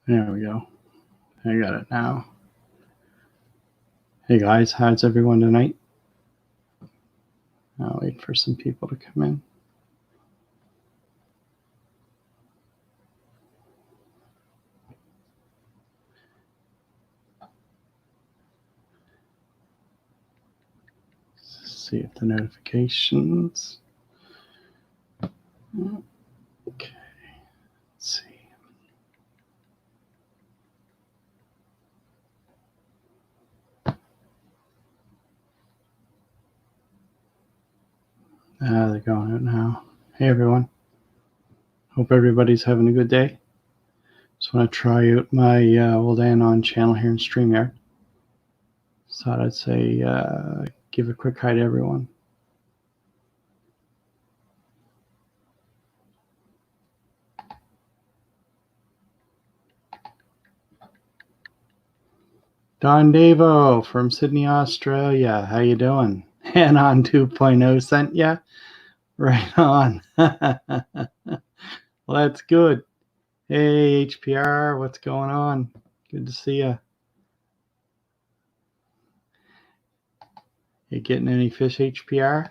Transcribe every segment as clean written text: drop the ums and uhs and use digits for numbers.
There we go. I got it now. Hey guys, how's everyone tonight? I'll wait for some people to come in. Let's see if the notifications. Okay, let's see. They're going out now. Hey everyone. Hope everybody's having a good day. Just want to try out my old Anon channel here in StreamYard. So thought I'd say give a quick hi to everyone. Don Davo from Sydney, Australia. How you doing? Anon 2.0 sent ya? Right on. Well, that's good. Hey, HPR, what's going on? Good to see you. You getting any fish, HPR?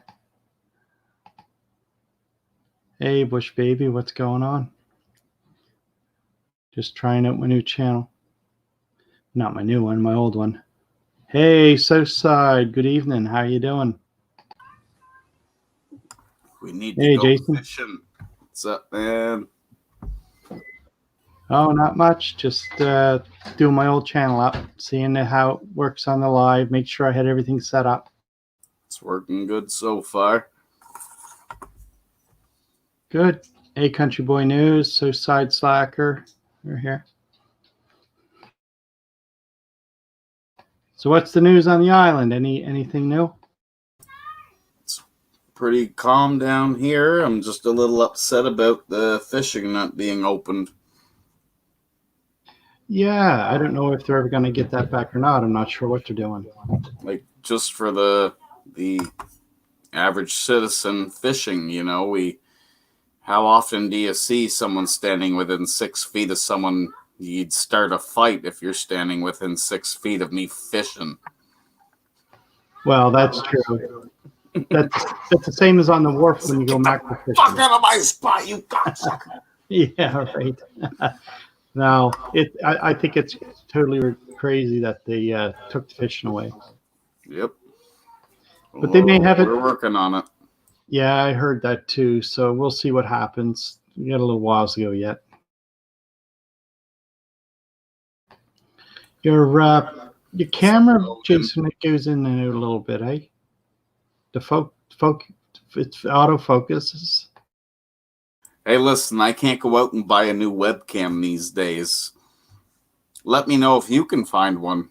Hey, Bush Baby, what's going on? Just trying out my new channel. Not my new one, my old one. Hey, Southside, good evening. How you doing? We need to go Jason. fishing. What's up, man? Oh, not much. Just doing my old channel up, seeing how it works on the live. Make sure I had everything set up. It's working good so far. Good. Hey, Country Boy News, Southside Slacker, we're here. So what's the news on the island? Anything new? It's pretty calm down here. I'm just a little upset about the fishing not being opened. Yeah, I don't know if they're ever going to get that back or not. I'm not sure what they're doing. Like, just for the average citizen fishing, you know, how often do you see someone standing within 6 feet of someone? You'd start a fight if you're standing within 6 feet of me fishing. Well, that's true. That's the same as on the wharf when you go mackerel fishing. Fuck out of my spot, you cocksucker! Yeah, right. No, I think it's totally crazy that they took the fishing away. Yep. But they may have it. We're working on it. Yeah, I heard that too. So we'll see what happens. We got a little whiles to go yet. Your camera, Jason, it goes in and out a little bit, eh? The it's autofocuses. Hey, listen, I can't go out and buy a new webcam these days. Let me know if you can find one.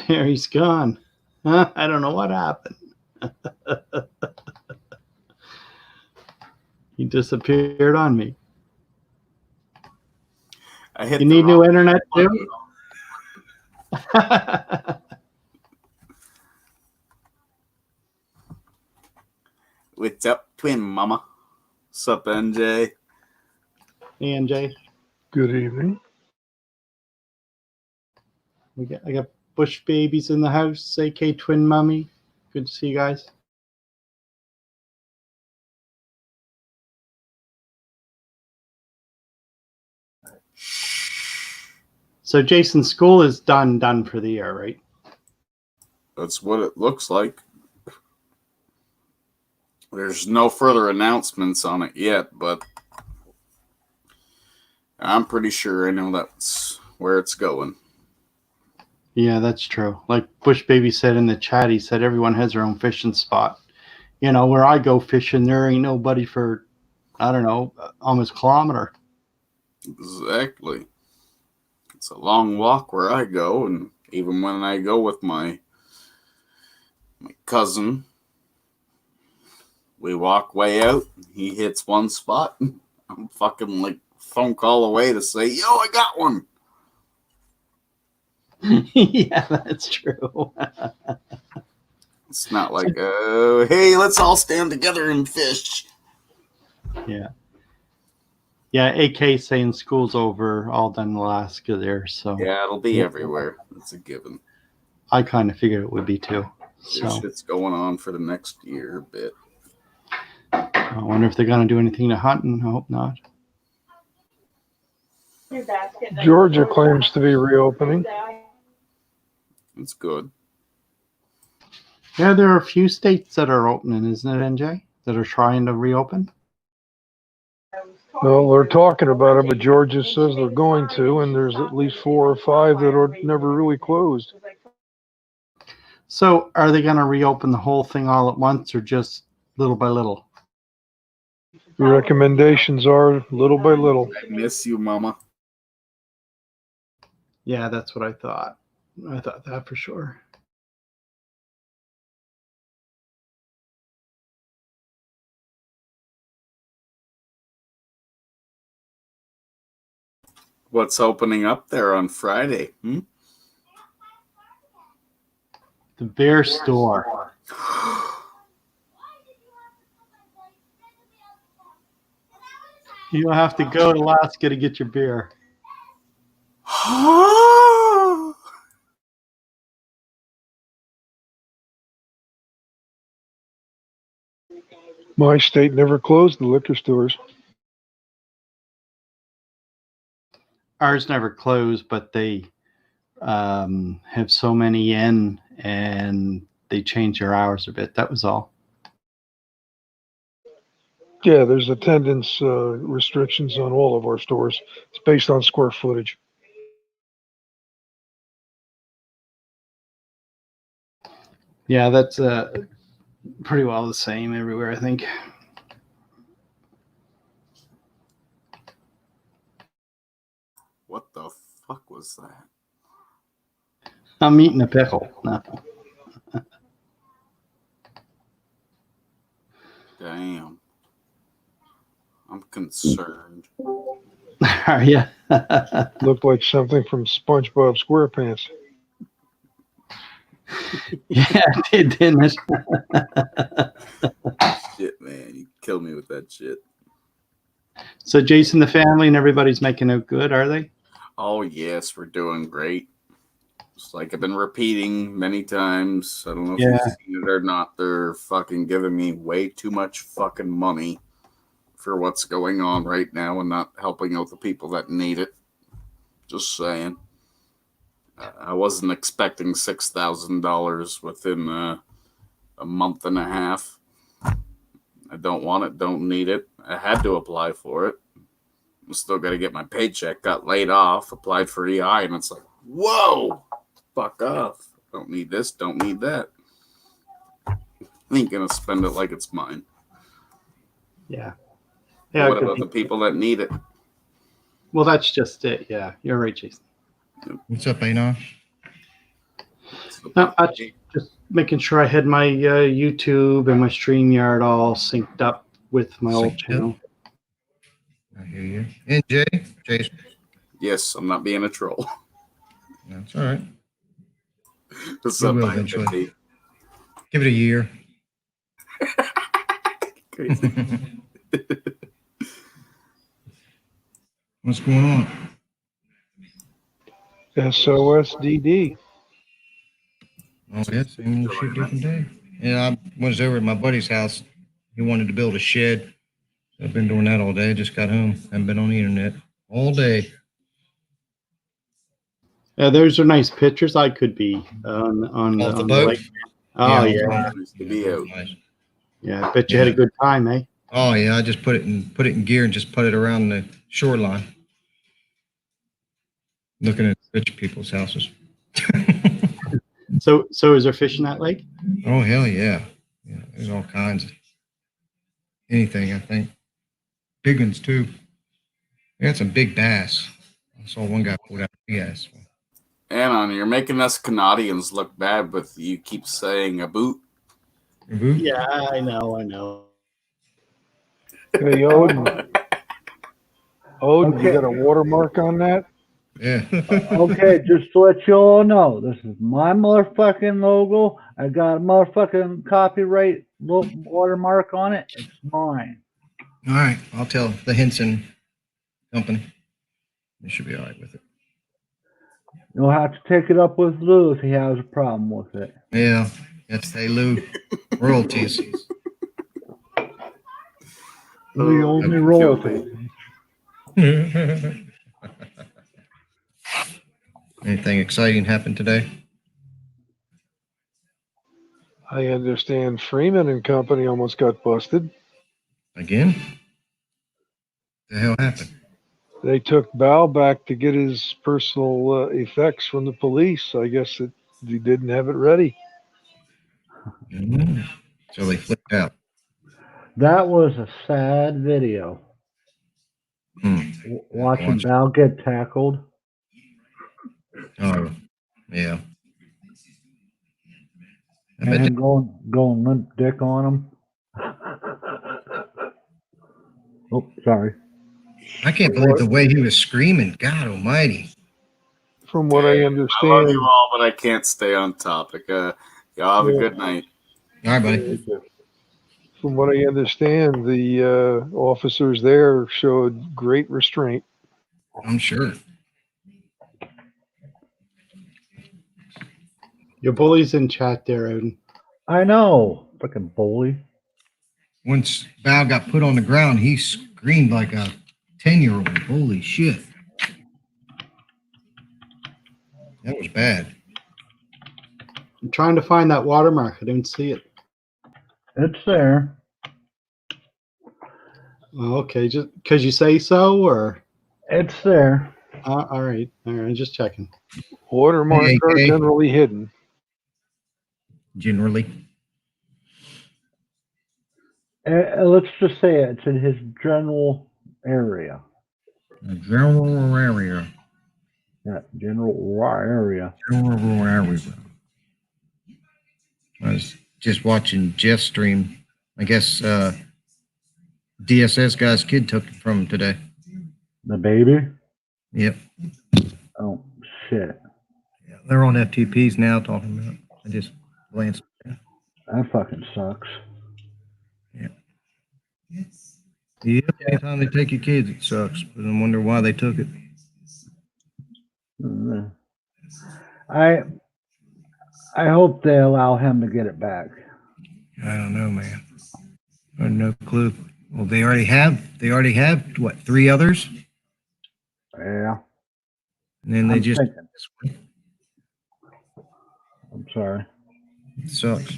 There he's gone. I don't know what happened. He disappeared on me. You need new internet too? What's up, twin mama? What's up, NJ? Hey, NJ. Good evening. I got Bush Babies in the house, AK Twin Mummy. Good to see you guys. So Jason's school is done for the year, right? That's what it looks like. There's no further announcements on it yet, but I'm pretty sure I know that's where it's going. Yeah, that's true. Like Bush Baby said in the chat, he said everyone has their own fishing spot. You know, where I go fishing, there ain't nobody for, I don't know, almost a kilometer. Exactly. It's a long walk where I go, and even when I go with my cousin, we walk way out, he hits one spot, I'm fucking like phone call away to say, yo, I got one. Yeah, that's true. It's not like, hey, let's all stand together and fish. Yeah. Yeah, AK saying school's over, all done in Alaska there. So Yeah, it'll be everywhere. That's a given. I kind of figured it would be too. There's So shit's going on for the next year a bit. I wonder if they're going to do anything to Hunting. I hope not. Georgia claims to be reopening. It's good. Yeah, there are a few states that are opening, isn't it, NJ? That are trying to reopen? Well, they're talking about it, but Georgia says they're going to, and there's at least 4 or 5 that are never really closed. So are they going to reopen the whole thing all at once or just little by little? The recommendations are little by little. I miss you, Mama. Yeah, that's what I thought. I thought that for sure. What's opening up there on Friday? The beer store. You don't have to go to Alaska to get your beer. My state never closed the liquor stores. Ours never closed, but they have so many in and they change their hours a bit. That was all. Yeah, there's attendance restrictions on all of our stores. It's based on square footage. Yeah, that's pretty well the same everywhere, I think. What the fuck was that? I'm eating a pickle. No. Damn. I'm concerned. Are you? Looked like something from SpongeBob SquarePants. Yeah, it did, didn't it? Shit, man. You killed me with that shit. So Jason, the family and everybody's making out good, are they? Oh, yes. We're doing great. Just like I've been repeating many times. I don't know if you've seen it or not. They're fucking giving me way too much fucking money for what's going on right now and not helping out the people that need it. Just saying. I wasn't expecting $6,000 within a month and a half. I don't want it, don't need it. I had to apply for it. I'm still got to get my paycheck. Got laid off, applied for EI, and it's like, whoa, fuck off. Don't need this, don't need that. I ain't going to spend it like it's mine. Yeah. Yeah. What about the people that need it? Well, that's just it. Yeah, you're right, Jason. What's up, Anon? No, I just making sure I had my YouTube and my StreamYard all synced up with my old channel. I hear you. And Jason. Yes, I'm not being a troll. That's all right. What's You up, will Mike? eventually. Give it a year. Crazy. What's going on? SOSDD. Oh, yeah, same old shit, different day. Yeah, I was over at my buddy's house. He wanted to build a shed. I've been doing that all day. Just got home. Haven't been on the internet all day. Yeah, those are nice pictures. I could be on Off the boat? lake. Oh yeah, Nice to be out. Nice. yeah. I bet you had a good time, eh? Oh yeah, I just put it in gear and just put it around the shoreline. Looking at rich people's houses. So is there fish in that lake? Oh hell yeah. Yeah, there's all kinds of anything, I think. Big ones too. We got some big bass. I saw one guy pulled out a big ass one. Anon, you're making us Canadians look bad, but you keep saying a boot. Yeah, I know. Hey, Odin. Odin, you got a watermark on that? Yeah. Okay, just to let you all know, this is my motherfucking logo. I got a motherfucking copyright watermark on it. It's mine. All right, I'll tell the Henson company. They should be all right with it. You'll have to take it up with Lou if he has a problem with it. Yeah, you have to pay Lou royalties. Lou owes me Kill royalties. Anything exciting happened today? I understand Freeman and Company almost got busted. Again? The hell happened? They took Val back to get his personal effects from the police. I guess that he didn't have it ready. Mm. So they flipped out. That was a sad video. Hmm. Watching Watch. Val get tackled. Oh, yeah. I And bet him going limp dick on him. Oh, sorry. I can't believe the way he was screaming. God almighty. From what I I love understand, you all, but I can't stay on topic. Y'all have a good night. All right, buddy. from what I understand, the officers there showed great restraint. I'm sure. Your bully's in chat there, Odin. I know. Freaking bully. Once Val got put on the ground, he screamed like a 10-year-old. Holy shit. That was bad. I'm trying to find that watermark. I don't see it. It's there. Oh, okay, just because you say so, or It's there. all right, just checking. Watermarks Hey, are hey. generally hidden. Generally. Let's just say it's in his general area. A general area. Yeah, general area. General area. I was just watching Jeff stream. I guess DSS guy's kid took it from him today. The baby? Yep. Oh, shit. Yeah, they're on FTPs now talking about it. I just glanced. That fucking sucks. Yep. Anytime they take your kids, it sucks. But I wonder why they took it. I hope they allow him to get it back. I don't know, man. I have no clue. Well, they already have what, 3 others? Yeah. And then they I'm just thinking. I'm sorry. it sucks.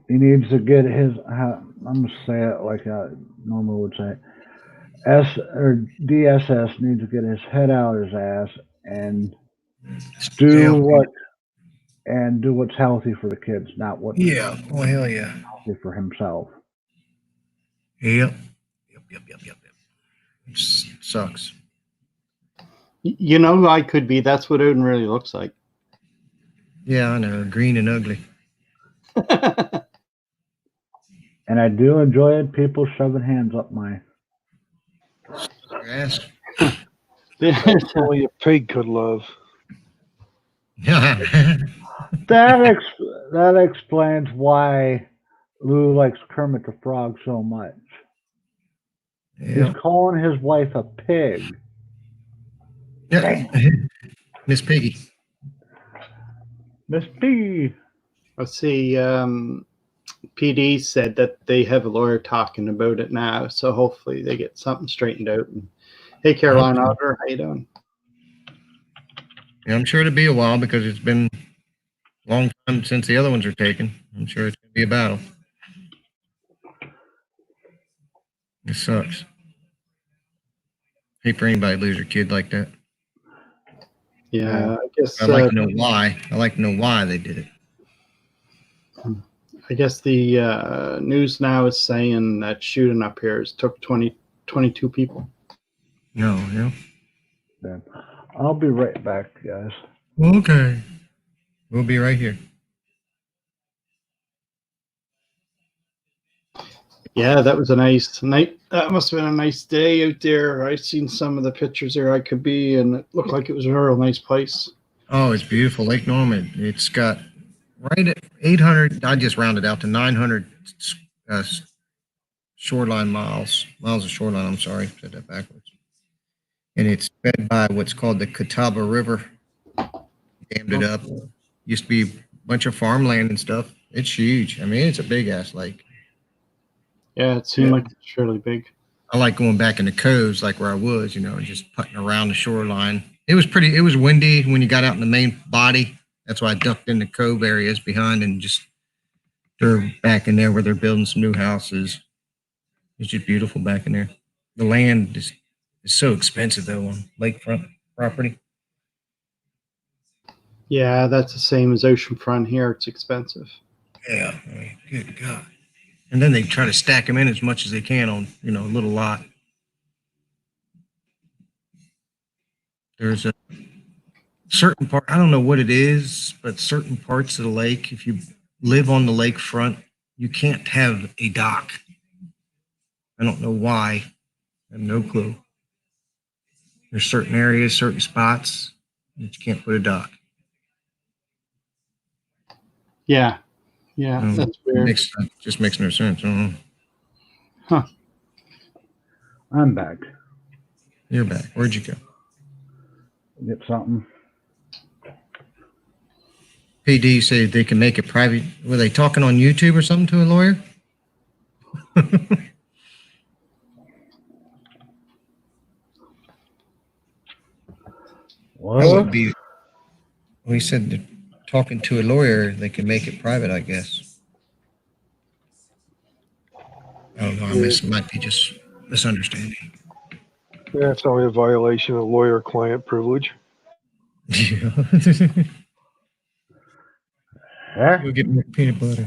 He needs to get his. I'm gonna say it like I normally would say. DSS needs to get his head out of his ass and do what's healthy for the kids, not what's Yeah. Oh hell yeah. healthy for himself. Yep. Yep. It sucks. You know, I could be. That's what Odin really looks like. Yeah, I know. Green and ugly. And I do enjoy it. People shoving hands up my. Ass. Only a pig could love. That explains why Lou likes Kermit the Frog so much. Yeah. He's calling his wife a pig. Yeah. Miss Piggy. Miss P. Let's see. PD said that they have a lawyer talking about it now, so hopefully they get something straightened out. And, hey, Caroline Otter, how you doing? Yeah, I'm sure it'll be a while because it's been a long time since the other ones are taken. I'm sure it's going to be a battle. It sucks. Hate for anybody to lose their kid like that. Yeah, I guess. I'd like to know why. I'd like to know why they did it. I guess the news now is saying that shooting up here has took 22 people. No, yeah. Then I'll be right back, guys. Okay. We'll be right here. Yeah, that was a nice night. That must have been a nice day out there. I seen some of the pictures there I could be, and it looked like it was a real nice place. Oh, it's beautiful. Lake Norman. It's got right at 800. I just rounded out to 900 shoreline miles of shoreline. I'm sorry, said that backwards. And it's fed by what's called the Catawba River. Dammed it up. Used to be a bunch of farmland and stuff. It's huge. I mean, it's a big ass lake. Yeah, it seemed like it's really big. I like going back in the coves, like where I was, and just putting around the shoreline. It was windy when you got out in the main body. That's why I ducked in the cove areas behind and just drove back in there where they're building some new houses. It's just beautiful back in there. The land is so expensive though on lakefront property. Yeah, that's the same as oceanfront here. It's expensive. Yeah, I mean, good God. And then they try to stack them in as much as they can on, a little lot. There's a certain part, I don't know what it is, but certain parts of the lake, if you live on the lakefront, you can't have a dock. I don't know why. I have no clue. There's certain areas, certain spots that you can't put a dock. Yeah. Yeah, that's weird. Just makes no sense. I don't know. Huh. I'm back. You're back. Where'd you go? Get something. PD said they can make it private. Were they talking on YouTube or something to a lawyer? What? That would be. Well, he said they're talking to a lawyer. They can make it private, I guess. I don't know. It might be just misunderstanding. Yeah, it's only a violation of lawyer-client privilege. Yeah. Huh? We'll get more peanut butter.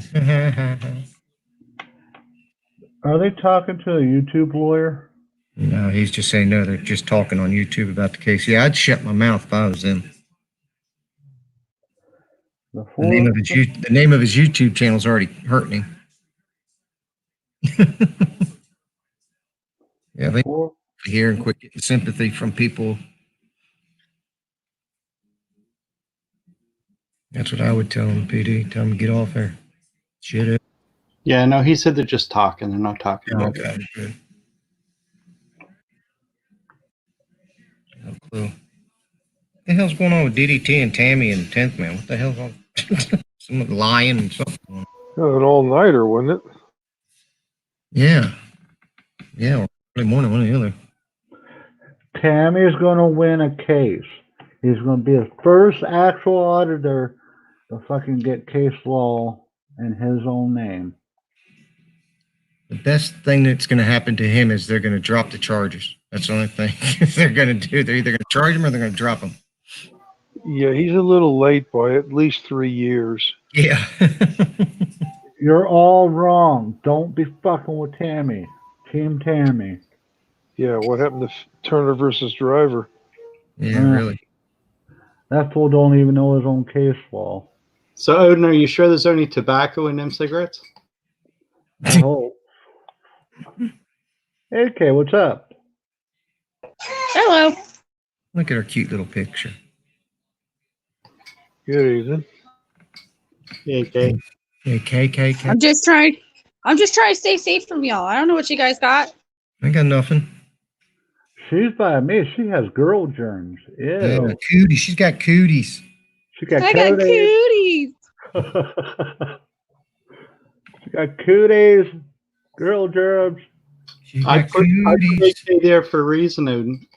Are they talking to a YouTube lawyer? No, he's just saying no. They're just talking on YouTube about the case. Yeah, I'd shut my mouth if I was them. The name of his YouTube channel is already hurting him. Yeah, they hear and quit getting sympathy from people. That's what I would tell them, PD. Tell them to get off there. Shit up. Yeah, no, he said they're just talking. They're not talking. Oh, okay, good. No clue. What the hell's going on with DDT and Tammy and 10th Man? What the hell's on? Someone lying and something. Oh, an all-nighter, wasn't it? Yeah. Yeah, or early morning, one or the other. Tammy's going to win a case. He's going to be the first actual auditor to fucking get case law in his own name. The best thing that's going to happen to him is they're going to drop the charges. That's the only thing they're going to do. They're either going to charge him or they're going to drop him. Yeah, he's a little late by at least 3 years. Yeah. You're all wrong. Don't be fucking with Tammy. Team Tammy. Yeah, what happened to Turner versus Driver? Yeah, really. That fool don't even know his own case law. So, Odin, are you sure there's only tobacco in them cigarettes? I hope. Hey, Kay, what's up? Hello. Look at her cute little picture. Good evening. Yeah, okay. Yeah, K. I'm just trying to stay safe from y'all. I don't know what you guys got. I got nothing. She's by me. She has girl germs. Ew. Yeah, cooties. She's got cooties. She got I got cooties. She got cooties, girl germs. She's I got put cooties. AK there for a reason, Odin.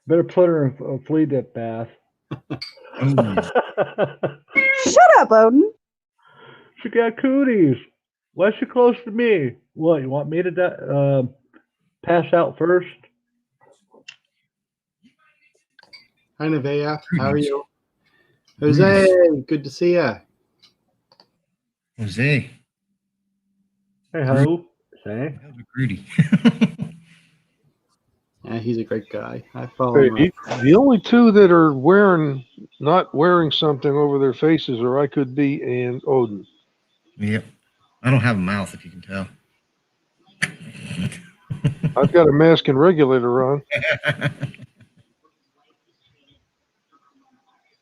Better put her in a flea dip bath. Ooh. Shut up, Odin. She got cooties. Why is she close to me? What, you want me to pass out first? Hi, Nevaeh. How are you? Jose, good to see you. Jose. Hey, ho. Say. That was a Grudy. Yeah, he's a great guy. I follow him. Hey, the only two that are not wearing something over their faces are I Could Be and Odin. Yep. I don't have a mouth, if you can tell. I've got a mask and regulator on.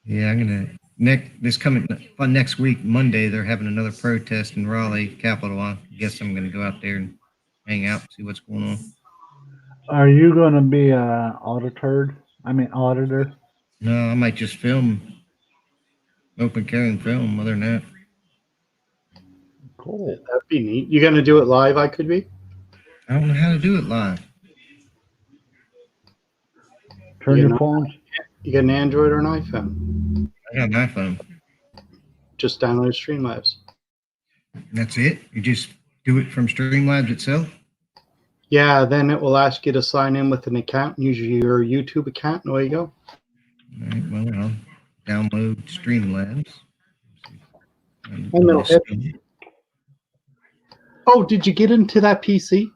Yeah, I'm gonna next week, Monday, they're having another protest in Raleigh, Capitol. I guess I'm going to go out there and hang out, see what's going on. Are you going to be a auditor? No, I might just film, open carry and film. Other than that, Cool. That'd be neat. You gonna do it live? I could be. I don't know how to do it live. Turn You your know- phones. You got an Android or an iPhone? I got an iPhone. Just download Streamlabs. That's it. You just do it from Streamlabs itself. Yeah, then it will ask you to sign in with an account. Use your YouTube account, and away you go. All right, well, I'll download Streamlabs. And it'll hit- Oh, did you get into that PC?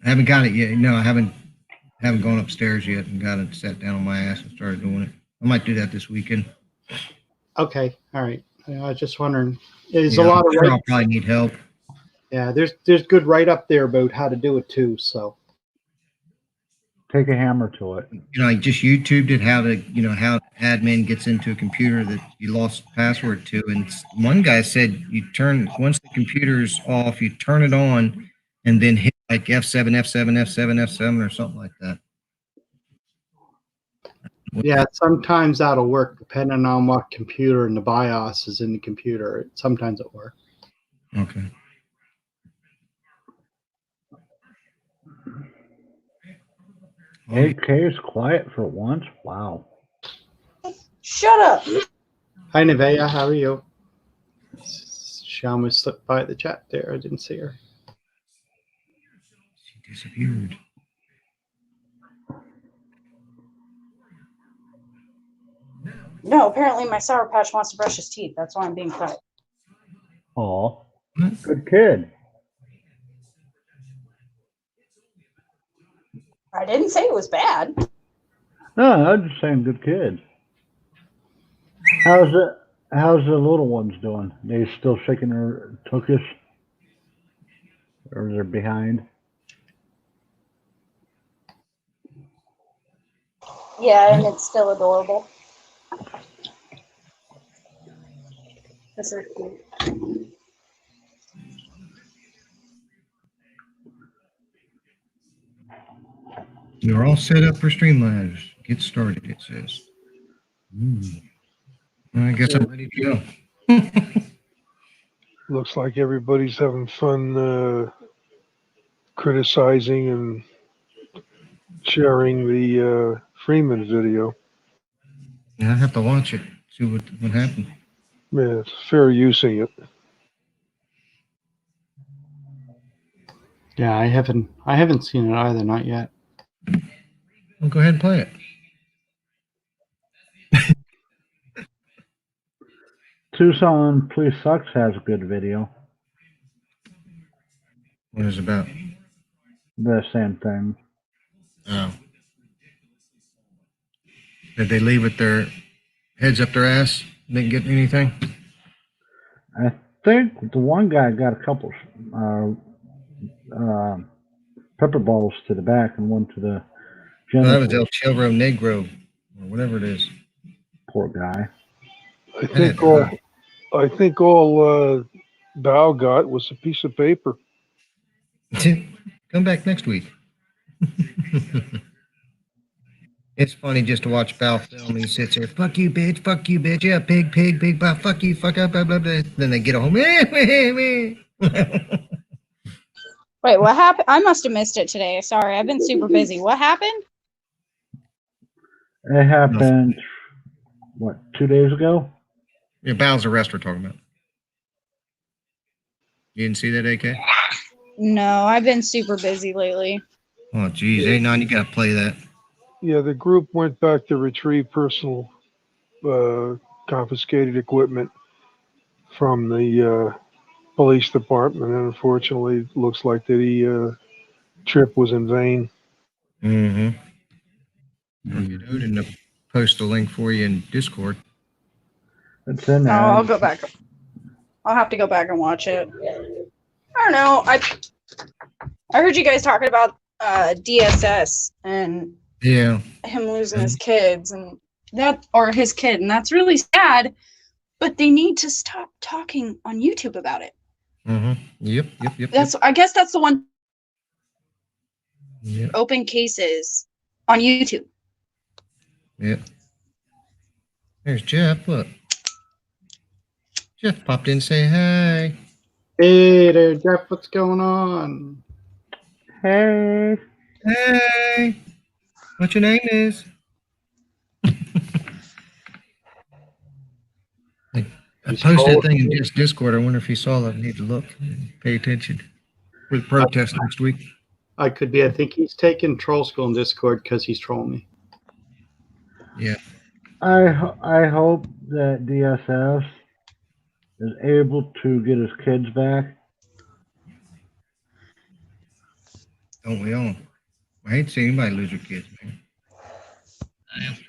I haven't got it yet. No, I haven't gone upstairs yet and got it sat down on my ass and started doing it. I might do that this weekend. Okay, all right. I was just wondering. There's Yeah, a lot I'm of sure I'll probably need help. yeah. There's good write up there about how to do it too. So Take a hammer to it. I just YouTubed it how admin gets into a computer that you lost the password to, and one guy said once the computer's off, you turn it on, and then hit like F7, F7, F7, F7, or something like that. yeah, sometimes that'll work depending on what computer and the BIOS is in the computer. Sometimes it works. Okay. AK is quiet for once. Wow. Shut up. Hi, Nevaeh. How are you? She almost slipped by the chat there. I didn't see her. She disappeared. No, apparently my Sour Patch wants to brush his teeth. That's why I'm being quiet. Aw. Good kid. I didn't say it was bad. No, I'm just saying good kid. How's the little ones doing? They still shaking their tuchus? Or they're behind? Yeah, and it's still adorable. This is cute. You're all set up for Streamlabs. Get started, it says. I guess I'm ready to go. Looks like everybody's having fun criticizing and sharing the Freeman video. I have to watch it, see what happened. Yeah, it's fair using it. Yeah, I haven't seen it either. Not yet. Well, go ahead and play it. Tucson Police Sucks has a good video. What is it about? The same thing. Oh. Did they leave with their heads up their ass? Didn't get anything? I think the one guy got a couple pepper balls to the back and one to the Oh, that was genital. El Chilro Negro, or whatever it is. Poor guy. I think all Bao got was a piece of paper. Come back next week. It's funny just to watch Bao film. He sits there, fuck you, bitch, yeah, pig, blah, fuck you, fuck up, blah, blah, blah. Then they get home. Wait, what happened? I must have missed it today. Sorry, I've been super busy. What happened? It happened, 2 days ago? Yeah, Bao's arrest we're talking about. You didn't see that, AK? No, I've been super busy lately. Oh, geez, A9, you gotta play that. Yeah, the group went back to retrieve personal confiscated equipment from the police department, and unfortunately, it looks like the trip was in vain. Mm-hmm. You know, to post a link for you in Discord. It's in Oh, there. I'll go back. I'll have to go back and watch it. I don't know. I heard you guys talking about DSS and Yeah. him losing his kids, and that or his kid, and that's really sad. But they need to stop talking on YouTube about it. Yep. I guess that's the one. Yep. Open cases on YouTube. Yep. There's Jeff. Look. Jeff popped in. Say hi. Hey there, Jeff. What's going on? Hey, Hey. What your name is? I posted a thing in Discord. I wonder if you saw that. I need to look and pay attention. For the protest next week. I could be. I think he's taking troll school in Discord because he's trolling me. Yeah. I hope that DSS is able to get his kids back. Don't we all? I ain't seen anybody lose their kids, man.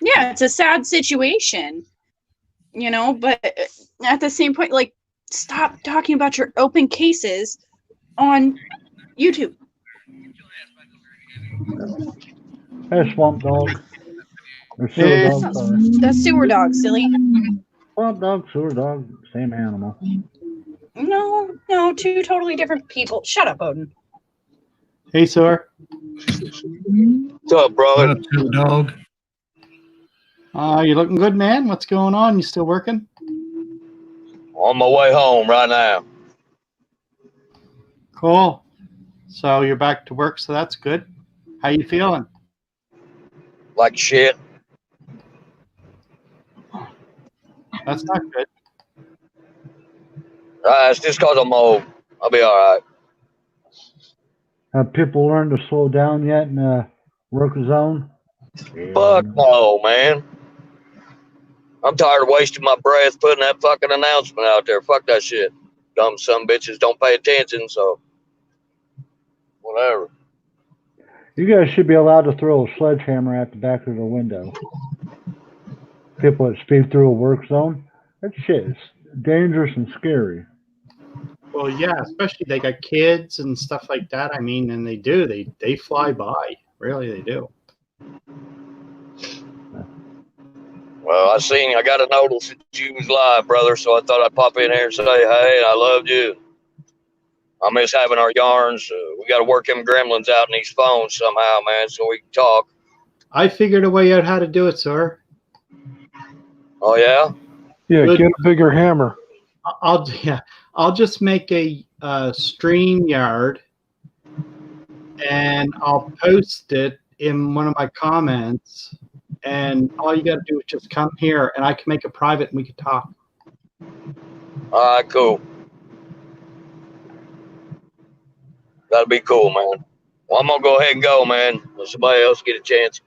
Yeah, it's a sad situation, you know, but at the same point, like, stop talking about your open cases on YouTube. Hey, Swamp Dog. Or Sewer Dog, sorry. That's Sewer Dog, silly. Swamp Dog, Sewer Dog, same animal. No, two totally different people. Shut up, Odin. Hey, Sor. What's up, brother? What up, Sewer Dog? You looking good, man? What's going on? You still working? On my way home right now. Cool. So you're back to work, so that's good. How you feeling? Like shit. That's not good. It's just because I'm old. I'll be all right. Have people learned to slow down yet in the work zone? Fuck no, man. I'm tired of wasting my breath putting that fucking announcement out there. Fuck that shit. Dumb some bitches don't pay attention, so whatever. You guys should be allowed to throw a sledgehammer at the back of the window. People that speed through a work zone, that shit is dangerous and scary. Well, yeah, especially they got kids and stuff like that. I mean, and they fly by. Really, they do. Well, I got a notice that you was live, brother, so I thought I'd pop in here and say, hey, I loved you. I miss having our yarns. We got to work them gremlins out in these phones somehow, man, so we can talk. I figured a way out how to do it, sir. Oh, yeah? Yeah, Good. get a bigger hammer. I'll just make a StreamYard, and I'll post it in one of my comments. And all you got to do is just come here, and I can make it private, and we can talk. All right, cool. That'll be cool, man. Well, I'm going to go ahead and go, man. Let somebody else get a chance.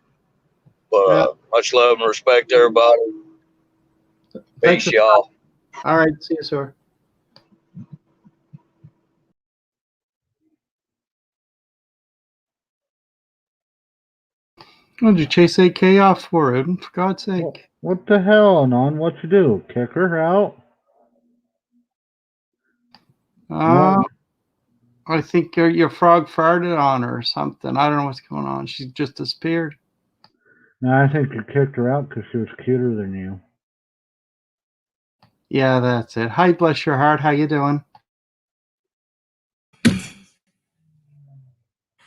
But much love and respect to everybody. Thanks. Peace, y'all. All right, see you, sir. What did you chase AK off for, Odin? For God's sake. What the hell, Anon? What you do? Kick her out? I think your frog farted on her or something. I don't know what's going on. She just disappeared. No, I think you kicked her out because she was cuter than you. Yeah, that's it. Hi, bless your heart. How you doing?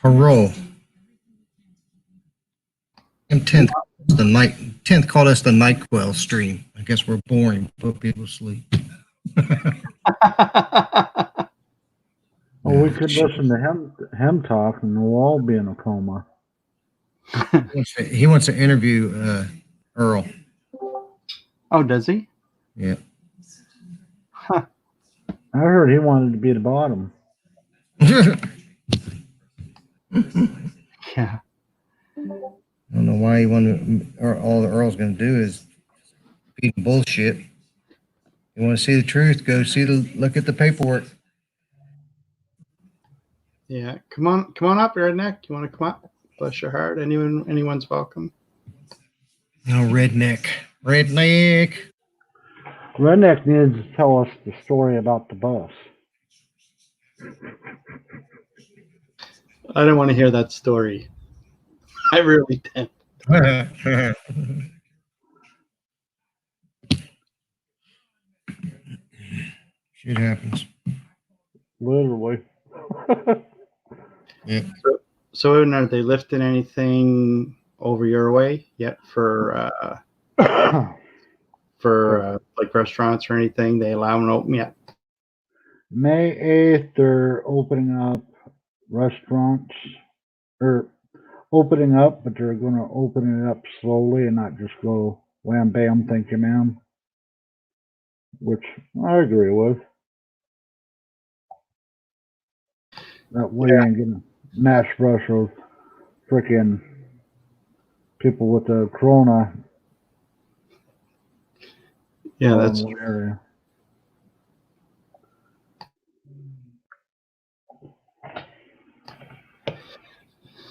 Parole. And 10th called us the NyQuil stream. I guess we're boring. Put people to sleep. Well, we could listen to him talk, and we'll all be in a coma. He wants to interview Earl. Oh, does he? Yeah. Huh. I heard he wanted to be the bottom. Yeah. I don't know why he wanted. All the Earl's going to do is feed bullshit. You want to see the truth? Go look at the paperwork. Yeah. Come on up, Redneck. You want to come up? Bless your heart. Anyone's welcome. No, Redneck. Redneck needs to tell us the story about the bus. I don't want to hear that story. I really didn't. Shit happens. Literally. Yeah. So, Odin, are they lifting anything over your way yet for like restaurants or anything? They allow them to open yet? May 8th, they're opening up restaurants, or opening up, but they're going to open it up slowly and not just go wham bam, thank you, ma'am. Which I agree with. That way you ain't getting mass rush of freaking people with the corona. Yeah, that's one area.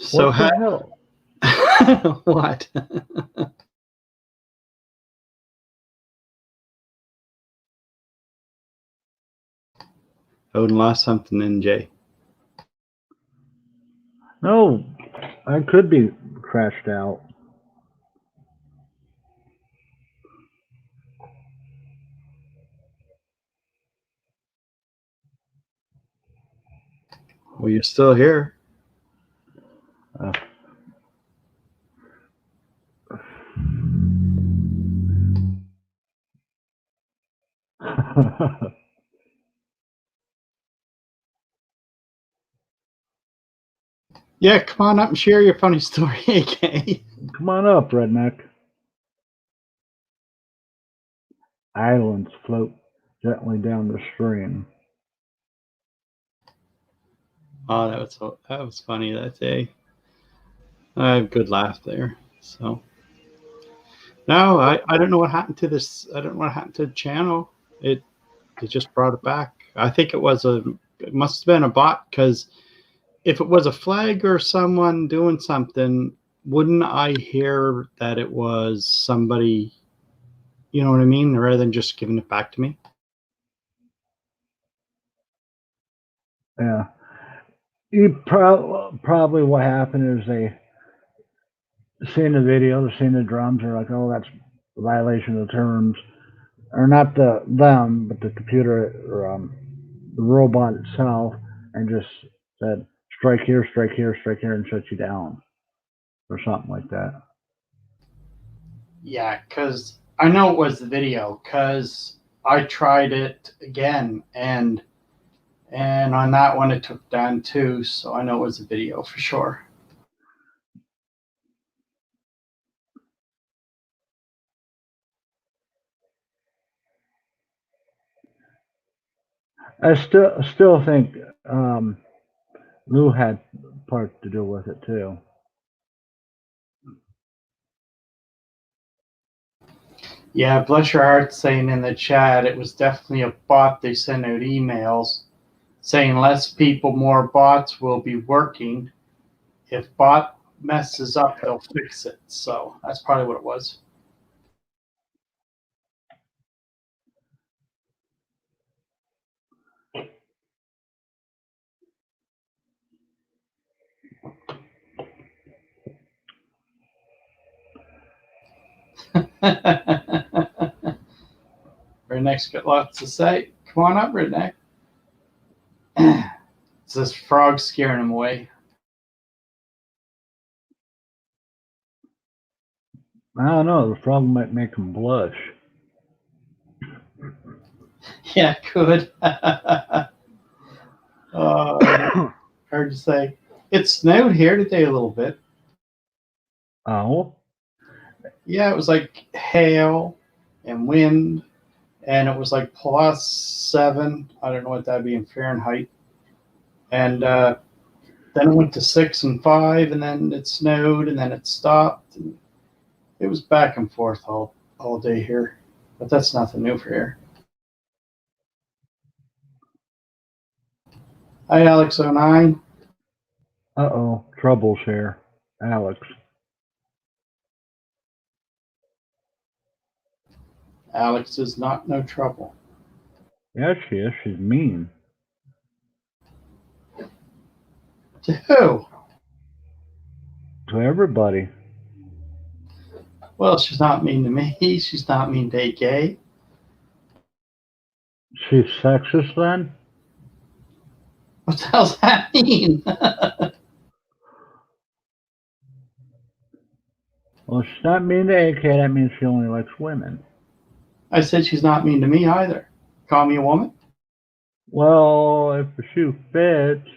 so. What the hell? What? Odin lost something in Jay. No, I could be crashed out. Well, you're still here. Yeah, come on up and share your funny story, AK. Come on up, redneck. Islands float gently down the stream. Oh, that was funny that day. I had a good laugh there. So no, I don't know what happened to this. I don't know what happened to the channel. It just brought it back. I think it must have been a bot, because if it was a flag or someone doing something, wouldn't I hear that it was somebody, you know what I mean, rather than just giving it back to me? Yeah. You probably what happened is they seen the video, they seen the drums, they're like, oh, that's a violation of the terms. Or not them, but the computer or the robot itself, and just said, strike here, strike here, strike here, and shut you down. Or something like that. Yeah, because I know it was the video, because I tried it again, and on that one it took down too, so I know it was a video for sure. I still think Lou had part to do with it too. Yeah, bless your heart saying in the chat it was definitely a bot. They sent out emails saying less people, more bots will be working. If bot messes up, they'll fix it. So that's probably what it was. Redneck's got lots to say. Come on up, Redneck. It's this frog scaring him away. I don't know. The frog might make him blush. Yeah, good. Hard to say. It snowed here today a little bit. Oh. Yeah, it was like hail and wind, and it was like +7. I don't know what that'd be in Fahrenheit. And then it went to 6 and 5, and then it snowed, and then it stopped. And it was back and forth all day here, but that's nothing new for here. Hi, Alex09. Uh-oh. Trouble's here. Alex. Alex is not no trouble. Yeah, she is. She's mean. To who? To everybody. Well, she's not mean to me. She's not mean to AK. She's sexist then? What the hell's that mean? Well, she's not mean to AK. That means she only likes women. I said she's not mean to me either. Call me a woman? Well, if the shoe fits.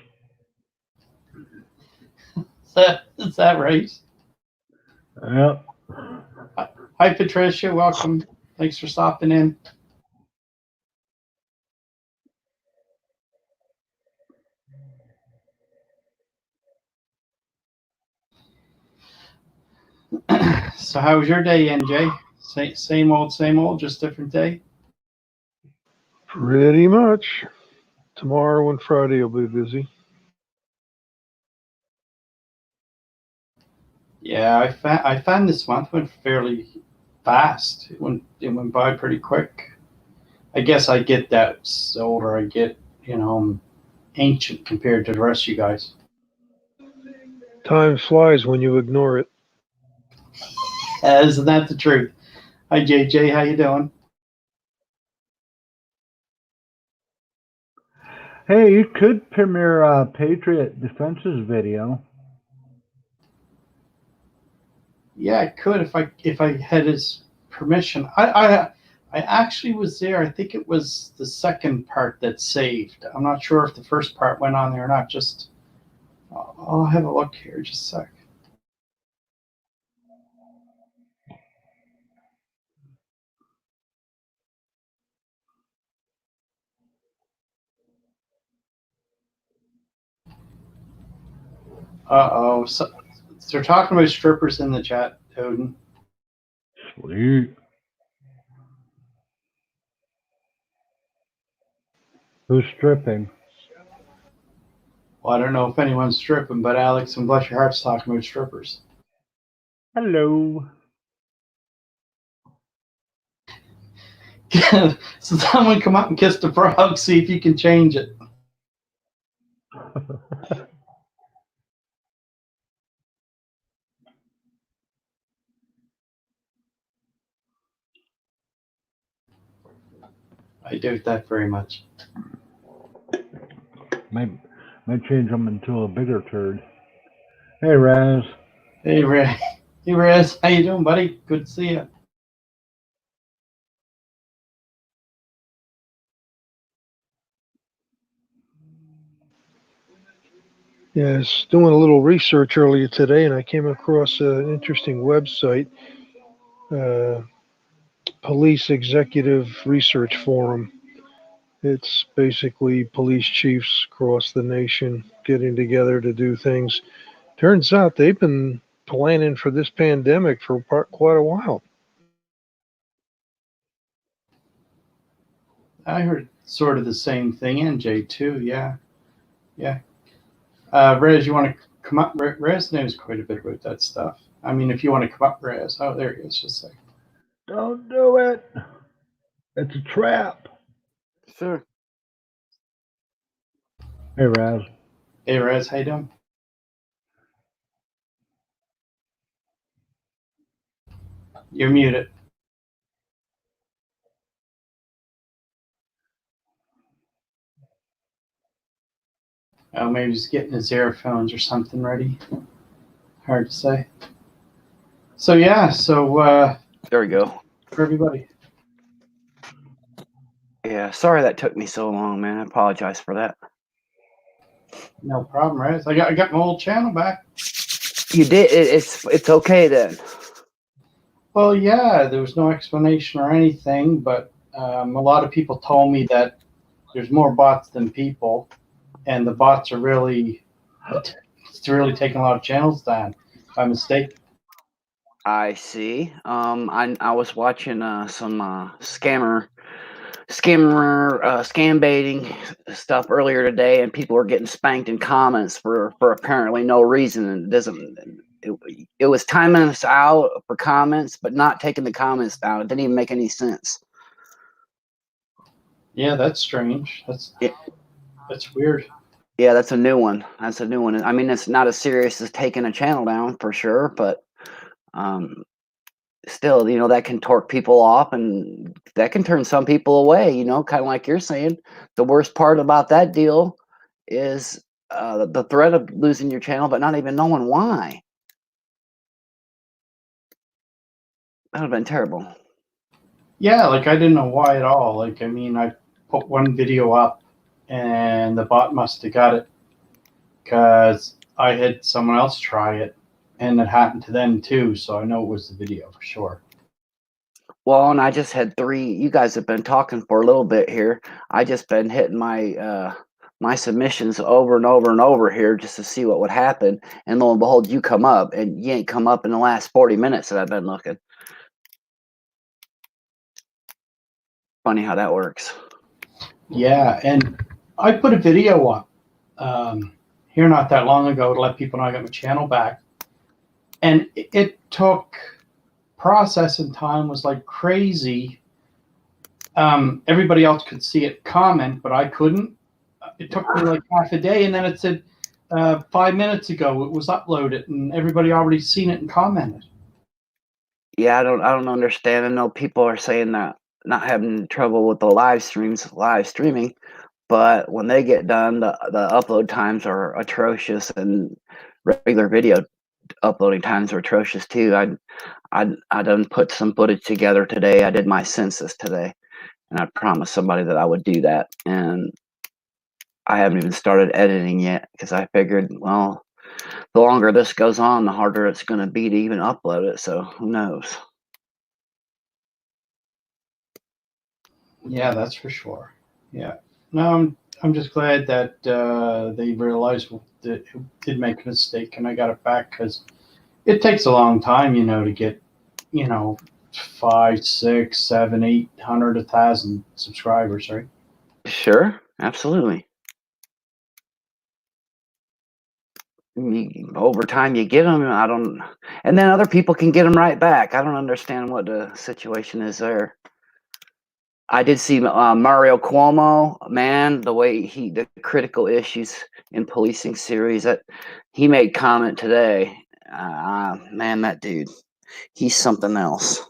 Is that right? Yep. Hi, Patricia. Welcome. Thanks for stopping in. So how was your day, NJ? Same old, just different day? Pretty much. Tomorrow and Friday will be busy. Yeah, I found this month went fairly fast. It went by pretty quick. I guess I get that the older I get, I'm ancient compared to the rest of you guys. Time flies when you ignore it. Isn't that the truth? Hi, JJ. How you doing? Hey, you could premiere Patriot Defense's video. Yeah, I could if I had his permission. I actually was there. I think it was the second part that saved. I'm not sure if the first part went on there or not. Just I'll have a look here. Just a sec. Uh-oh. So they're talking about strippers in the chat, Odin. Sweet. Who's stripping? Well, I don't know if anyone's stripping, but Alex and Bless Your Heart's talking about strippers. Hello. So someone come up and kiss the frog, see if you can change it. I doubt that very much. Might change them into a bigger turd. Hey, Raz. Hey, Raz. Hey, Raz. How you doing, buddy? Good to see you. Yes, doing a little research earlier today, and I came across an interesting website, Police Executive Research Forum. It's basically police chiefs across the nation getting together to do things. Turns out they've been planning for this pandemic for quite a while. I heard sort of the same thing, NJ too. Yeah. Rez, you want to come up? Rez knows quite a bit about that stuff. I mean, if you want to come up, Rez. Oh, there he is. Just a second. Don't do it. It's a trap. Sure. Hey, Raz. Hey, Rez. How you doing? You're muted. Oh, maybe he's getting his earphones or something ready. Hard to say. So yeah, There we go. for everybody. Yeah, sorry that took me so long, man. I apologize for that. No problem, Rez. I got my old channel back. You did. It's okay then. Well, yeah, there was no explanation or anything, but a lot of people told me that there's more bots than people, and the bots are really taking a lot of channels down by mistake. I see. I was watching some scam baiting stuff earlier today, and people were getting spanked in comments for apparently no reason. It was timing us out for comments, but not taking the comments down. It didn't even make any sense. Yeah, that's strange. That's weird. Yeah, that's a new one. I mean, it's not as serious as taking a channel down for sure, but still, that can torque people off, and that can turn some people away, kind of like you're saying. The worst part about that deal is the threat of losing your channel, but not even knowing why. That would have been terrible. Yeah, like I didn't know why at all. Like, I mean, I put one video up and the bot must have got it because I had someone else try it and it happened to them too. So I know it was the video for sure. Well, and I just had 3. You guys have been talking for a little bit here. I just been hitting my my submissions over and over and over here just to see what would happen. And lo and behold, you come up, and you ain't come up in the last 40 minutes that I've been looking. Funny how that works. Yeah, and I put a video up here not that long ago to let people know I got my channel back. And it took processing time was like crazy. Everybody else could see it comment, but I couldn't. It took me like half a day, and then it said 5 minutes ago it was uploaded, and everybody already seen it and commented. Yeah, I don't understand. I know people are saying that not having trouble with the live streaming, but when they get done, the upload times are atrocious, and regular video uploading times are atrocious too. I done put some footage together today. I did my census today, and I promised somebody that I would do that, and I haven't even started editing yet because I figured, well, the longer this goes on, the harder it's going to be to even upload it. So who knows? Yeah, that's for sure. Yeah. No, I'm just glad that they realized that it did make a mistake and I got it back because it takes a long time, to get, 5, 6, 7, 800, 1,000 subscribers, right? Sure, absolutely. Over time, you get them. And then other people can get them right back. I don't understand what the situation is there. I did see Mario Cuomo, man, the critical issues in policing series that he made comment today. Man, that dude, he's something else.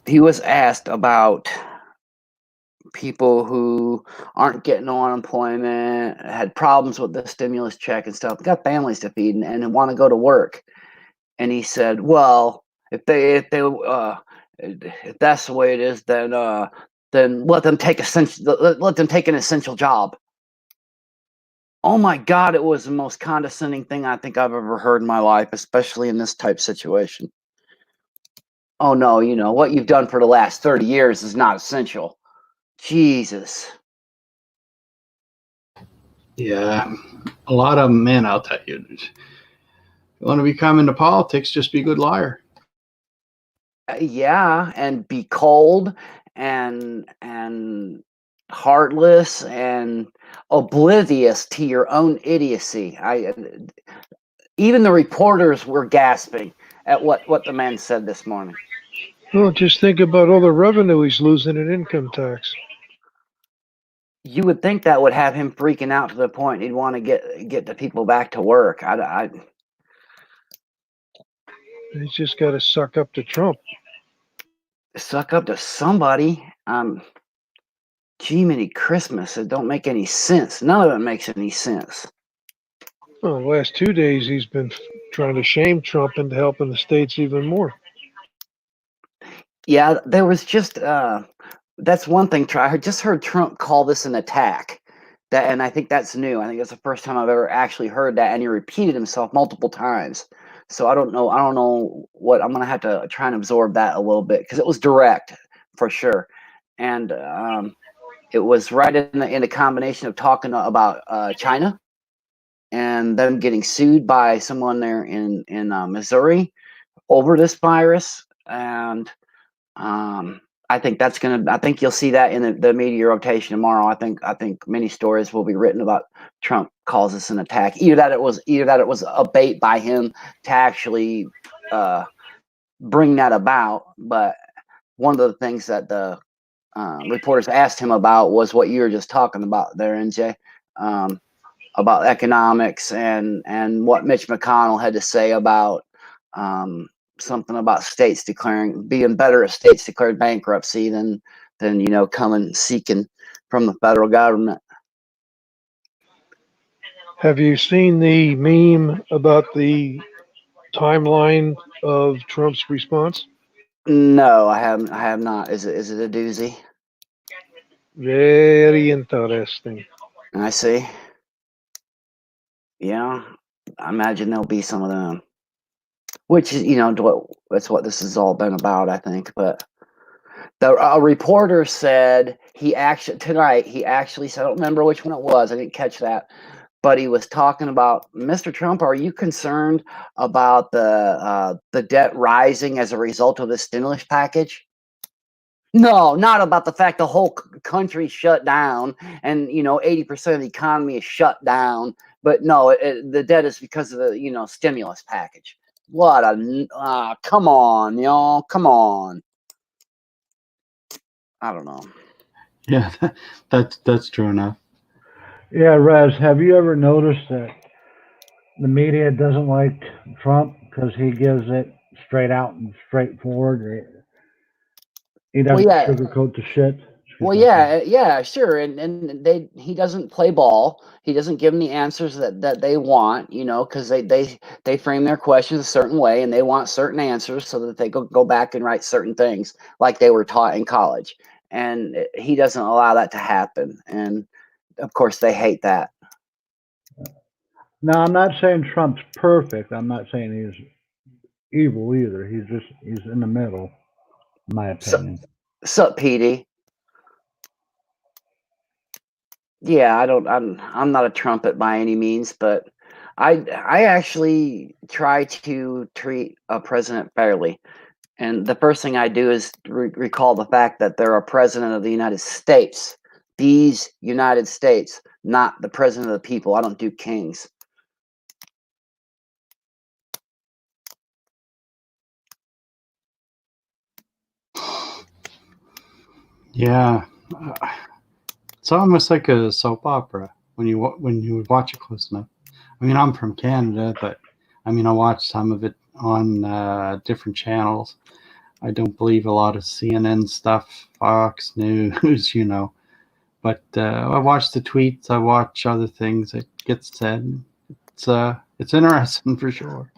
He was asked about people who aren't getting no unemployment, had problems with the stimulus check and stuff, got families to feed and want to go to work. And he said, well, if that's the way it is, then let them take an essential job. Oh my God, it was the most condescending thing I think I've ever heard in my life, especially in this type situation. Oh no, what you've done for the last 30 years is not essential. Jesus. Yeah. A lot of them, man, I'll tell you. If you want to become into politics, just be a good liar. Yeah, and be cold and heartless and oblivious to your own idiocy. Even the reporters were gasping at what the man said this morning. Well, just think about all the revenue he's losing in income tax. You would think that would have him freaking out to the point he'd want to get the people back to work. He's just got to suck up to Trump. Suck up to somebody. Jiminy Christmas, it don't make any sense. None of it makes any sense. Well, the last 2 days he's been trying to shame Trump into helping the states even more. Yeah, there was just that's one thing. I just heard Trump call this an attack. And I think that's new. I think that's the first time I've ever actually heard that, and he repeated himself multiple times. So I don't know what I'm gonna have to try and absorb that a little bit because it was direct for sure, and it was right in the combination of talking about China and them getting sued by someone there in Missouri over this virus, and I think I think you'll see that in the media rotation tomorrow. I think many stories will be written about Trump calls this an attack. Either that it was a bait by him to actually bring that about. But one of the things that the reporters asked him about was what you were just talking about there, NJ, about economics and what Mitch McConnell had to say about something about states being better at states declared bankruptcy than coming seeking from the federal government. Have you seen the meme about the timeline of Trump's response? No, I have not. Is it a doozy? Very interesting. I see. Yeah, I imagine there'll be some of them, which is that's what this has all been about, I think. But a reporter said he actually said, I don't remember which one it was. I didn't catch that. But he was talking about, Mr. Trump, are you concerned about the debt rising as a result of the stimulus package? No, not about the fact the whole country shut down and 80% of the economy is shut down. But no, the debt is because of the stimulus package. What a come on, y'all, come on. I don't know. Yeah, that's true enough. Yeah, Rez, have you ever noticed that the media doesn't like Trump because he gives it straight out and straightforward? He doesn't sugarcoat the shit. Well, yeah, sure, and he doesn't play ball. He doesn't give them the answers that they want, because they frame their questions a certain way and they want certain answers so that they go back and write certain things like they were taught in college. And he doesn't allow that to happen, and of course they hate that. Now, I'm not saying Trump's perfect. I'm not saying he's evil either. He's in the middle, in my opinion. Sup, Petey? Yeah, I'm not a trumpet by any means, but I actually try to treat a president fairly. And the first thing I do is recall the fact that they're a president of the United States. These United States, not the president of the people. I don't do kings. Yeah, it's almost like a soap opera when you watch it close enough. I mean, I'm from Canada, but I watch some of it on different channels. I don't believe a lot of CNN stuff, Fox News, But I watch the tweets. I watch other things that get said. It's interesting for sure.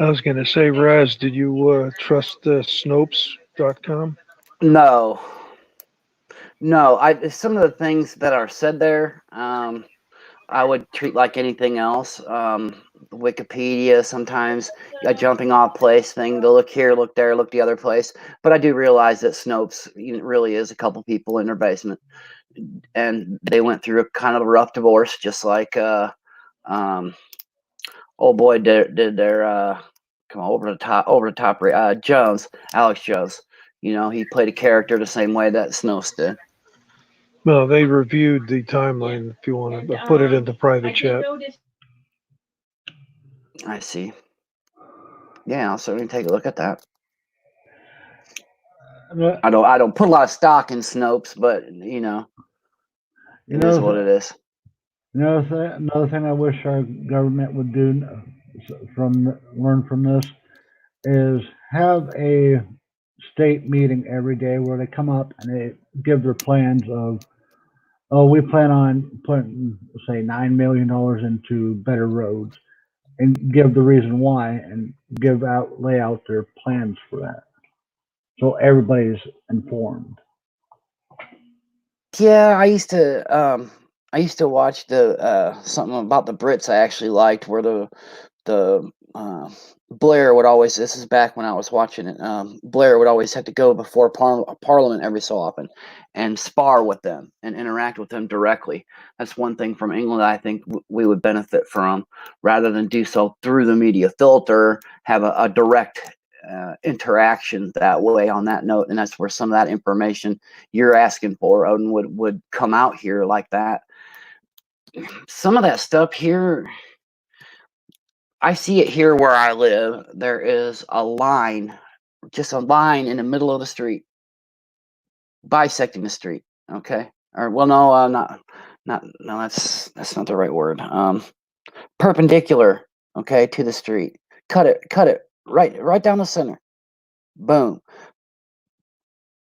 I was going to say, Raz, did you trust Snopes.com? No. Some of the things that are said there, I would treat like anything else. Wikipedia, sometimes a jumping off place thing to look here, look there, look the other place. But I do realize that Snopes really is a couple people in their basement, and they went through a kind of a rough divorce, just like old boy did their come on, over the top Jones, Alex Jones. He played a character the same way that Snopes did. Well, they reviewed the timeline. If you want to put it in the private chat. I see. Yeah, I'll certainly take a look at that. I don't put a lot of stock in Snopes, but it is what it is. Another thing I wish our government would do learn from this is have a state meeting every day where they come up and they give their plans of, we plan on putting, say, $9 million into better roads, and give the reason why and lay out their plans for that. So everybody's informed. Yeah, I used to watch the something about the Brits I actually liked, where the Blair would always, this is back when I was watching it, Blair would always have to go before Parliament every so often and spar with them and interact with them directly. That's one thing from England I think we would benefit from, rather than do so through the media filter, have a direct interaction that way on that note. And that's where some of that information you're asking for, Odin, would come out here like that. Some of that stuff here, I see it here where I live. There is a line, just a line in the middle of the street, bisecting the street. Okay, or well, no, no, that's not the right word. Perpendicular, okay, to the street. cut it right down the center. Boom.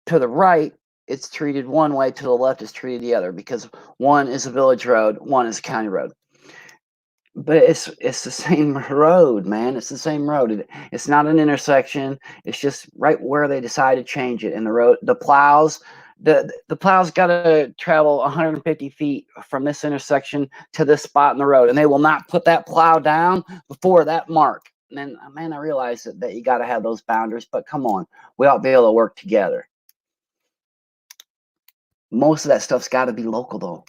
To the right, it's treated one way. To the left, it's treated the other because one is a village road, one is a county road. But it's the same road, man. It's the same road. It's not an intersection. It's just right where they decide to change it. And the plows got to travel 150 feet from this intersection to this spot in the road, and they will not put that plow down before that mark. And then, man, I realize that you got to have those boundaries. But come on, we ought to be able to work together. Most of that stuff's got to be local, though.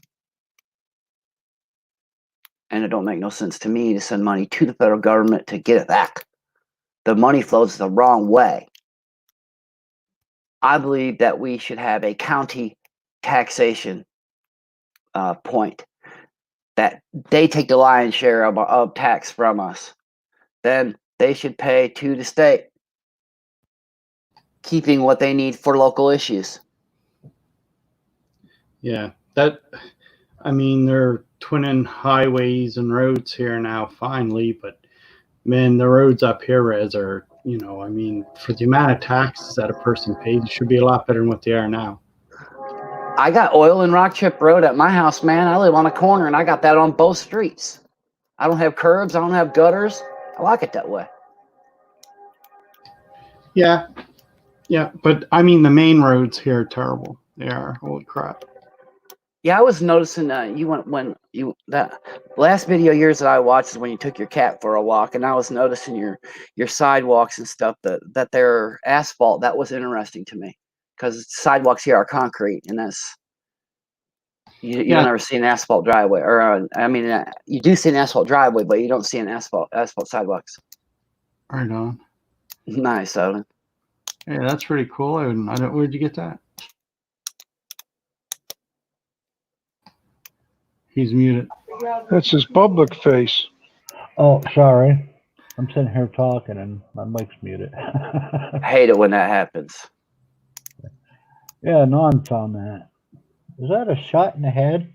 And it don't make no sense to me to send money to the federal government to get it back. The money flows the wrong way. I believe that we should have a county taxation point, that they take the lion's share of tax from us. Then they should pay to the state, keeping what they need for local issues. Yeah, they're twinning highways and roads here now, finally, but man, the roads up here, Rez, are, for the amount of taxes that a person pays, it should be a lot better than what they are now. I got oil and rock chip road at my house, man. I live on a corner, and I got that on both streets. I don't have curbs. I don't have gutters. I like it that way. Yeah, but the main roads here are terrible. They are. Holy crap. Yeah, I was noticing that last video of yours that I watched is when you took your cat for a walk, and I was noticing your sidewalks and stuff that they're asphalt. That was interesting to me because sidewalks here are concrete, and that's you don't ever see an asphalt driveway, or you do see an asphalt driveway, but you don't see an asphalt sidewalks. Right on. Nice, Owen. Yeah, that's pretty cool. Where'd you get that? He's muted. That's his public face. Oh, sorry. I'm sitting here talking and my mic's muted. I hate it when that happens. Yeah, Non's on that. Is that a shot in the head?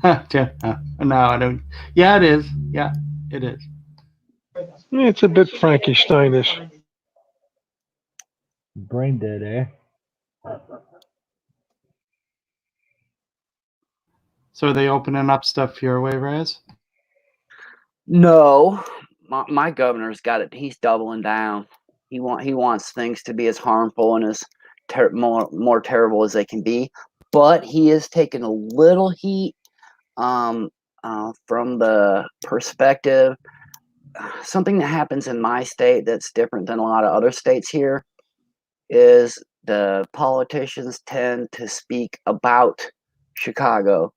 No, I don't. Yeah, it is. Yeah, it is. It's a bit Frankensteinish. Brain dead, eh? So are they opening up stuff your way, Raz? No, my governor's got it. He's doubling down. He wants things to be as harmful and as more terrible as they can be. But he is taking a little heat from the perspective. Something that happens in my state that's different than a lot of other states here is the politicians tend to speak about Chicago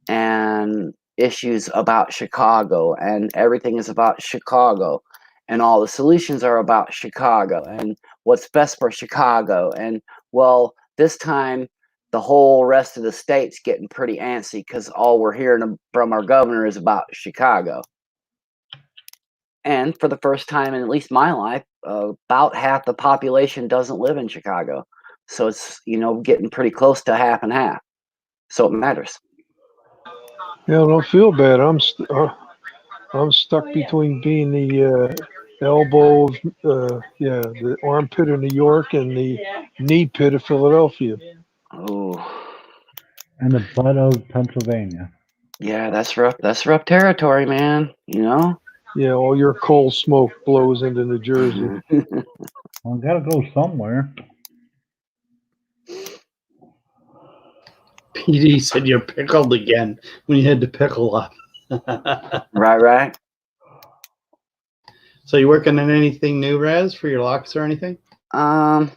and issues about Chicago, and everything is about Chicago, and all the solutions are about Chicago and what's best for Chicago. And well, this time the whole rest of the state's getting pretty antsy because all we're hearing from our governor is about Chicago. And for the first time in at least my life, about half the population doesn't live in Chicago. So it's, getting pretty close to half and half. So it matters. Yeah, don't feel bad. I'm stuck between being the elbow, the armpit of New York and the knee pit of Philadelphia. Oh. And the butt of Pennsylvania. Yeah, that's rough. That's rough territory, man. Yeah, all your coal smoke blows into New Jersey. Well, gotta go somewhere. PD said you're pickled again when you had to pickle up. Right. So you working on anything new, Raz, for your locks or anything? No,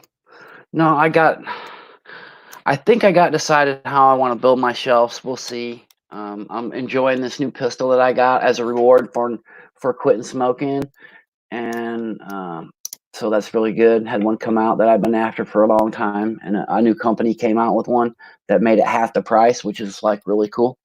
I think I got decided how I want to build my shelves. We'll see. I'm enjoying this new pistol that I got as a reward for quitting smoking, and so that's really good. Had one come out that I've been after for a long time, and a new company came out with one that made it half the price, which is really cool.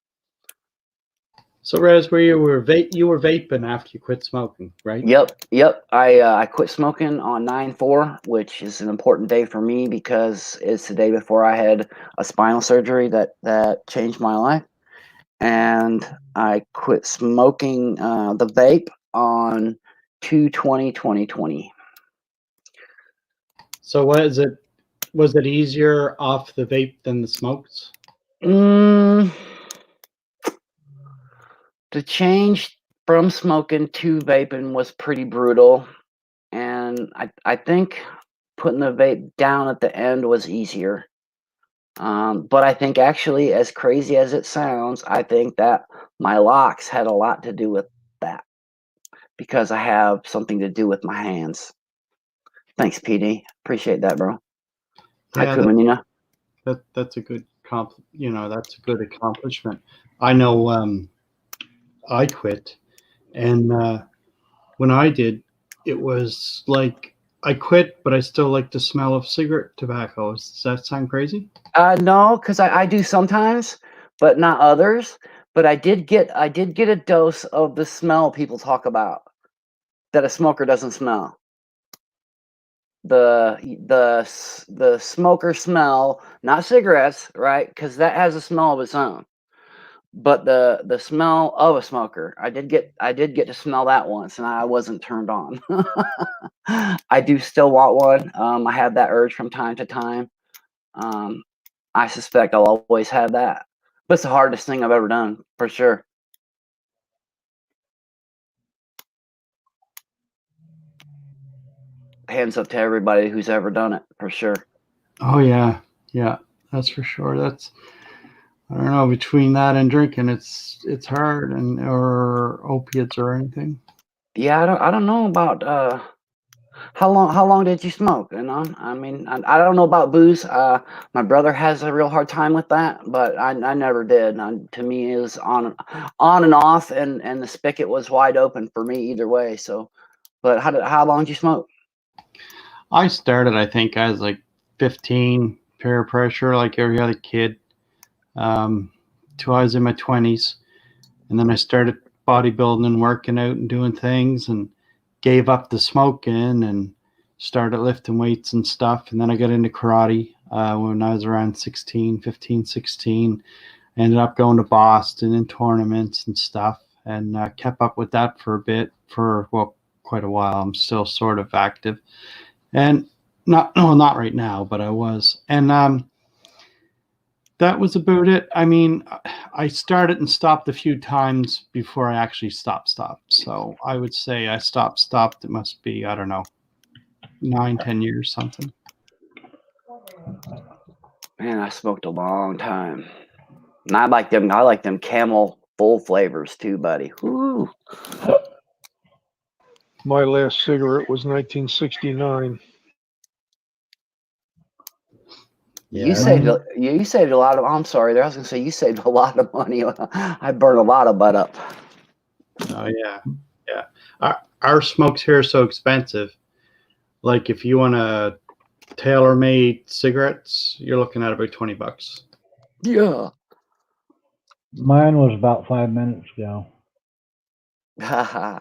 So, Raz, where you were vaping after you quit smoking, right? Yep. I quit smoking on 9/4, which is an important day for me because it's the day before I had a spinal surgery that changed my life. And I quit smoking the vape on 2/20/2020. So what is it? Was it easier off the vape than the smokes? The change from smoking to vaping was pretty brutal, and I think putting the vape down at the end was easier. But I think actually, as crazy as it sounds, I think that my locks had a lot to do with that because I have something to do with my hands. Thanks, PD. Appreciate that, bro. Hi, Yeah, Kumanina. that's a good that's a good accomplishment. I know I quit, and when I did, it was like I quit, but I still like the smell of cigarette tobacco. Does that sound crazy? No, because I do sometimes, but not others. But I did get a dose of the smell people talk about that a smoker doesn't smell. The smoker smell, not cigarettes, right? Because that has a smell of its own. But the smell of a smoker, I did get to smell that once, and I wasn't turned on. I do still want one. I have that urge from time to time. I suspect I'll always have that. But it's the hardest thing I've ever done, for sure. Hands up to everybody who's ever done it, for sure. Oh yeah, that's for sure. That's I don't know, between that and drinking, it's hard, and or opiates or anything. Yeah, I don't know about how long did you smoke? And I mean, I don't know about booze. My brother has a real hard time with that, but I never did. To me, it was on and off, and the spigot was wide open for me either way. So, but how long did you smoke? I started, I think, I was like 15, peer pressure, like every other kid, till I was in my 20s. And then I started bodybuilding and working out and doing things and gave up the smoking and started lifting weights and stuff. And then I got into karate when I was around 16, 15, 16. I ended up going to Boston in tournaments and stuff, and kept up with that for a bit, for, well, quite a while. I'm still sort of active. And not right now, but I was. And that was about it. I mean, I started and stopped a few times before I actually stopped. So I would say I stopped. It must be, I don't know, 9-10 years, something. Man, I smoked a long time. And I like them Camel full flavors too, buddy. Woo. My last cigarette was 1969. You saved a lot of. I'm sorry, there. I was gonna say you saved a lot of money. I burned a lot of butt up. Oh yeah. Our smokes here are so expensive. Like if you want a tailor-made cigarettes, you're looking at about $20. Yeah. Mine was about 5 minutes ago. 5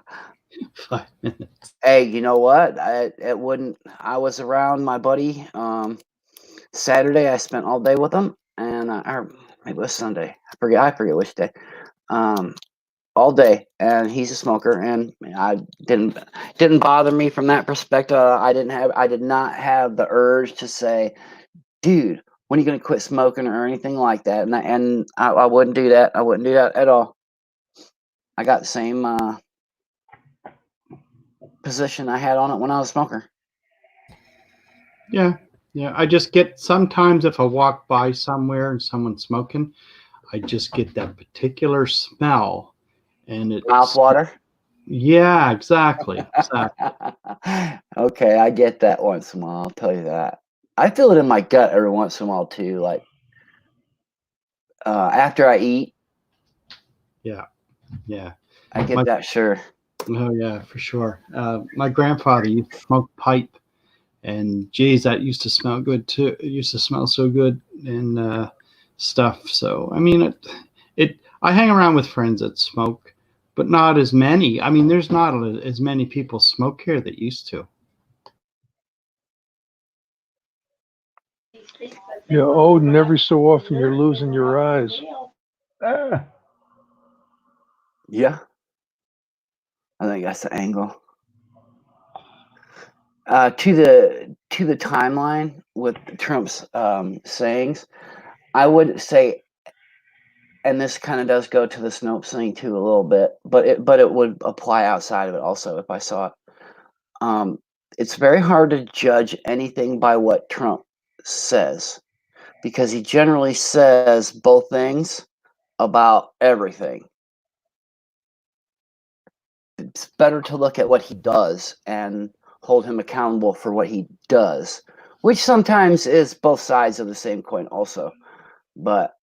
minutes. Hey, you know what? I was around my buddy. Saturday I spent all day with him, and or maybe it was Sunday. I forget which day. All day, and he's a smoker, and I didn't bother me from that perspective. I did not have the urge to say, dude, when are you going to quit smoking or anything like that? And I wouldn't do that. I wouldn't do that at all. I got the same position I had on it when I was a smoker. Yeah. I just get, sometimes if I walk by somewhere and someone's smoking, I just get that particular smell. And it's Mouth water. Yeah, exactly. Okay, I get that once in a while. I'll tell you that. I feel it in my gut every once in a while too. Like after I eat. Yeah. I get that, sure. Oh yeah, for sure. My grandfather used to smoke pipe, and geez, that used to smell good too. It used to smell so good and stuff. So I mean, I hang around with friends that smoke, but not as many. I mean, there's not as many people smoke here that used to. Yeah, Odin, every so often you're losing your eyes. Yeah. I think that's the angle. To the timeline with Trump's sayings, I would say, and this kind of does go to the Snopes thing too a little bit, but it would apply outside of it also if I saw it. It's very hard to judge anything by what Trump says because he generally says both things about everything. It's better to look at what he does and hold him accountable for what he does, which sometimes is both sides of the same coin also. But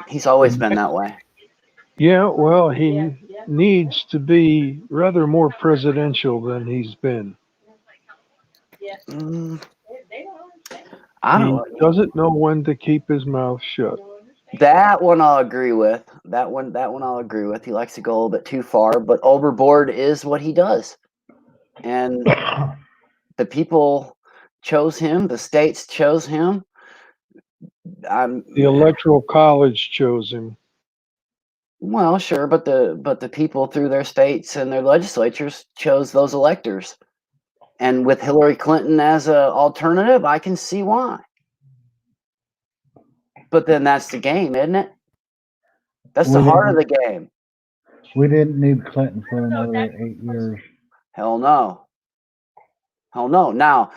he's always been that way. Yeah, well, he needs to be rather more presidential than he's been. I don't He know. doesn't know when to keep his mouth shut. That one I'll agree with. That one I'll agree with. He likes to go a little bit too far, but overboard is what he does. And the people chose him. The states chose him. The Electoral College chose him. Well, sure, but the people through their states and their legislatures chose those electors. And with Hillary Clinton as an alternative, I can see why. But then that's the game, isn't it? That's the heart of the game. We didn't need Clinton for another 8 years. Hell no. Hell no. Now,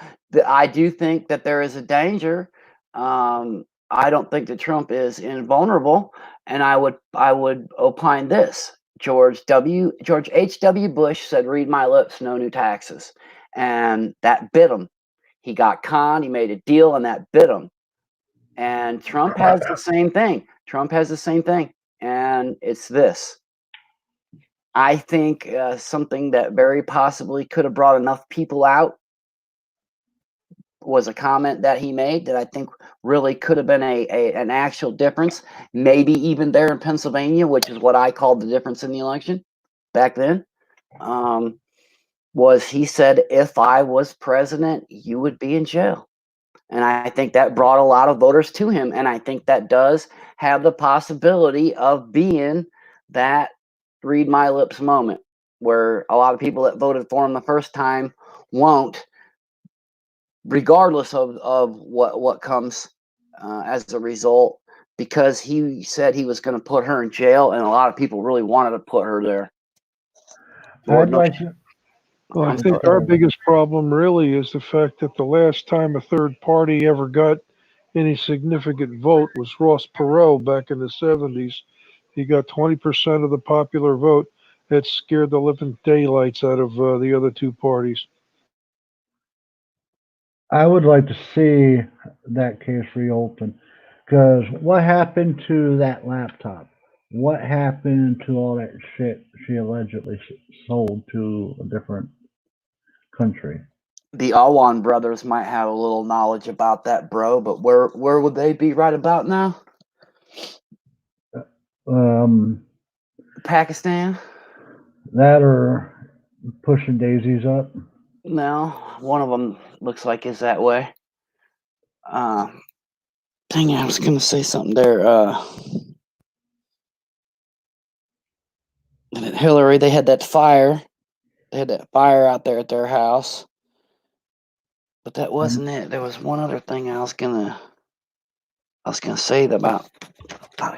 I do think that there is a danger. I don't think that Trump is invulnerable, and I would opine this: George H.W. Bush said, "Read my lips, no new taxes," and that bit him. He got conned. He made a deal, and that bit him. And Trump has the same thing. And it's this. I think something that very possibly could have brought enough people out was a comment that he made that I think really could have been an actual difference, maybe even there in Pennsylvania, which is what I called the difference in the election back then, was he said, if I was president, you would be in jail. And I think that brought a lot of voters to him. And I think that does have the possibility of being that read my lips moment where a lot of people that voted for him the first time won't, regardless of what comes as a result, because he said he was going to put her in jail, and a lot of people really wanted to put her there. Well, I think our biggest problem really is the fact that the last time a third party ever got any significant vote was Ross Perot back in the 70s. He got 20% of the popular vote. That scared the living daylights out of the other two parties. I would like to see that case reopened, because what happened to that laptop? What happened to all that shit she allegedly sold to a different country? The Alwan brothers might have a little knowledge about that, bro, but where would they be right about now? Pakistan? That or pushing daisies up? No, one of them looks like is that way. Dang it, I was going to say something there. Hillary, they had that fire. They had that fire out there at their house. But that wasn't it. There was one other thing I was gonna say about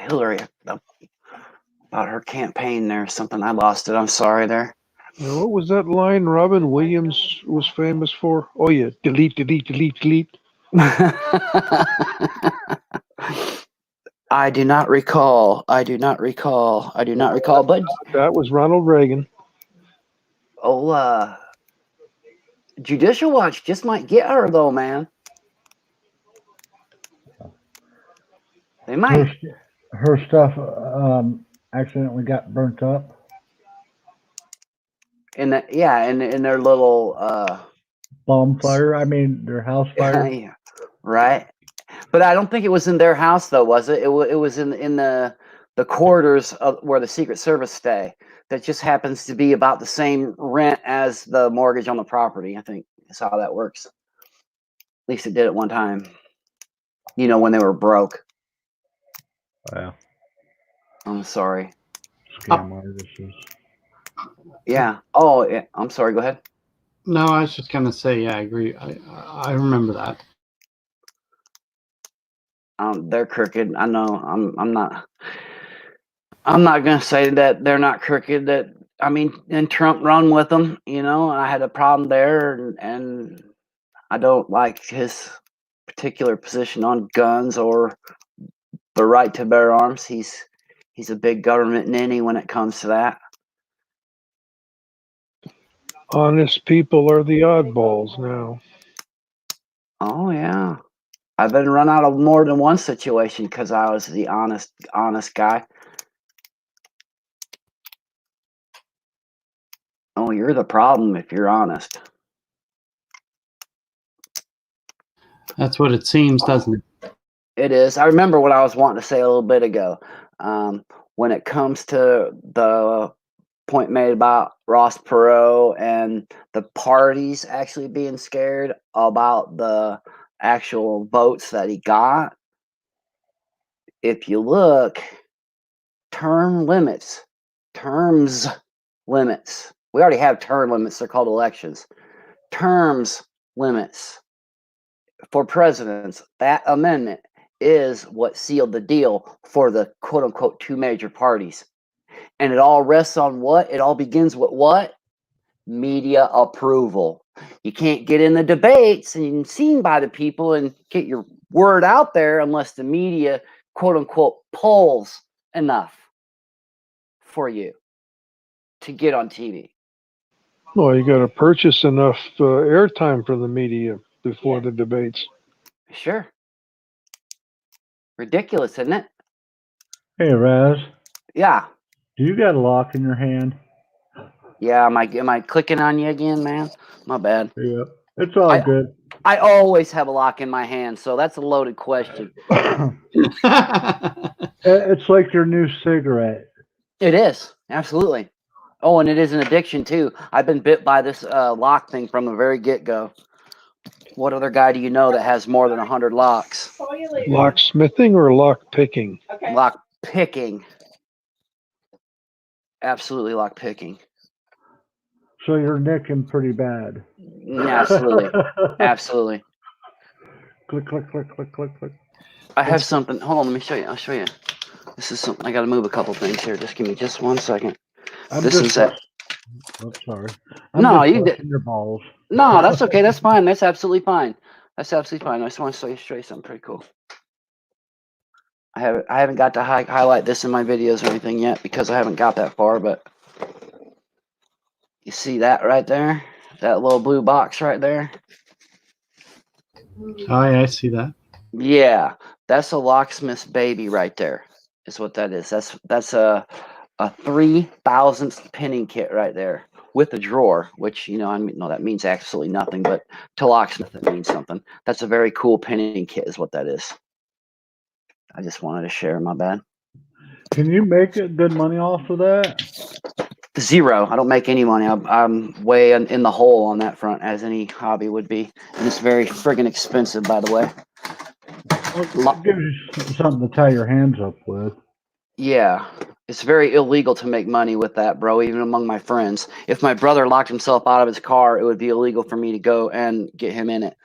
Hillary, about her campaign there. Something I lost it. I'm sorry there. Now, what was that line Robin Williams was famous for? Oh yeah, delete, delete, delete, delete. I do not recall. But that was Ronald Reagan. Oh, Judicial Watch just might get her though, man. They might. Her stuff accidentally got burnt up. In their little bonfire. I mean, their house fire. Yeah, right. But I don't think it was in their house though, was it? It was in the quarters of where the Secret Service stay. That just happens to be about the same rent as the mortgage on the property. I think that's how that works. At least it did at one time. You know, when they were broke. Wow. I'm sorry. Scam artists. Yeah. Oh, yeah. I'm sorry. Go ahead. No, I was just gonna say, yeah, I agree. I remember that. They're crooked. I know. I'm not. I'm not gonna say that they're not crooked. That I mean, and Trump run with them. You know, and I had a problem there, and I don't like his particular position on guns or the right to bear arms. He's a big government ninny when it comes to that. Honest people are the oddballs now. Oh yeah, I've been run out of more than one situation because I was the honest guy. Oh, you're the problem if you're honest. That's what it seems, doesn't it? It is. I remember what I was wanting to say a little bit ago. When it comes to the point made about Ross Perot and the parties actually being scared about the actual votes that he got, if you look, terms limits. We already have term limits. They're called elections. Terms limits for presidents. That amendment is what sealed the deal for the quote unquote two major parties. And it all rests on what? It all begins with what? Media approval. You can't get in the debates and seen by the people and get your word out there unless the media quote unquote polls enough for you to get on TV. Well, you got to purchase enough airtime for the media before the debates. Sure. Ridiculous, isn't it? Hey, Raz, Yeah. do you got a lock in your hand? Yeah. Am I clicking on you again, man? My bad. Yeah, it's all good. I always have a lock in my hand, so that's a loaded question. It's like your new cigarette. It is. Absolutely. Oh, and it is an addiction, too. I've been bit by this lock thing from the very get-go. What other guy do you know that has more than 100 locks? Locksmithing or lock picking? Okay. Lock picking. Absolutely lock picking. So you're nicking pretty bad. Absolutely. Absolutely. Click, click, click, click, click, click. I have something. Hold on, let me show you. I'll show you. This is something. I got to move a couple things here. Just give me just 1 second. This is it. Oh, sorry. No, you did your balls. No, that's okay. That's fine. That's absolutely fine. That's absolutely fine. I just want to show you something pretty cool. I haven't got to highlight this in my videos or anything yet because I haven't got that far. But you see that right there? That little blue box right there? Oh, yeah, I see that. Yeah, that's a locksmith's baby right there. Is what that is. That's a 3,000th pinning kit right there with a drawer, which I mean, no, that means absolutely nothing, but to locksmith it means something. That's a very cool pinning kit, is what that is. I just wanted to share. My bad. Can you make good money off of that? Zero. I don't make any money. I'm way in the hole on that front, as any hobby would be, and it's very friggin' expensive, by the way. It gives you something to tie your hands up with. Yeah, it's very illegal to make money with that, bro, even among my friends. If my brother locked himself out of his car, it would be illegal for me to go and get him in it.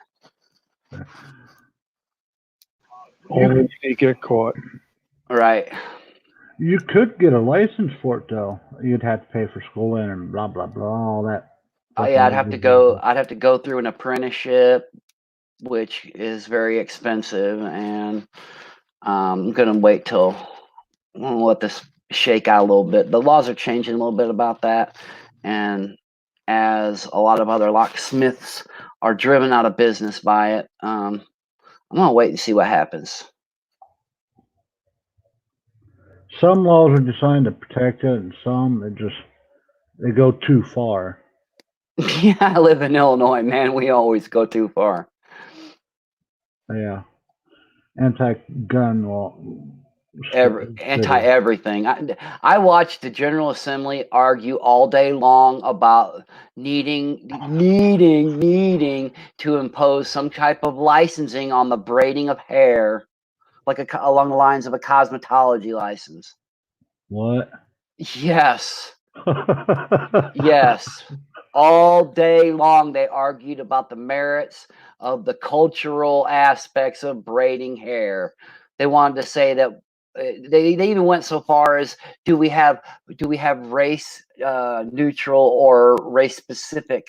Only if you get caught. Right. You could get a license for it, though. You'd have to pay for schooling and blah, blah, blah, all that. Oh, yeah, I'd have to go through an apprenticeship, which is very expensive, and I'm going to wait till I'll let this shake out a little bit. The laws are changing a little bit about that, and as a lot of other locksmiths are driven out of business by it, I'm going to wait and see what happens. Some laws are designed to protect it, and some they go too far. Yeah, I live in Illinois, man. We always go too far. Yeah. Anti-gun law. Anti-everything. I watched the General Assembly argue all day long about needing to impose some type of licensing on the braiding of hair, like along the lines of a cosmetology license. What? Yes. Yes. All day long, they argued about the merits of the cultural aspects of braiding hair. They wanted to say that they even went so far as do we have race neutral or race specific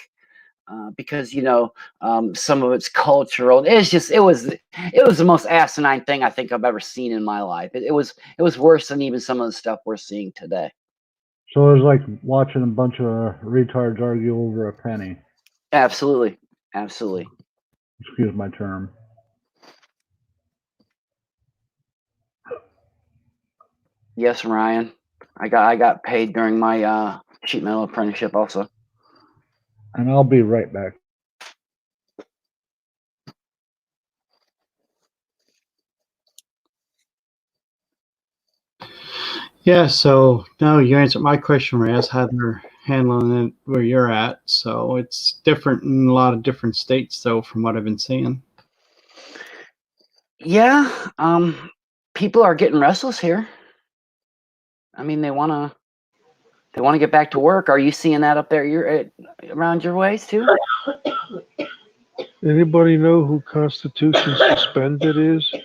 because some of it's cultural. It was the most asinine thing I think I've ever seen in my life. It was worse than even some of the stuff we're seeing today. So it was like watching a bunch of retards argue over a penny. Absolutely. Absolutely. Excuse my term. Yes, Ryan. I got paid during my sheet metal apprenticeship also. And I'll be right back. Yeah, so no, you answered my question, Raz, how they're handling it where you're at. So it's different in a lot of different states, though, from what I've been seeing. Yeah, people are getting restless here. I mean, they wanna get back to work. Are you seeing that up there? You're around your ways too? Anybody know who Constitution Suspended is?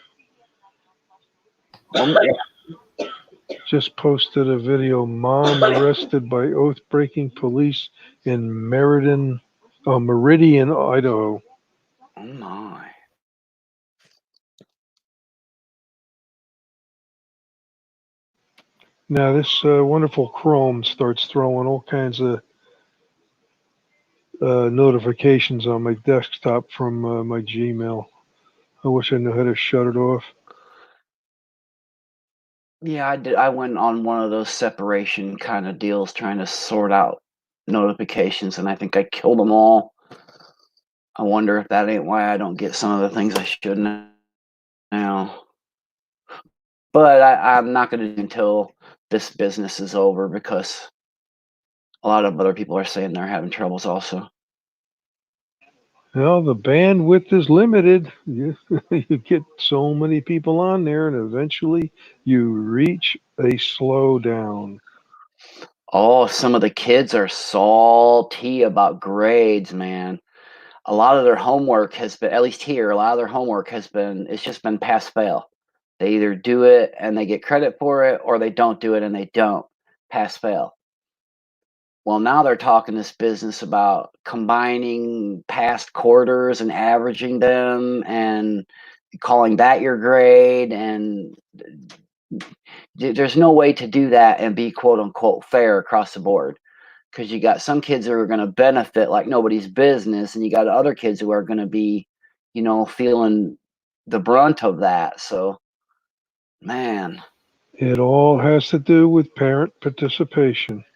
Just posted a video. Mom arrested by oath-breaking police in Meridian, Idaho. Oh my. Now this wonderful Chrome starts throwing all kinds of notifications on my desktop from my Gmail. I wish I knew how to shut it off. Yeah, I did. I went on one of those separation kind of deals trying to sort out notifications, and I think I killed them all. I wonder if that ain't why I don't get some of the things I should now. But I'm not going to until this business is over because a lot of other people are saying they're having troubles also. Well, the bandwidth is limited. You get so many people on there, and eventually you reach a slowdown. Oh, some of the kids are salty about grades, man. A lot of their homework has been, at least here, a lot of their homework it's just been pass fail. They either do it and they get credit for it, or they don't do it and they don't. Pass fail. Well, now they're talking this business about combining past quarters and averaging them and calling that your grade. And there's no way to do that and be quote unquote fair across the board. Because you got some kids who are going to benefit like nobody's business, and you got other kids who are going to be, feeling the brunt of that. So, man. It all has to do with parent participation.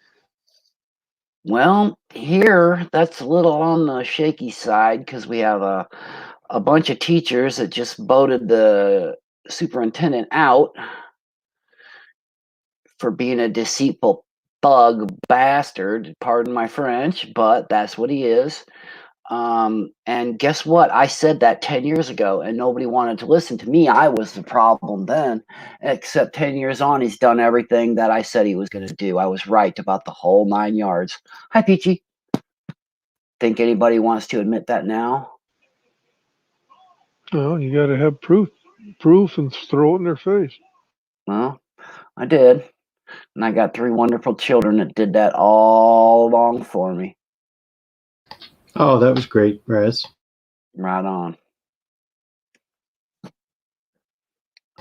Well, here that's a little on the shaky side because we have a bunch of teachers that just voted the superintendent out for being a deceitful thug bastard. Pardon my French, but that's what he is. And guess what? I said that 10 years ago and nobody wanted to listen to me. I was the problem then, except 10 years on, he's done everything that I said he was going to do. I was right about the whole 9 yards. Hi, Peachy. Think anybody wants to admit that now? Well, you got to have proof and throw it in their face. Well, I did. And I got 3 wonderful children that did that all along for me. Oh, that was great, Raz. Right on.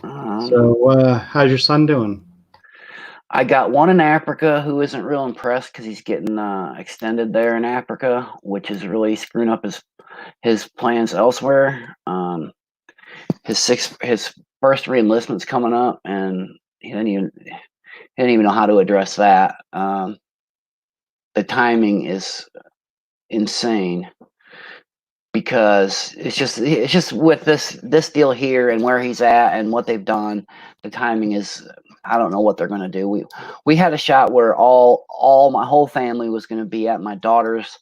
So, how's your son doing? I got one in Africa who isn't real impressed because he's getting extended there in Africa, which is really screwing up his plans elsewhere. His first re-enlistment's coming up, and he didn't even know how to address that. The timing is insane because it's just with this deal here and where he's at and what they've done. The timing is, I don't know what they're going to do. We had a shot where all my whole family was going to be at my daughter's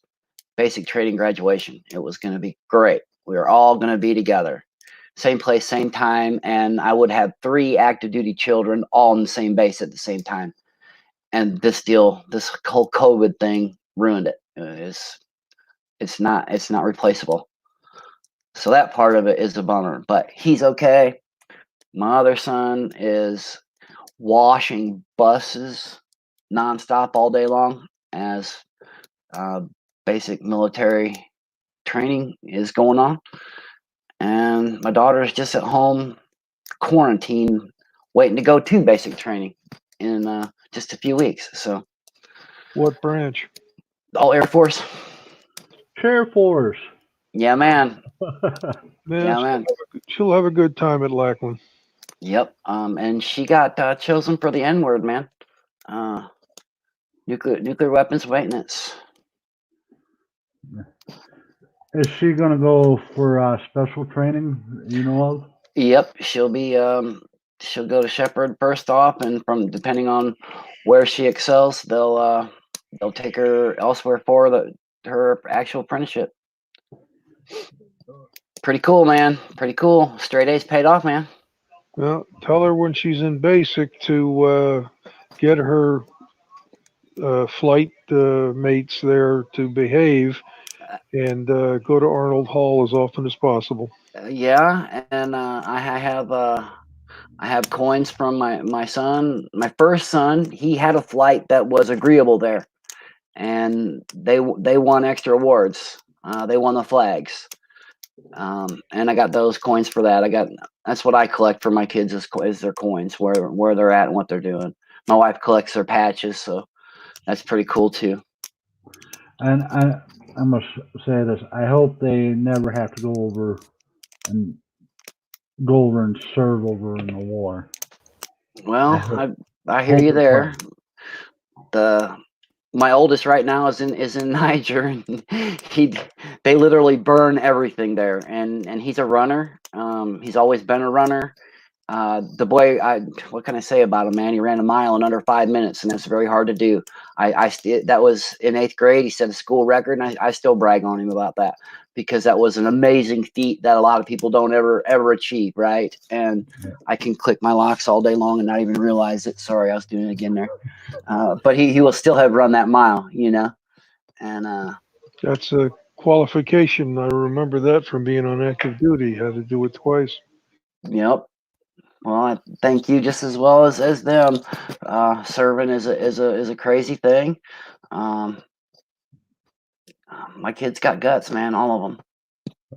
basic training graduation. It was going to be great. We were all going to be together, same place, same time, and I would have 3 active duty children all in the same base at the same time. and this whole COVID thing ruined it. It's not replaceable. So that part of it is a bummer, but he's okay. My other son is washing buses nonstop all day long as basic military training is going on. And my daughter is just at home, quarantined, waiting to go to basic training in just a few weeks. So, What branch? all Air Force. Air Force. Yeah, man. Man, Yeah, man. she'll have a good time at Lackland. Yep. And she got chosen for the N word, man. Nuclear weapons maintenance. Is she gonna go for special training? You know of? Yep. She'll go to Shepherd first off, and from depending on where she excels, they'll take her elsewhere for her actual apprenticeship. Pretty cool, man. Pretty cool. Straight A's paid off, man. Well, tell her when she's in basic to get her flight mates there to behave and go to Arnold Hall as often as possible. Yeah, and I have coins from my son. My first son, he had a flight that was agreeable there, and they won extra awards. They won the flags, and I got those coins for that. That's what I collect for my kids is their coins, where they're at and what they're doing. My wife collects their patches, so that's pretty cool too. And I must say this: I hope they never have to go over and serve over in the war. Well, I hear you there. My oldest right now is in Niger, and they literally burn everything there, and he's a runner. He's always been a runner. The boy, what can I say about him, man? He ran a mile in under 5 minutes, and that's very hard to do. That was in 8th grade. He set a school record, and I still brag on him about that because that was an amazing feat that a lot of people don't ever achieve, right? And I can click my locks all day long and not even realize it. Sorry, I was doing it again there. But he will still have run that mile, you know. And that's a qualification. I remember that from being on active duty. Had to do it twice. Yep. Well, I thank you just as well as them. Serving is a crazy thing. My kids got guts, man. All of them.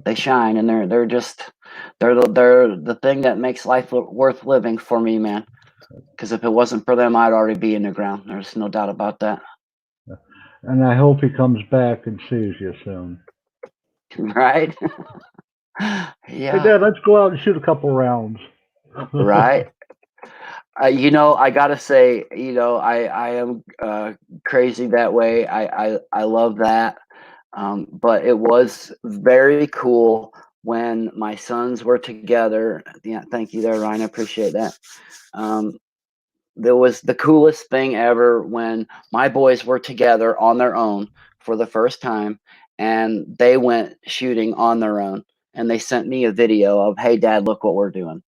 They shine, and they're the thing that makes life worth living for me, man. Because if it wasn't for them, I'd already be in the ground. There's no doubt about that. And I hope he comes back and sees you soon. Right? Yeah. Hey, Dad, let's go out and shoot a couple rounds. Right. I gotta say, I am crazy that way. I love that. But it was very cool when my sons were together. Yeah, thank you there, Ryan. I appreciate that. There was the coolest thing ever when my boys were together on their own for the first time, and they went shooting on their own, and they sent me a video of, "Hey, Dad, look what we're doing."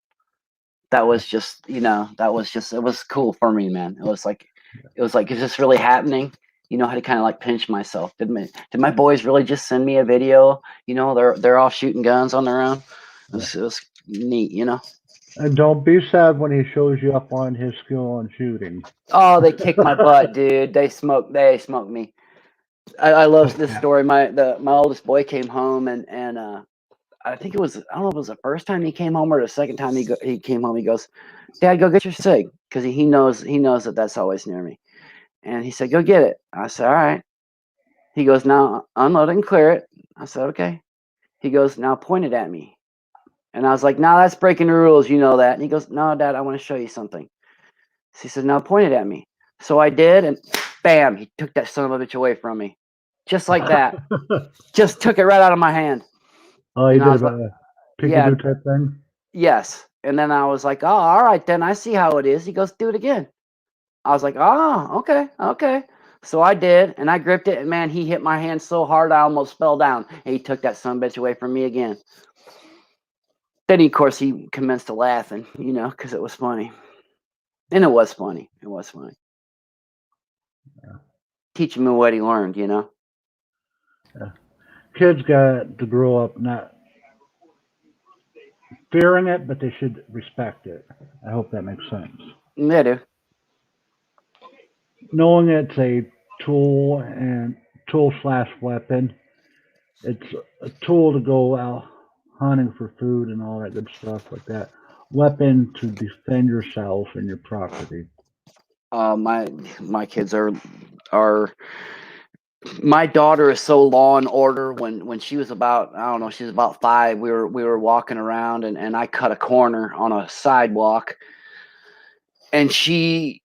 That was just, it was cool for me, man. It was like, is this really happening? I had to kind of like pinch myself. Did my boys really just send me a video? They're all shooting guns on their own. It was neat, And don't be sad when he shows you up on his skill on shooting. Oh, they kicked my butt, dude. They smoked me. I love this story. My oldest boy came home and I think I don't know if it was the first time he came home or the second time he came home. He goes, "Dad, go get your SIG," because he knows that that's always near me. And he said, "Go get it." I said, "All right." He goes, "Now unload it and clear it." I said, "Okay." He goes, "Now point it at me." And I was like, "No, that's breaking the rules. You know that." And he goes, "No, Dad, I want to show you something." So he said, "Now point it at me." So I did, and bam, he took that son of a bitch away from me. Just like that. Just took it right out of my hand. Oh, you did a peekaboo type thing? Yes. And then I was like, "Oh, all right, then I see how it is." He goes, "Do it again." I was like, "Oh, okay." So I did, and I gripped it, and man, he hit my hand so hard I almost fell down. And he took that son of a bitch away from me again. Then, of course, he commenced to laughing, because it was funny. And it was funny. Teach him what he learned, you know? Kids got to grow up not fearing it, but they should respect it. I hope that makes sense. They do. Knowing it's a tool and tool/weapon, it's a tool to go out hunting for food and all that good stuff like that. Weapon to defend yourself and your property. My kids are my daughter is so law and order. When she was about, I don't know, she was about 5, we were walking around and I cut a corner on a sidewalk and she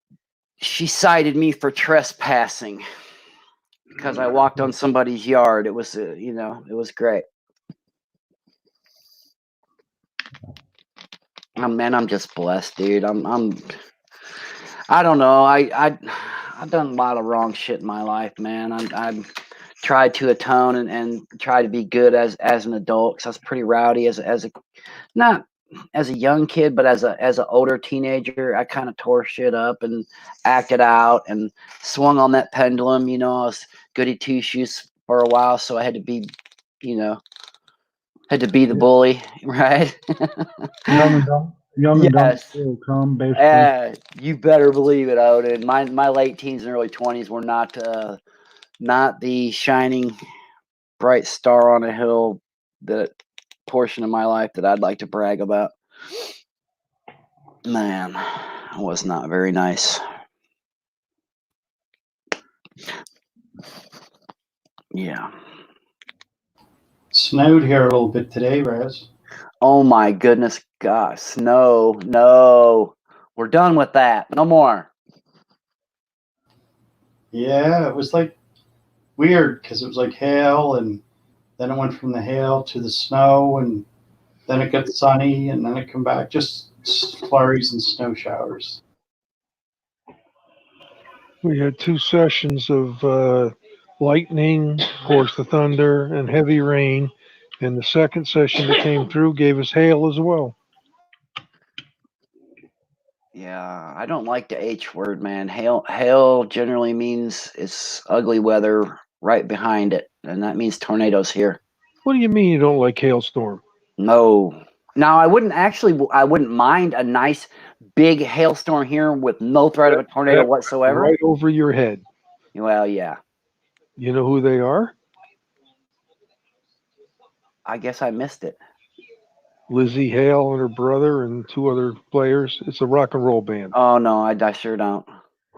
cited me for trespassing because I walked on somebody's yard. It was it was great. Man, I'm just blessed, dude. I don't know. I've done a lot of wrong shit in my life, man. I've tried to atone and try to be good as an adult, because I was pretty rowdy as a not as a young kid, but as an older teenager. I kind of tore shit up and acted out and swung on that pendulum. I was goody two shoes for a while, so I had to be, the bully, right? Young and dumb. Young and dumb Yes. still come, basically. You better believe it, Odin. My late teens and early 20s were not the shining bright star on a hill, that portion of my life that I'd like to brag about. Man, it was not very nice. Yeah. Snowed here a little bit today, Raz. Oh my goodness, gosh, snow. No, we're done with that. No more. Yeah, it was like weird because it was like hail, and then it went from the hail to the snow, and then it got sunny, and then it come back, just flurries and snow showers. We had 2 sessions of lightning, of course, the thunder, and heavy rain. And the second session that came through gave us hail as well. Yeah, I don't like the H word, man. Hail generally means it's ugly weather right behind it, and that means tornadoes here. What do you mean you don't like hailstorm? No. Now, I wouldn't mind a nice big hailstorm here with no threat of a tornado whatsoever. Right over your head. Well, yeah. You know who they are? I guess I missed it. Lizzie Hale and her brother and 2 other players. It's a rock and roll band. Oh no, I sure don't.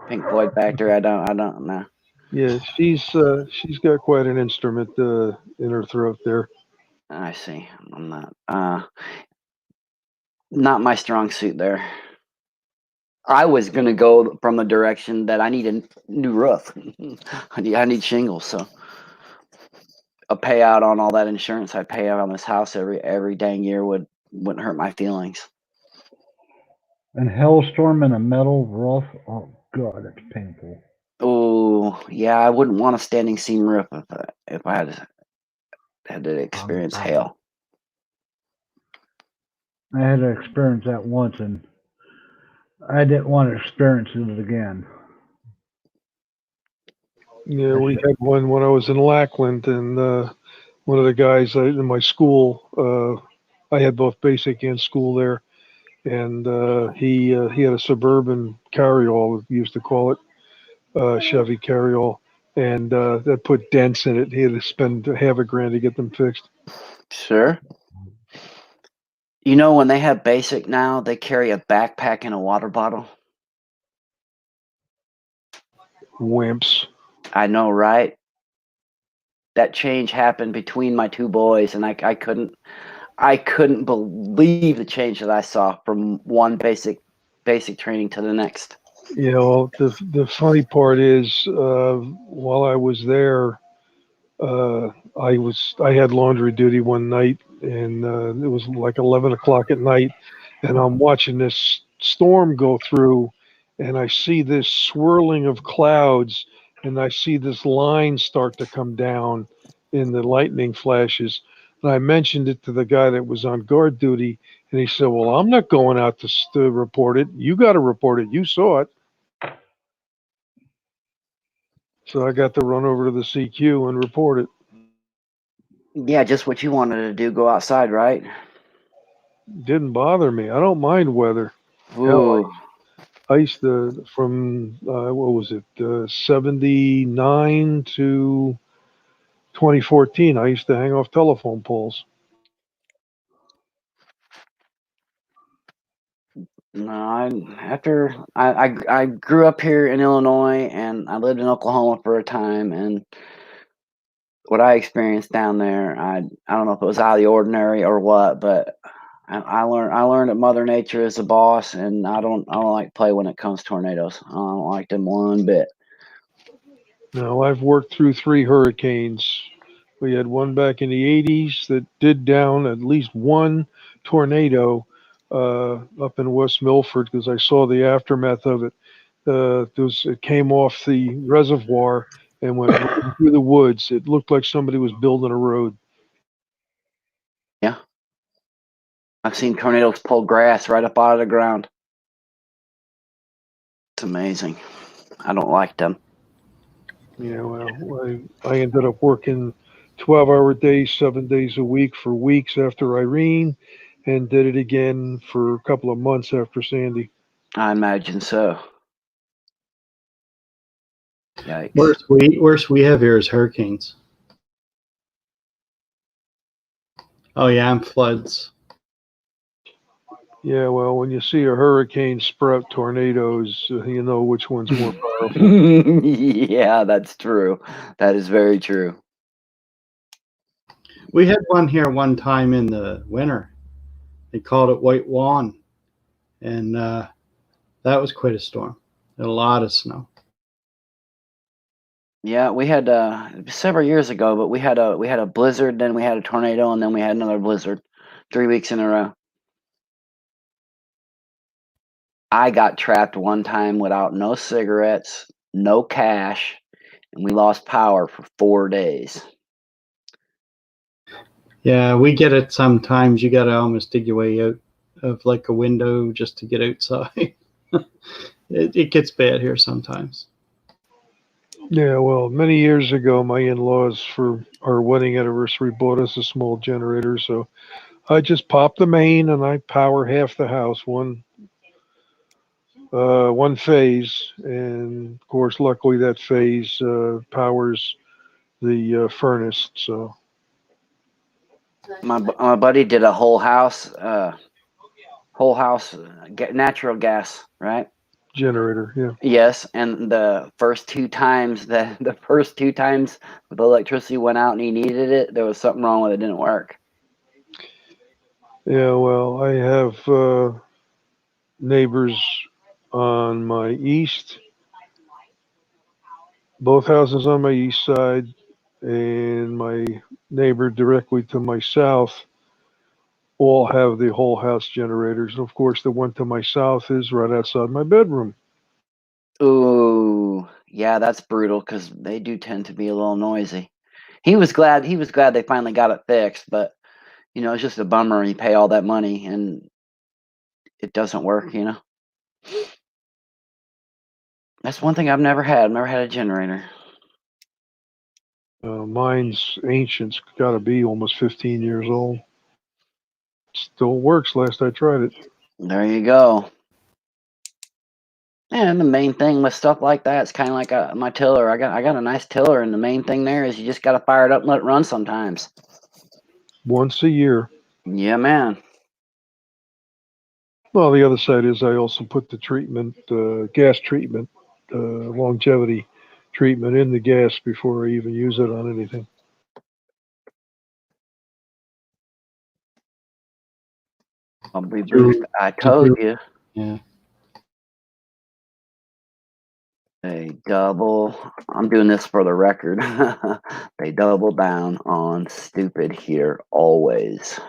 Pink Floyd Factory. I don't know. Yeah, she's got quite an instrument in her throat there. I see. I'm not my strong suit there. I was gonna go from the direction that I need a new roof. I need shingles, so a payout on all that insurance I pay out on this house every dang year wouldn't hurt my feelings. And hailstorm and a metal roof. Oh God, that's painful. Oh yeah, I wouldn't want a standing seam roof if I had to experience hail. I had to experience that once, and I didn't want to experience it again. Yeah, we had one when I was in Lackland, and one of the guys in my school, I had both basic and school there, and he had a Suburban carryall, we used to call it, Chevy carryall, and that put dents in it. He had to spend $1,000 to get them fixed. Sure. When they have basic now, they carry a backpack and a water bottle. Wimps. I know, right? That change happened between my 2 boys, and I couldn't believe the change that I saw from one basic training to the next. The funny part is, while I was there, I had laundry duty one night, and it was like 11 o'clock at night, and I'm watching this storm go through, and I see this swirling of clouds, and I see this line start to come down in the lightning flashes. And I mentioned it to the guy that was on guard duty, and he said, "Well, I'm not going out to report it. You got to report it. You saw it." So I got to run over to the CQ and report it. Yeah, just what you wanted to do, go outside, right? Didn't bother me. I don't mind weather. Ooh. I used to, from, what was it, 79 to 2014, I used to hang off telephone poles. No, I grew up here in Illinois and I lived in Oklahoma for a time, and what I experienced down there, I don't know if it was out of the ordinary or what, but I learned that Mother Nature is the boss, and I don't like to play when it comes to tornadoes. I don't like them one bit. Now, I've worked through 3 hurricanes. We had one back in the 80s that did down at least one tornado up in West Milford, because I saw the aftermath of it. It came off the reservoir and went right through the woods. It looked like somebody was building a road. Yeah. I've seen tornadoes pull grass right up out of the ground. It's amazing. I don't like them. Yeah, well, I ended up working 12-hour days, 7 days a week for weeks after Irene, and did it again for a couple of months after Sandy. I imagine so. Yikes. Worst we have here is hurricanes. Oh yeah, and floods. Yeah, well, when you see a hurricane sprout tornadoes, you know which one's more powerful. Yeah, that's true. That is very true. We had one here one time in the winter. They called it White Juan, and that was quite a storm. A lot of snow. Yeah, we had several years ago, but we had a blizzard, then we had a tornado, and then we had another blizzard, 3 weeks in a row. I got trapped one time without no cigarettes, no cash, and we lost power for 4 days. Yeah, we get it sometimes. You got to almost dig your way out of like a window just to get outside. It gets bad here sometimes. Yeah, well, many years ago, my in-laws for our wedding anniversary bought us a small generator, so I just pop the main and I power half the house, one phase, and of course, luckily that phase powers the furnace. So My buddy did a whole house natural gas, right? generator, yeah. Yes, and the first two times the electricity went out and he needed it, there was something wrong with it. It didn't work. Yeah, well, I have neighbors on my east, both houses on my east side, and my neighbor directly to my south all have the whole house generators. And of course, the one to my south is right outside my bedroom. Ooh, yeah, that's brutal because they do tend to be a little noisy. He was glad they finally got it fixed, but it's just a bummer. You pay all that money and it doesn't work. That's one thing I've never had. I've never had a generator. Mine's ancient. It's got to be almost 15 years old. Still works. Last I tried it. There you go. And the main thing with stuff like that, it's kind of like my tiller. I got a nice tiller, and the main thing there is you just got to fire it up and let it run sometimes. Once a year. Yeah, man. Well, the other side is I also put the treatment, gas treatment, longevity treatment in the gas before I even use it on anything. I'll be brief. I told you. Yeah. They double. I'm doing this for the record. They double down on stupid here always.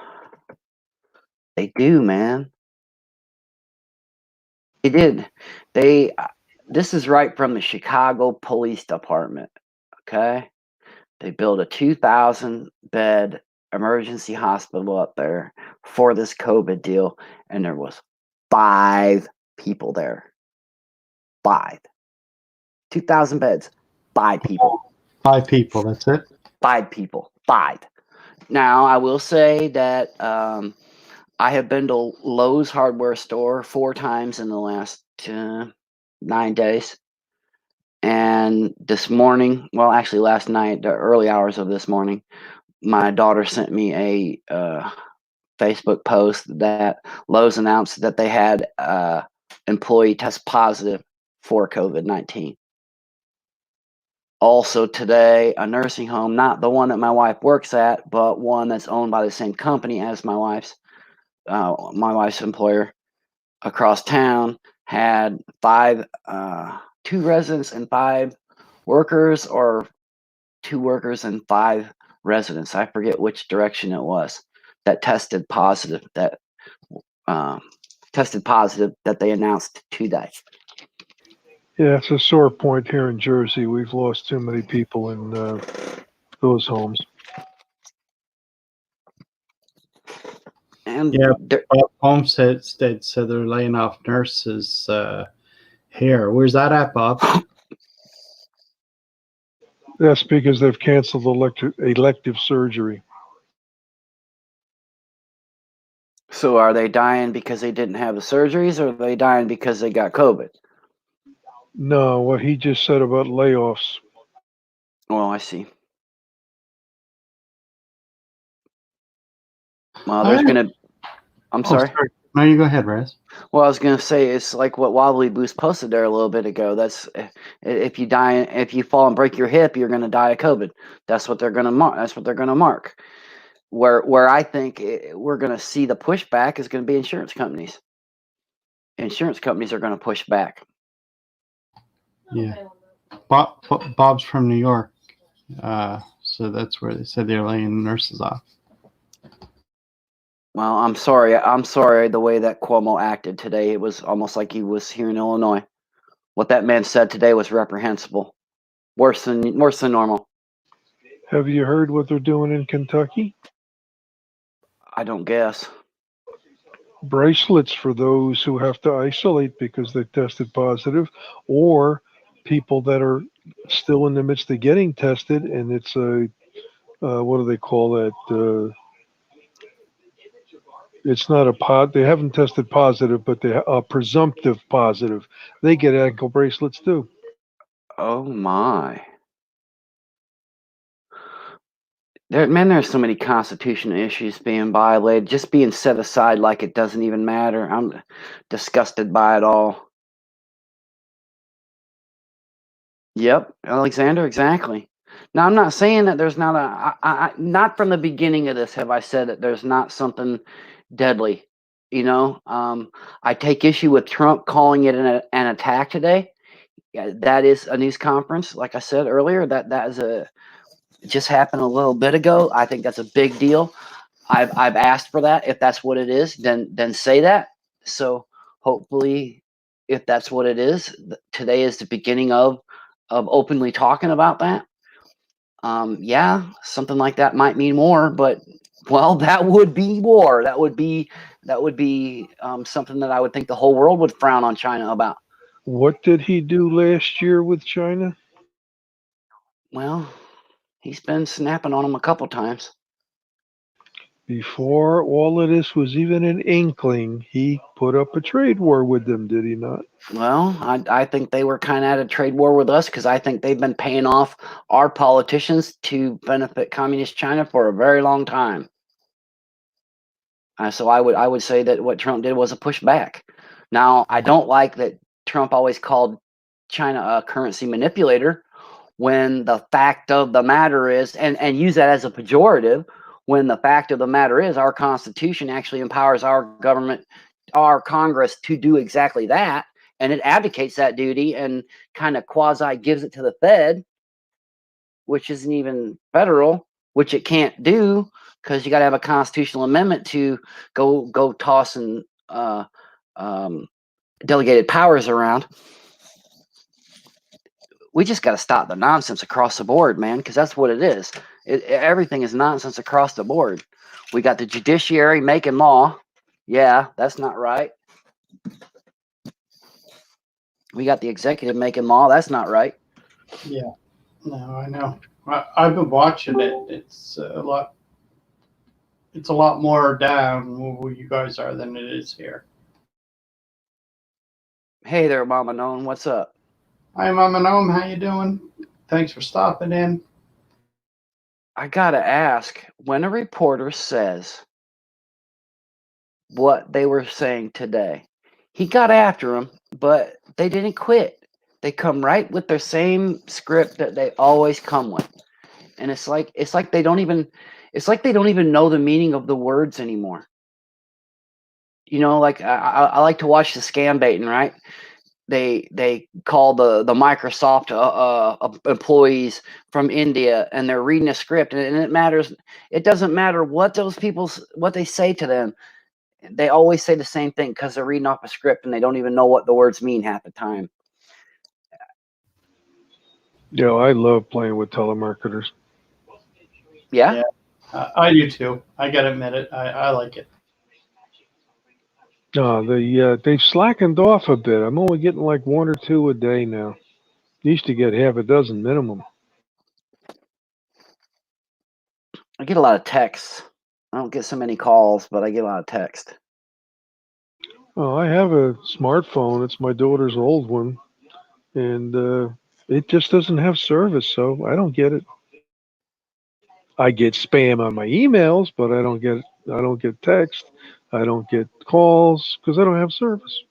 They do, man. They did. This is right from the Chicago Police Department. Okay. They built a 2,000 bed emergency hospital up there for this COVID deal, and there was 5 people there. 5. 2,000 beds. 5 people. 5 people. That's it. 5 people. 5. Now, I will say that I have been to Lowe's hardware store 4 times in the last 9 days. And this morning, well, actually last night, the early hours of this morning, my daughter sent me a Facebook post that Lowe's announced that they had employee test positive for COVID-19. Also today, a nursing home, not the one that my wife works at, but one that's owned by the same company as my wife's employer across town, had 2 residents and 5 workers, or 2 workers and 5 residents. I forget which direction it was that tested positive. That they announced today. Yeah, it's a sore point here in Jersey. We've lost too many people in those homes. And Yeah, Bob Homestead said they're laying off nurses here. Where's that at, Bob? That's because they've canceled elective surgery. So are they dying because they didn't have the surgeries, or are they dying because they got COVID? No, what he just said about layoffs. Well, I see. Well, there's going to... I'm sorry. No, you go ahead, Rez. Well, I was going to say, it's like what Wobbly Boost posted there a little bit ago. That's if you fall and break your hip, you're going to die of COVID. That's what they're going to mark. That's what they're going to mark. Where I think we're going to see the pushback is going to be insurance companies. Insurance companies are going to push back. Yeah. Bob's from New York. So that's where they said they're laying nurses off. Well, I'm sorry the way that Cuomo acted today. It was almost like he was here in Illinois. What that man said today was reprehensible. Worse than normal. Have you heard what they're doing in Kentucky? I don't guess. Bracelets for those who have to isolate because they tested positive, or people that are still in the midst of getting tested, and it's a what do they call that? It's not a pod. They haven't tested positive, but they are presumptive positive. They get ankle bracelets too. Oh my. There's so many constitutional issues being violated, just being set aside like it doesn't even matter. I'm disgusted by it all. Yep, Alexander, exactly. Now, I'm not saying that there's not not from the beginning of this have I said that there's not something deadly. I take issue with Trump calling it an attack today. Yeah, that is a news conference, like I said earlier. That is just happened a little bit ago. I think that's a big deal. I've asked for that. If that's what it is, then say that. So hopefully, if that's what it is, today is the beginning of openly talking about that. Yeah, something like that might mean war, but well, that would be war. That would be something that I would think the whole world would frown on China about. What did he do last year with China? Well, he's been snapping on them a couple times. Before all of this was even an inkling, he put up a trade war with them, did he not? Well, I think they were kind of at a trade war with us because I think they've been paying off our politicians to benefit communist China for a very long time. So I would say that what Trump did was a pushback. Now, I don't like that Trump always called China a currency manipulator when the fact of the matter is, and use that as a pejorative, when the fact of the matter is our Constitution actually empowers our government, our Congress, to do exactly that, and it abdicates that duty and kind of quasi gives it to the Fed, which isn't even federal, which it can't do because you got to have a constitutional amendment to go tossing delegated powers around. We just got to stop the nonsense across the board, man, because that's what it is. Everything is nonsense across the board. We got the judiciary making law. Yeah, that's not right. We got the executive making law. That's not right. Yeah. No, I know. I've been watching it. It's a lot. It's a lot more down where you guys are than it is here. Hey there, Mama Known. What's up? Hi, Mama Gnome. How you doing? Thanks for stopping in. I gotta ask, when a reporter says what they were saying today, he got after him, but they didn't quit. They come right with their same script that they always come with. And it's like they don't even know the meaning of the words anymore. You know, like I like to watch the scam baiting, right? They call the Microsoft employees from India, and they're reading a script, and it doesn't matter what they say to them. They always say the same thing because they're reading off a script and they don't even know what the words mean half the time. Yeah, I love playing with telemarketers. Yeah. I do too. I gotta admit it. I like it. They've slackened off a bit. I'm only getting like 1 or 2 a day now. Used to get half a dozen minimum. I get a lot of texts. I don't get so many calls, but I get a lot of text. Oh, I have a smartphone. It's my daughter's old one, and it just doesn't have service, so I don't get it. I get spam on my emails, but I don't get text. I don't get calls because I don't have service.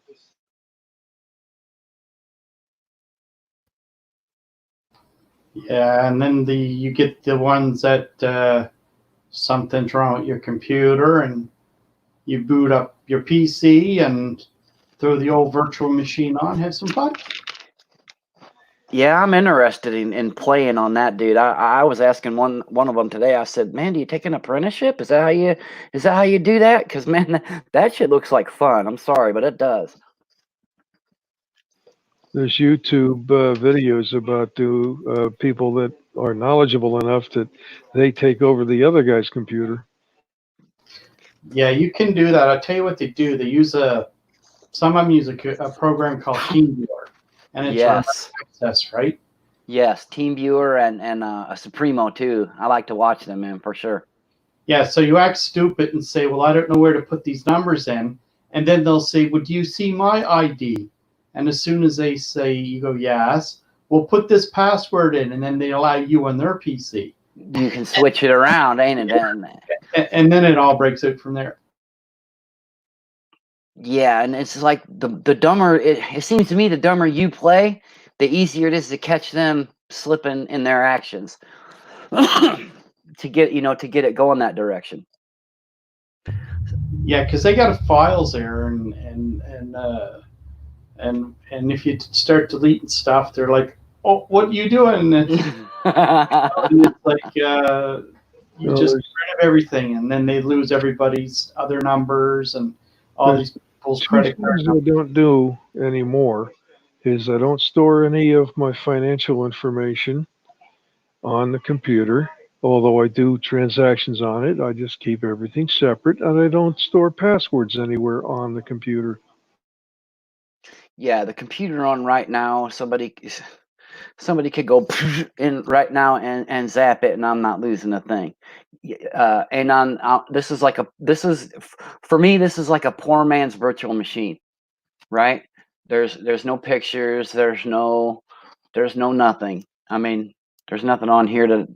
Yeah, and then you get the ones that something's wrong with your computer, and you boot up your PC and throw the old virtual machine on, have some fun. Yeah, I'm interested in playing on that, dude. I was asking one of them today. I said, "Man, do you take an apprenticeship? Is that how you do that? Because man, that shit looks like fun. I'm sorry, but it does." There's YouTube videos about people that are knowledgeable enough that they take over the other guy's computer. Yeah, you can do that. I'll tell you what they do. They use some of them use a program called TeamViewer, and it's Yes. access, right? Yes, TeamViewer and a Supremo too. I like to watch them, man, for sure. Yeah, so you act stupid and say, well, I don't know where to put these numbers in. And then they'll say, well, do you see my ID? And as soon as they say, you go, yes, we'll put this password in, and then they allow you on their PC. You can switch it around, ain't it? And then it all breaks out from there. Yeah, and it's like the dumber it seems to me, the dumber you play, the easier it is to catch them slipping in their actions to get it going that direction. Yeah, because they got files there, and if you start deleting stuff, they're like, "Oh, what are you doing?" And it's like you just get rid of everything, and then they lose everybody's other numbers and all these people's credit cards. What I don't do anymore is I don't store any of my financial information on the computer. Although I do transactions on it, I just keep everything separate, and I don't store passwords anywhere on the computer. Yeah, the computer on right now, somebody could go in right now and zap it, and I'm not losing a thing. And this is like for me, this is like a poor man's virtual machine, right? There's no pictures, there's no nothing. I mean, there's nothing on here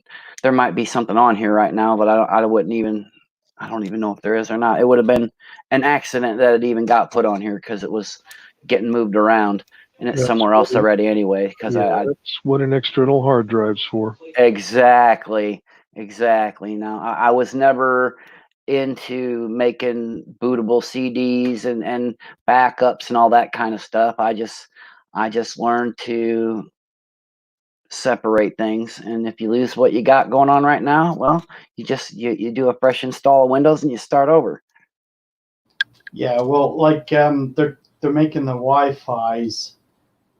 there might be something on here right now, but I don't even know if there is or not. It would have been an accident that it even got put on here because it was getting moved around and it's somewhere else already anyway. Because that's what an external hard drive's for. Exactly. Now I was never into making bootable CDs and backups and all that kind of stuff. I just learned to separate things, and if you lose what you got going on right now, well, you do a fresh install of Windows and you start over. Yeah, well, like they're making the Wi-Fi's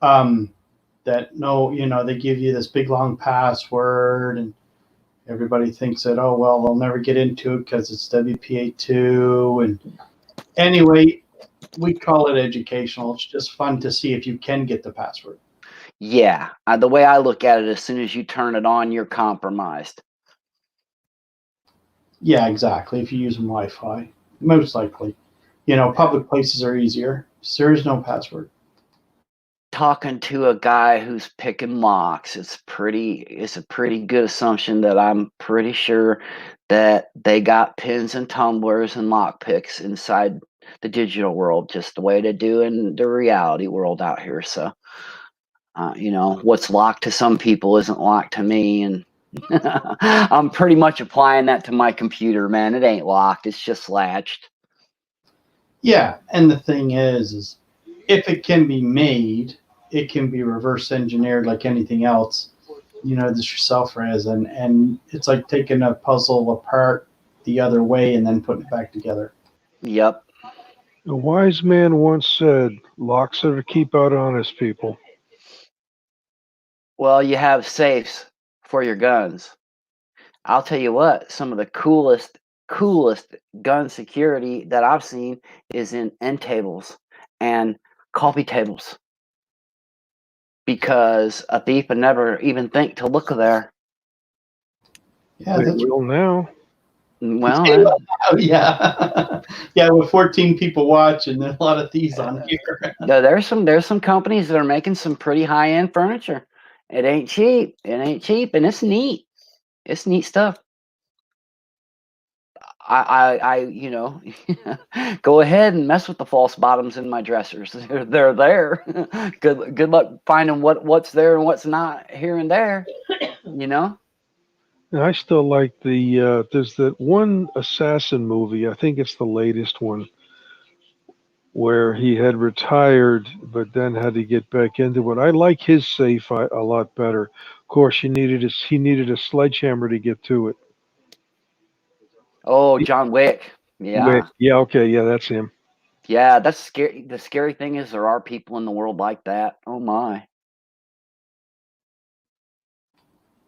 that they give you this big long password, and everybody thinks that, oh well, they'll never get into it because it's WPA2. And anyway, we call it educational. It's just fun to see if you can get the password. Yeah, the way I look at it, as soon as you turn it on, you're compromised. Yeah, exactly. If you're using Wi-Fi, most likely. Public places are easier. There is no password. Talking to a guy who's picking locks, it's a pretty good assumption that I'm pretty sure that they got pins and tumblers and lock picks inside the digital world, just the way they do in the reality world out here. So, what's locked to some people isn't locked to me, and I'm pretty much applying that to my computer, man. It ain't locked; it's just latched. Yeah, and the thing is if it can be made, it can be reverse engineered like anything else. This yourself, Raz, and it's like taking a puzzle apart the other way and then putting it back together. Yep. A wise man once said, locks are to keep out honest people. Well, you have safes for your guns. I'll tell you what, some of the coolest gun security that I've seen is in end tables and coffee tables, because a thief would never even think to look there. Yeah, They that's will now. Well, yeah. Yeah, with 14 people watching, there's a lot of thieves on here. there's some companies that are making some pretty high end furniture. It ain't cheap. It ain't cheap, and it's neat. It's neat stuff. Go ahead and mess with the false bottoms in my dressers. They're there. Good luck finding what's there and what's not here and there. And I still like there's that one assassin movie, I think it's the latest one, where he had retired but then had to get back into it. I like his safe a lot better. Of course, he needed a sledgehammer to get to it. Oh, John Wick. Yeah. Yeah, okay, yeah, that's him. Yeah, that's scary. The scary thing is there are people in the world like that. Oh my.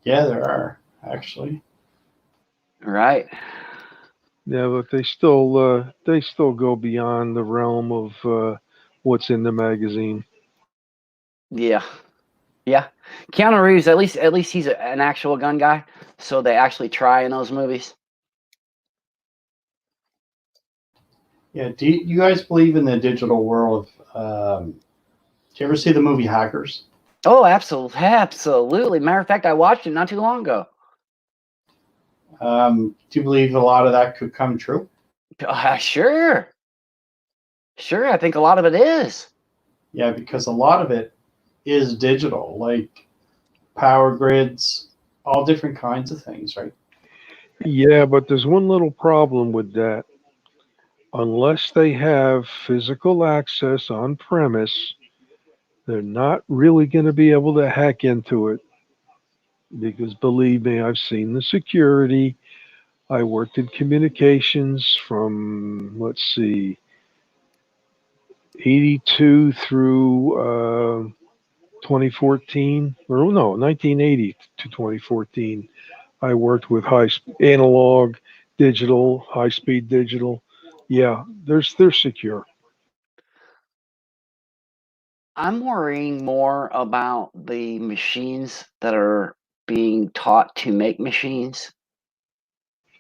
Yeah, there are, actually. Right. Yeah, but they still go beyond the realm of what's in the magazine. Yeah. Yeah. Keanu Reeves, at least he's an actual gun guy, so they actually try in those movies. Yeah, do you guys believe in the digital world? Do you ever see the movie Hackers? Oh, absolutely. Matter of fact, I watched it not too long ago. Do you believe a lot of that could come true? Sure. I think a lot of it is. Yeah, because a lot of it is digital, like power grids, all different kinds of things, right? Yeah, but there's one little problem with that. Unless they have physical access on premise, they're not really going to be able to hack into it. Because believe me, I've seen the security. I worked in communications from, let's see, 82 through 2014, or no, 1980 to 2014. I worked with analog, digital, high speed digital. Yeah, they're secure. I'm worrying more about the machines that are being taught to make machines.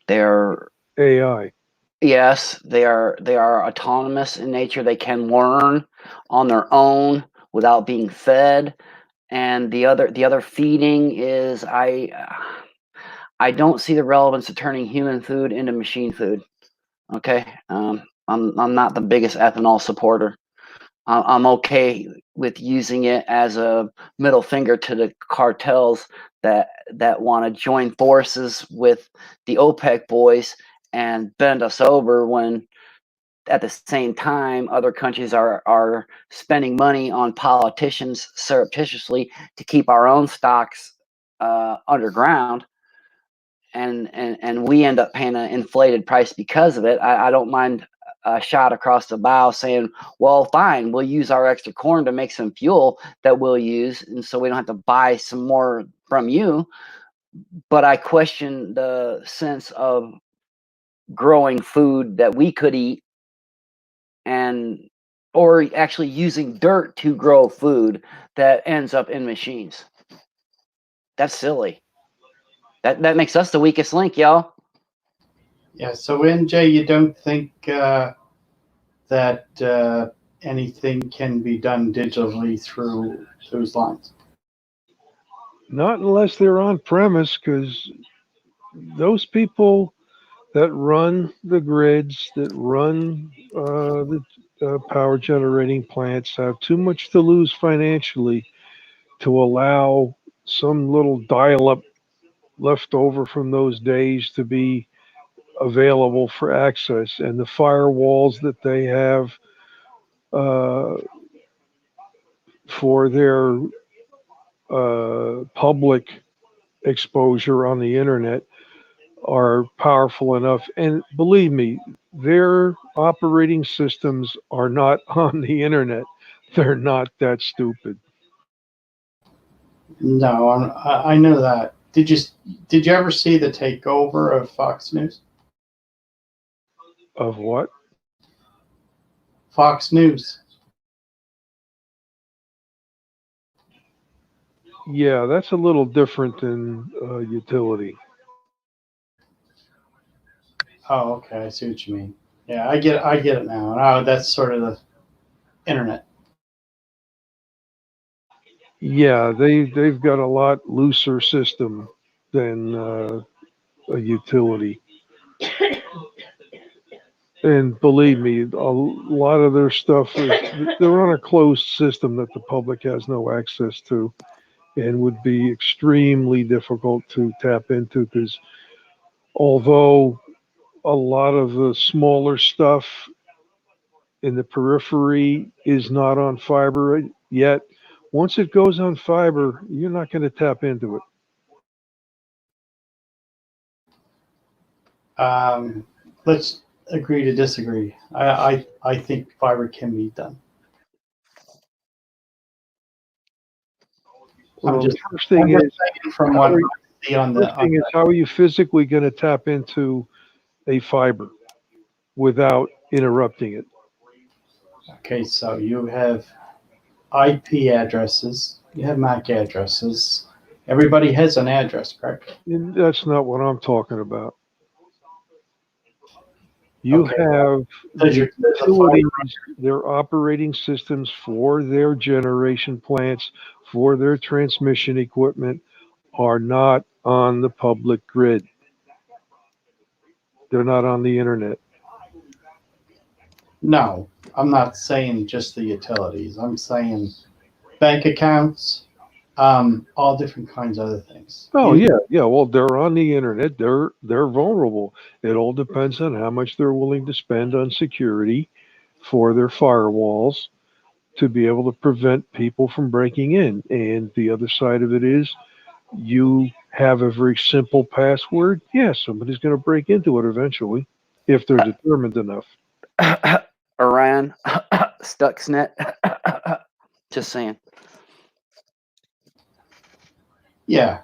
They're AI. Yes, they are autonomous in nature. They can learn on their own without being fed. And the other feeding is I don't see the relevance of turning human food into machine food. Okay, I'm not the biggest ethanol supporter. I'm okay with using it as a middle finger to the cartels that want to join forces with the OPEC boys and bend us over, when at the same time other countries are spending money on politicians surreptitiously to keep our own stocks underground, and we end up paying an inflated price because of it. I don't mind a shot across the bow saying, well, fine, we'll use our extra corn to make some fuel that we'll use, and so we don't have to buy some more from you. But I question the sense of growing food that we could eat and or actually using dirt to grow food that ends up in machines. That's silly. That makes us the weakest link, y'all. Yeah. So NJ, you don't think that anything can be done digitally through those lines? Not unless they're on premise, because those people that run the grids, that run the power generating plants, have too much to lose financially to allow some little dial up left over from those days to be available for access. And the firewalls that they have uh, for their public exposure on the internet are powerful enough. And believe me, their operating systems are not on the internet. They're not that stupid. No, I know that. Did you ever see the takeover of Fox News? Of what? Fox News. Yeah, that's a little different than utility. Oh, okay. I see what you mean. Yeah, I get it now. Oh, that's sort of the internet. Yeah, they've got a lot looser system than a utility. And believe me, a lot of their stuff is they're on a closed system that the public has no access to, and would be extremely difficult to tap into, because although a lot of the smaller stuff in the periphery is not on fiber yet, once it goes on fiber, you're not going to tap into it. Let's agree to disagree. I think fiber can be done. Well, just- the first thing is, saying from what I see on the first thing is, how are you physically going to tap into a fiber without interrupting it? okay, so you have IP addresses, you have MAC addresses. Everybody has an address, correct? And that's not what I'm talking about. You Okay. have Does the your- does the utilities, their operating systems for their generation plants, for their transmission equipment, are not on the public grid. They're not on the internet. No, I'm not saying just the utilities. I'm saying bank accounts, all different kinds of other things. Oh yeah. Well, they're on the internet. They're vulnerable. It all depends on how much they're willing to spend on security for their firewalls to be able to prevent people from breaking in. And the other side of it is, you have a very simple password. Yeah, somebody's going to break into it eventually if they're determined enough. Iran, Stuxnet. Just saying. Yeah.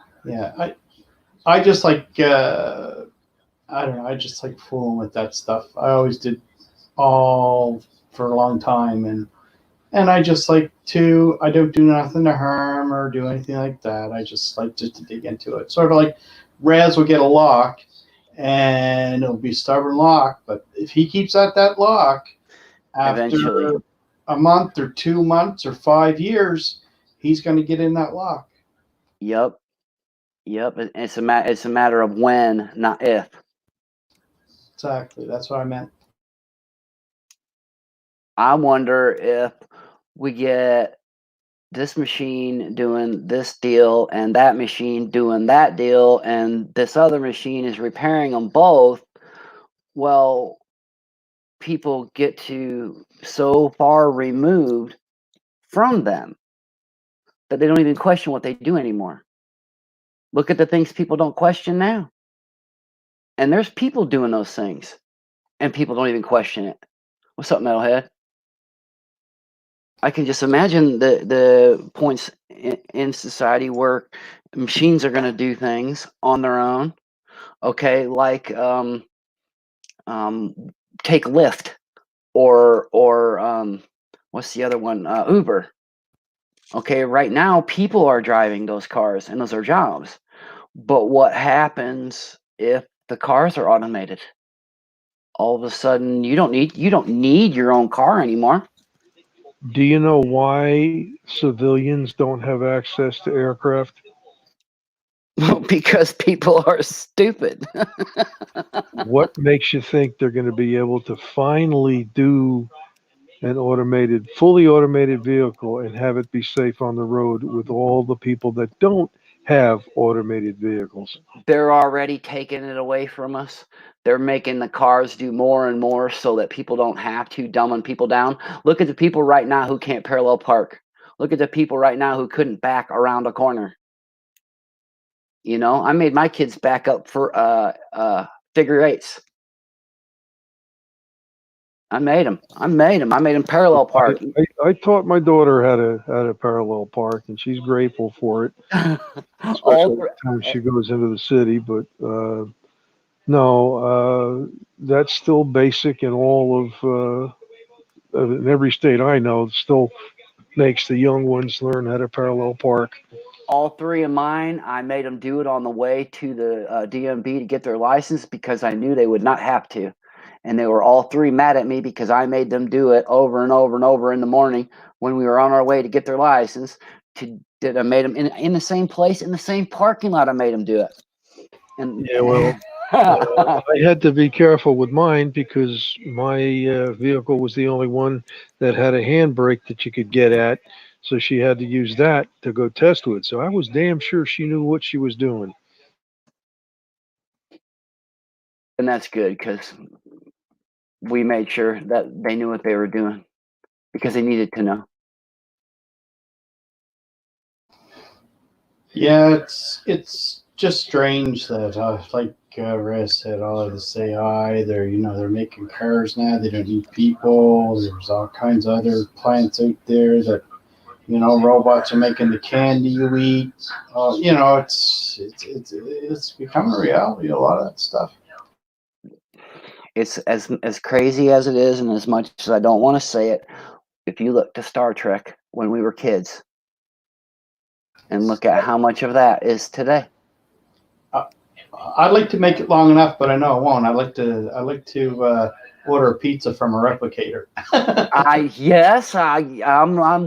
I just like I don't know. I just like fooling with that stuff. I always did all for a long time, and I just like to. I don't do nothing to harm or do anything like that. I just like just to dig into it. Sort of like Raz will get a lock, and it'll be a stubborn lock. But if he keeps at that lock, after Eventually. a month or 2 months or 5 years, he's going to get in that lock. Yep. It's a matter of when, not if. Exactly. That's what I meant. I wonder if we get this machine doing this deal and that machine doing that deal, and this other machine is repairing them both. Well, people get to so far removed from them that they don't even question what they do anymore. Look at the things people don't question now. And there's people doing those things, and people don't even question it. What's up, Metalhead? I can just imagine the points in society where machines are going to do things on their own. Okay, like take Lyft or what's the other one? Uber. Okay, right now people are driving those cars and those are jobs. But what happens if the cars are automated? All of a sudden you don't need your own car anymore. Do you know why civilians don't have access to aircraft? Because people are stupid. What makes you think they're going to be able to finally do an fully automated vehicle and have it be safe on the road with all the people that don't have automated vehicles? They're already taking it away from us. They're making the cars do more and more so that people don't have to, dumbing people down. Look at the people right now who can't parallel park. Look at the people right now who couldn't back around a corner. You know, I made my kids back up for figure eights. I made them parallel park. I taught my daughter how to parallel park, and she's grateful for it, especially the time she goes into the city. But no, that's still basic in all in every state I know. Still makes the young ones learn how to parallel park. All three of mine, I made them do it on the way to the DMV to get their license because I knew they would not have to. And they were all three mad at me because I made them do it over and over and over in the morning when we were on our way to get their license. I made them in the same place, in the same parking lot. I made them do it. And yeah, well, I had to be careful with mine because my vehicle was the only one that had a handbrake that you could get at. So she had to use that to go test with. So I was damn sure she knew what she was doing. And that's good because we made sure that they knew what they were doing because they needed to know. Yeah, it's just strange that, like Rez said, all of this AI, they're making cars now. They don't need people. There's all kinds of other plants out there that, robots are making the candy you eat. It's becoming a reality. A lot of that stuff. It's as crazy as it is, and as much as I don't want to say it, if you look to Star Trek when we were kids, and look at how much of that is today. I'd like to make it long enough, but I know I won't. I'd like to order a pizza from a replicator. I'm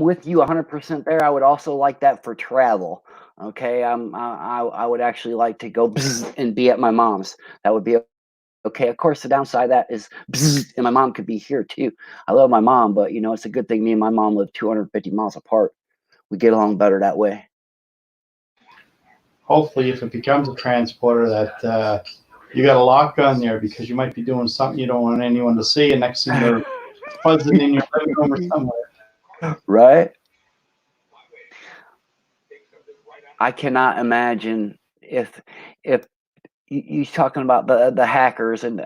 with you 100% there. I would also like that for travel. Okay, I would actually like to go and be at my mom's. That would be okay. Of course, the downside of that is, and my mom could be here too. I love my mom, but it's a good thing me and my mom live 250 miles apart. We get along better that way. Hopefully, if it becomes a transporter, that you got a lock on there because you might be doing something you don't want anyone to see, and next thing they're buzzing in your living room or somewhere. Right? I cannot imagine if you talking about the hackers and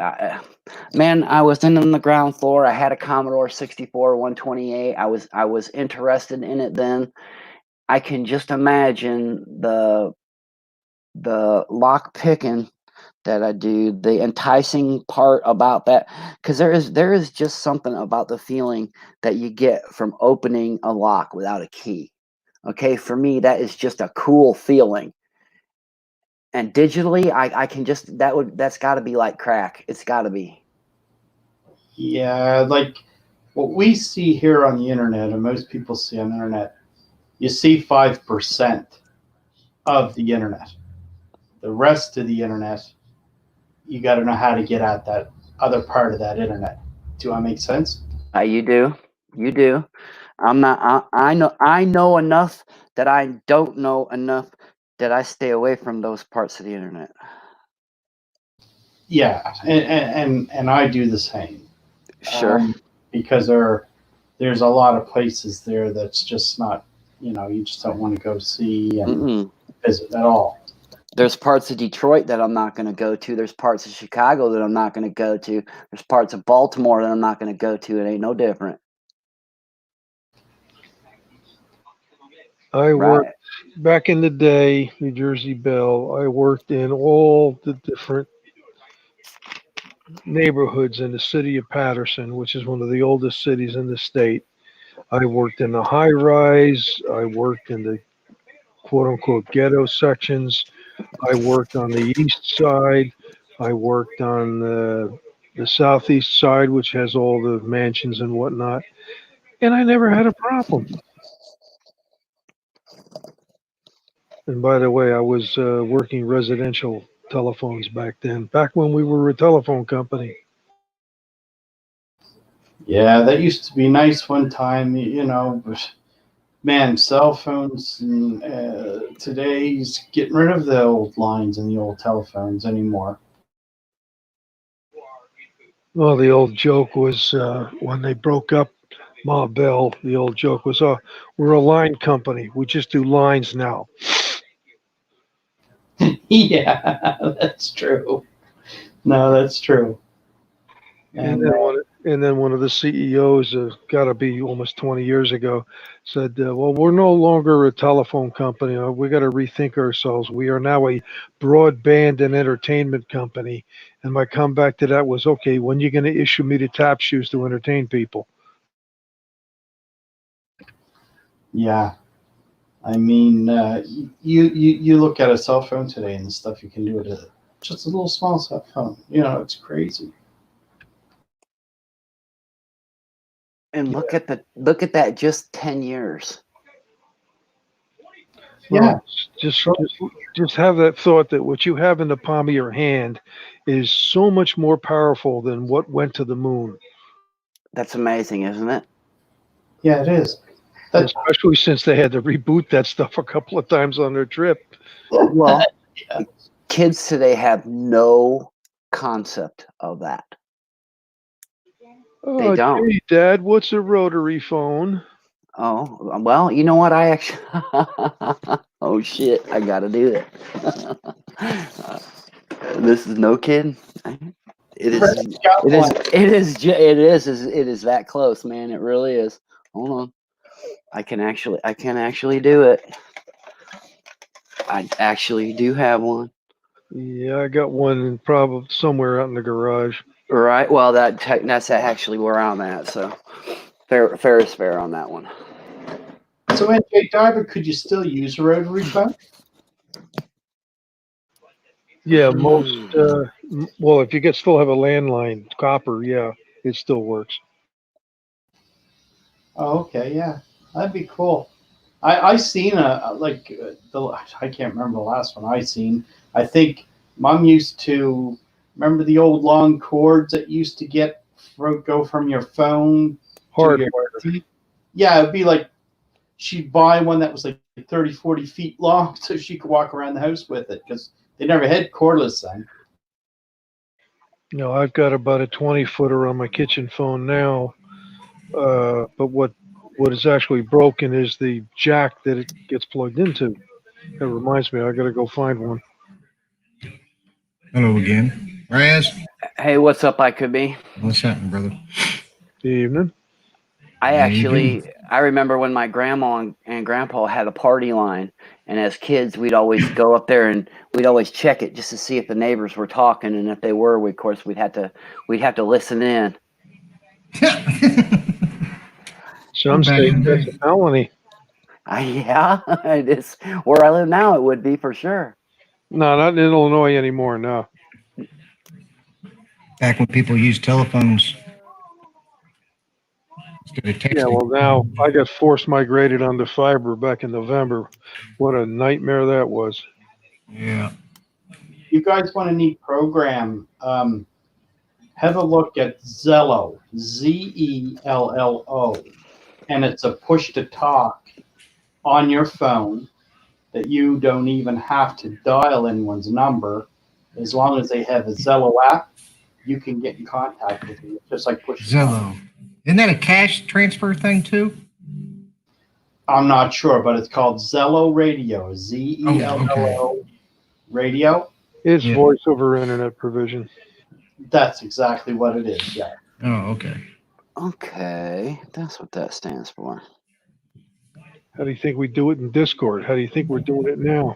man, I was in on the ground floor. I had a Commodore 64 128. I was interested in it then. I can just imagine the lock picking that I do, the enticing part about that, because there is just something about the feeling that you get from opening a lock without a key. Okay, for me, that is just a cool feeling. And digitally, I can just that's got to be like crack. It's got to be. Yeah, like what we see here on the internet, and most people see on the internet, you see 5% of the internet. The rest of the internet, you got to know how to get at that other part of that internet. Do I make sense? You do. I'm not. I know enough that I don't know enough that I stay away from those parts of the internet. Yeah, and I do the same. Sure. Because there's a lot of places there that's just not, you just don't want to go see and visit at all. There's parts of Detroit that I'm not going to go to. There's parts of Chicago that I'm not going to go to. There's parts of Baltimore that I'm not going to go to. It ain't no different. I worked back in the day, New Jersey Bell. I worked in all the different neighborhoods in the city of Patterson, which is one of the oldest cities in the state. I worked in the high rise. I worked in the quote unquote ghetto sections. I worked on the east side. I worked on the southeast side, which has all the mansions and whatnot. And I never had a problem. And by the way, I was working residential telephones back then, back when we were a telephone company. Yeah, that used to be nice one time, you know, but man, cell phones and today's getting rid of the old lines and the old telephones anymore. Well, the old joke was when they broke up Ma Bell, the old joke was, we're a line company. We just do lines now. Yeah, that's true. No, that's true. And And then one of the CEOs, got to be almost 20 years ago, said, "Well, we're no longer a telephone company. We got to rethink ourselves. We are now a broadband and entertainment company." And my comeback to that was, "Okay, when you going to issue me the tap shoes to entertain people?" yeah, I mean, you look at a cell phone today and the stuff you can do with it. Just a little small cell phone. You know, it's crazy. And look at that, just 10 years. Yeah. Just have that thought that what you have in the palm of your hand is so much more powerful than what went to the moon. That's amazing, isn't it? Yeah, it is. Especially since they had to reboot that stuff a couple of times on their trip. Well, Yeah. kids today have no concept of that. Oh, don't. Gee, Dad, what's a rotary phone? Oh, well, you know what? I actually, oh shit, I gotta do it. This is no kidding. It is that close, man. It really is. Hold on. I can actually do it. I actually do have one. Yeah, I got one probably somewhere out in the garage. Right. Well, that's actually where I'm at. So fair is fair on that one. So, NJ Diver, could you still use a rotary phone? Yeah, most. Well, if you still have a landline, copper, yeah, it still works. Oh, okay, yeah, that'd be cool. I seen I can't remember the last one I seen. I think Mom used to remember the old long cords that used to go from your phone to your Hardwire. Yeah, it'd be like she'd buy one that was like 30, 40 feet long so she could walk around the house with it because they never had cordless then. No, I've got about a 20-footer on my kitchen phone now. But what is actually broken is the jack that it gets plugged into. That reminds me, I got to go find one. Hello again. Raz, Hey, what's up? I could be. what's happening, brother? Good evening. I remember when my grandma and grandpa had a party line, and as kids, we'd always go up there and we'd always check it just to see if the neighbors were talking, and if they were, we'd have to listen in. Some states that's a felony. Yeah, it is. Where I live now, it would be for sure. No, not in Illinois anymore. No. Back when people used telephones instead of texting. Yeah, well, now I got forced migrated onto fiber back in November. What a nightmare that was. Yeah. You guys want a neat program? Have a look at Zello, Zello, and it's a push to talk on your phone that you don't even have to dial anyone's number. As long as they have a Zello app, you can get in contact with them. It's just like push to talk. Zello. Isn't that a cash transfer thing too? I'm not sure, but it's called Zello Radio, Zello Radio. It's voice over internet provision. That's exactly what it is, yeah. Oh, okay. Okay, that's what that stands for. How do you think we do it in Discord? How do you think we're doing it now?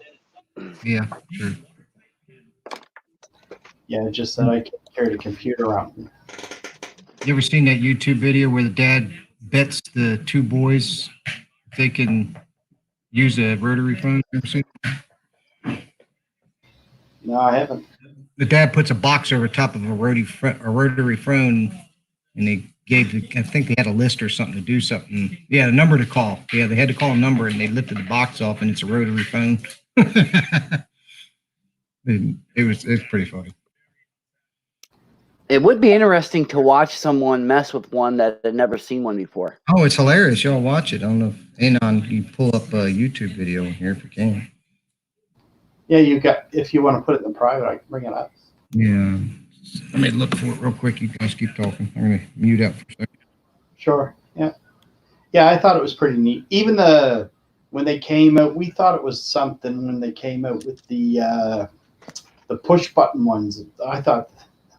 Yeah, sure. Yeah, just that I can't carry the computer around. You ever seen that YouTube video where the dad bets the two boys if they can use a rotary phone. Ever seen? No, I haven't. The dad puts a box over top of a rotary phone, and they gave I think they had a list or something to do something. Yeah, a number to call. Yeah, they had to call a number, and they lifted the box off, and it's a rotary phone. It's pretty funny. It would be interesting to watch someone mess with one that had never seen one before. Oh, it's hilarious. Y'all watch it. I don't know if Anon, you pull up a YouTube video in here if you can. Yeah, if you want to put it in the private, I can bring it up. Yeah. Let me look for it real quick. You guys keep talking. I'm going to mute out for a second. Sure. Yeah. Yeah, I thought it was pretty neat. Even when they came out, we thought it was something when they came out with the push button ones.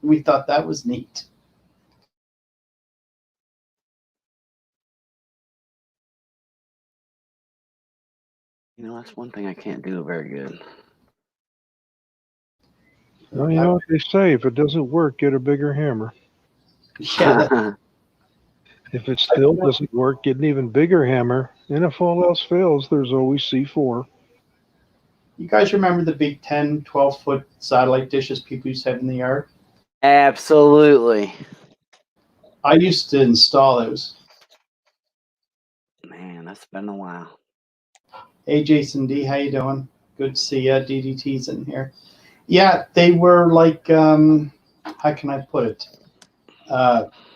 We thought that was neat. You know, that's one thing I can't do very good. Well, you know what they say, if it doesn't work, get a bigger hammer. Yeah. If it still doesn't work, get an even bigger hammer. And if all else fails, there's always C4. You guys remember the big 10, 12-foot satellite dishes people used to have in the yard? Absolutely. I used to install those. Man, that's been a while. Hey, Jason D, how you doing? Good to see you. DDT's in here. Yeah, they were like, how can I put it?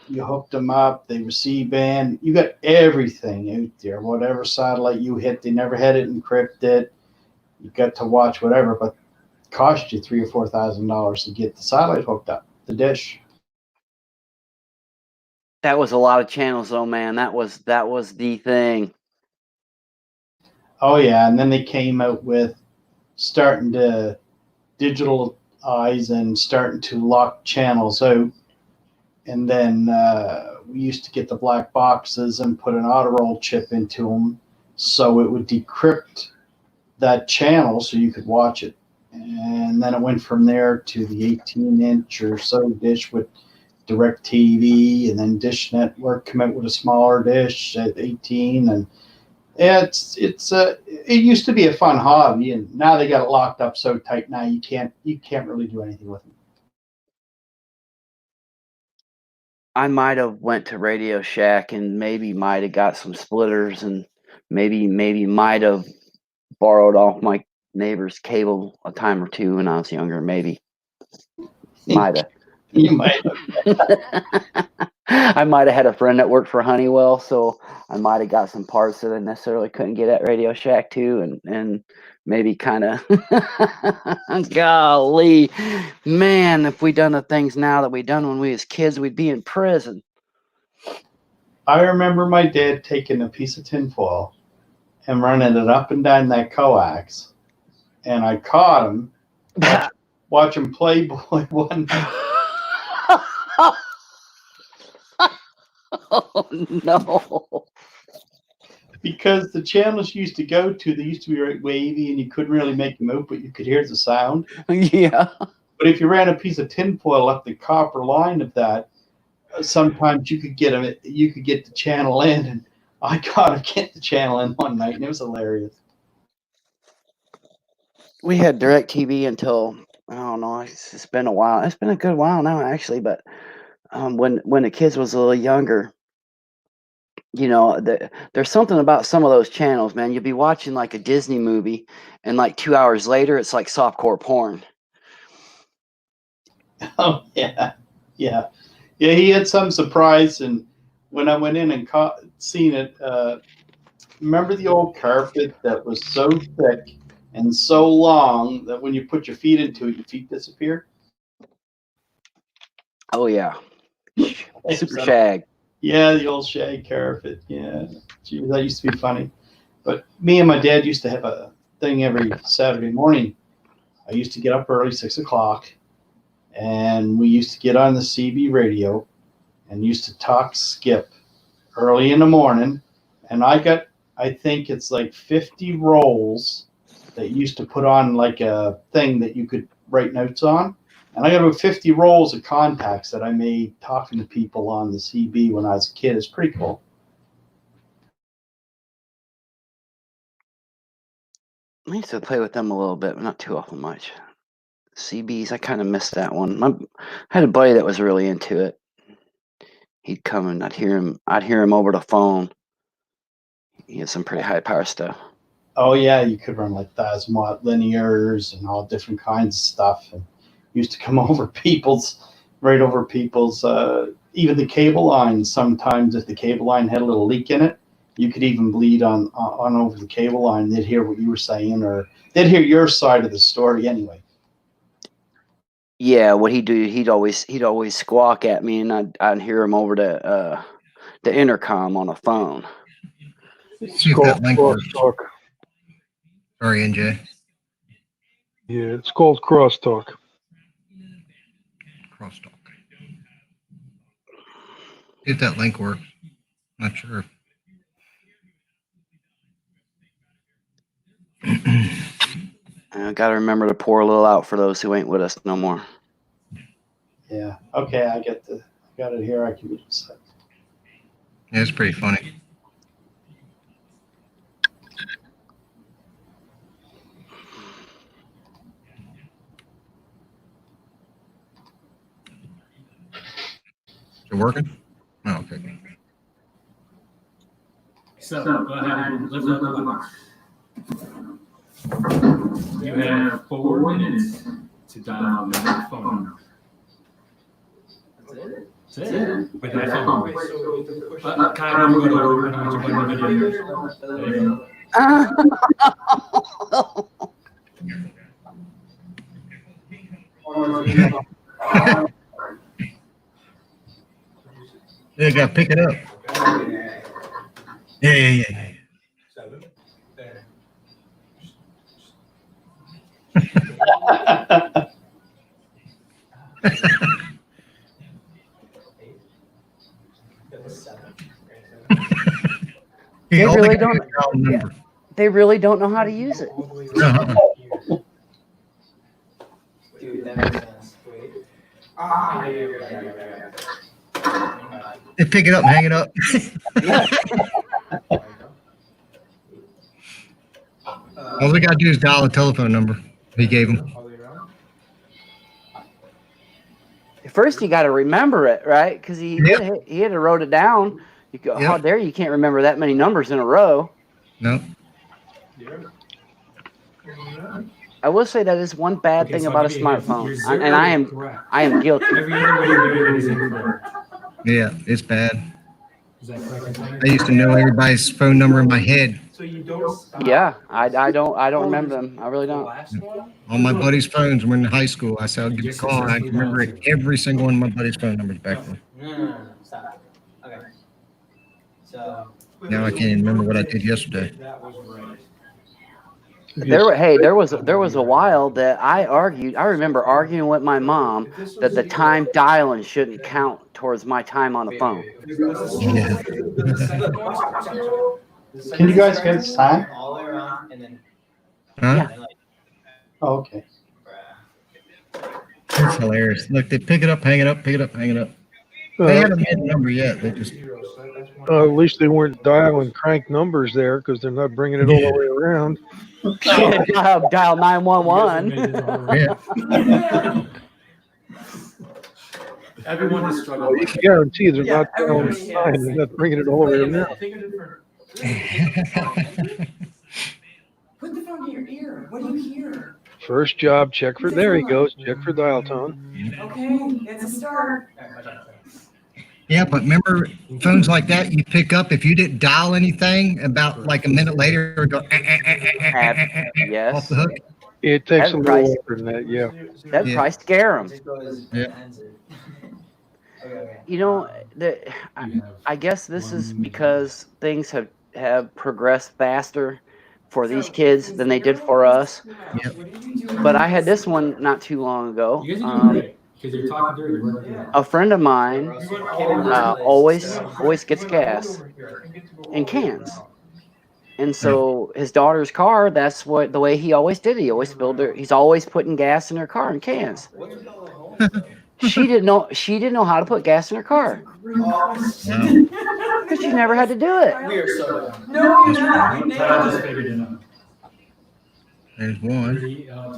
You hooked them up, they were C-band. You got everything out there. Whatever satellite you hit, they never had it encrypted. You got to watch whatever, but it cost you $3,000 or $4,000 to get the satellite hooked up, the dish. That was a lot of channels, though, man. That was the thing. Oh yeah, and then they came out with starting to digitalize and starting to lock channels out. And then we used to get the black boxes and put an auto roll chip into them, so it would decrypt that channel so you could watch it. And then it went from there to the 18-inch or so dish with DirecTV, and then Dish Network come out with a smaller dish at 18. And it used to be a fun hobby, and now they got it locked up so tight. Now you can't really do anything with them. I might have went to Radio Shack and maybe might have got some splitters, and maybe might have borrowed off my neighbor's cable a time or two when I was younger. Maybe might have. You might have. I might have had a friend that worked for Honeywell, so I might have got some parts that I necessarily couldn't get at Radio Shack too, and maybe kind of golly, man, if we done the things now that we done when we was kids, we'd be in prison. I remember my dad taking a piece of tinfoil and running it up and down that coax, and I caught him watching Playboy one night. Oh no. Because the channels you used to go to, they used to be right wavy and you couldn't really make them out, but you could hear the sound. Yeah. But if you ran a piece of tinfoil up the copper line of that, sometimes you could get the channel in, and I got to get the channel in one night, and it was hilarious. We had DirecTV until, I don't know, it's been a while. It's been a good while now, actually, but when the kids was a little younger, you know, there's something about some of those channels, man. You'll be watching like a Disney movie, and like 2 hours later, it's like softcore porn. Oh, yeah. Yeah. Yeah, he had some surprise, and when I went in and seen it, remember the old carpet that was so thick and so long that when you put your feet into it, your feet disappear? Oh, yeah. Super shag. Yeah, the old shag carpet. Yeah. Gee, that used to be funny. But me and my dad used to have a thing every Saturday morning. I used to get up early, 6 o'clock, and we used to get on the CB radio and used to talk Skip early in the morning. And I think it's like 50 rolls that you used to put on like a thing that you could write notes on. And I got about 50 rolls of contacts that I made talking to people on the CB when I was a kid. It's pretty cool. I used to play with them a little bit, but not too often much. CBs, I kind of missed that one. I had a buddy that was really into it. He'd come and I'd hear him over the phone. He had some pretty high power stuff. Oh yeah, you could run like 1,000 watt linears and all different kinds of stuff. And used to come over right over people's, even the cable line. Sometimes if the cable line had a little leak in it, you could even bleed on over the cable line. They'd hear what you were saying, or they'd hear your side of the story anyway. Yeah, what he'd do, he'd always squawk at me, and I'd hear him over the intercom on a phone. See if that link works. Crosstalk. Sorry, NJ. Yeah, it's called crosstalk. Crosstalk. See if that link works. Not sure. I gotta remember to pour a little out for those who ain't with us no more. Yeah. Okay, I got it here. I can use it. Yeah, it's pretty funny. Is it working? Oh, okay. So go ahead and lift up the box. You have 4 minutes to dial that phone number. That's it? With that phone number. Kind of go over and watch one video. There you go. Yeah, you gotta pick it up. Yeah. 7. There. They really don't. They really don't know how to use it. Uh-huh. Dude, that makes sense. Wait. Yeah. They pick it up and hang it up. All they gotta do is dial the telephone number he gave them. First, you got to remember it, right? Because he had to wrote it down. You go, how dare you can't remember that many numbers in a row? No. I will say that is one bad thing about a smartphone, and I am guilty. Every other way you do it is incorrect. Yeah, it's bad. Is that correct? I used to know everybody's phone number in my head. So you don't stop. Yeah, I don't remember them. I really don't. On my buddies' phones when in high school, I said I'll give you a call. I can remember every single one of my buddies' phone numbers back then. No, stop. Okay. So Now I can't even remember what I did yesterday. That was right. There was a while that I argued. I remember arguing with my mom that the time dialing shouldn't count towards my time on the phone. Yeah. Can you guys get this time? all the way around and then Huh? Oh, okay. That's hilarious. Look, they pick it up, hang it up, pick it up, hang it up. They haven't made a number yet. They just At least they weren't dialing crank numbers there because they're not bringing it all the way around. Dial 911. yeah. Everyone is struggling. You can guarantee they're not dialing the time. They're not bringing it all the way around. put the phone to your ear. What do you hear? First job, check for, there he goes, check for dial tone. Okay, it's a start. Yeah, but remember phones like that you pick up if you didn't dial anything about like a minute later or go off Yes. the hook. It takes That's a right. little longer than that, yeah. That'd Yeah. probably scare them. Yeah. Okay. You know, I guess this is because things have progressed faster for these kids than they did for us. Yep. But I had this one not too long ago. You guys are doing great because you're talking dirty. You're working it out. A friend of mine always gets gas in cans. And so his daughter's car, that's the way he always did it. He always he's always putting gas in her car in cans. She didn't know how to put gas in her car. Because she never had to do it. We are so dumb. No, you're not. You I nailed just it. figured it out. There's one.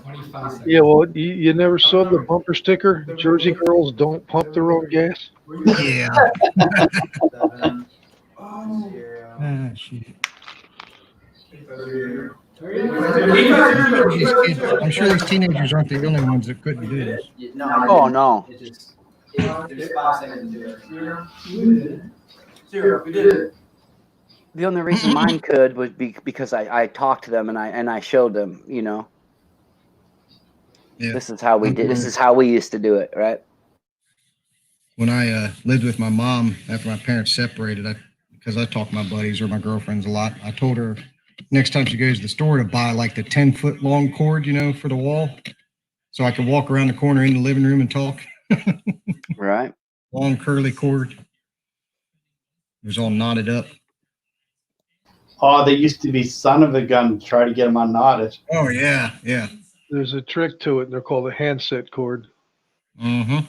25 seconds. Yeah, well, you never saw the bumper sticker? Jersey girls don't pump their own gas. Yeah. Oh. Ah, shit. I'm sure these teenagers aren't the only ones that couldn't do this. Oh no. There's 5 seconds to do it. Zero. We did it. The only reason mine could was because I talked to them and I showed them, you know. Yeah. This is how we did. This is how we used to do it, right? When I lived with my mom after my parents separated, because I talk to my buddies or my girlfriends a lot, I told her next time she goes to the store to buy like the 10-foot long cord, you know, for the wall, so I could walk around the corner in the living room and talk. Right. Long curly cord. It was all knotted up. Oh, they used to be son of a gun to try to get them unknotted. Oh yeah, yeah. There's a trick to it, and they're called a handset cord. Mm-hmm.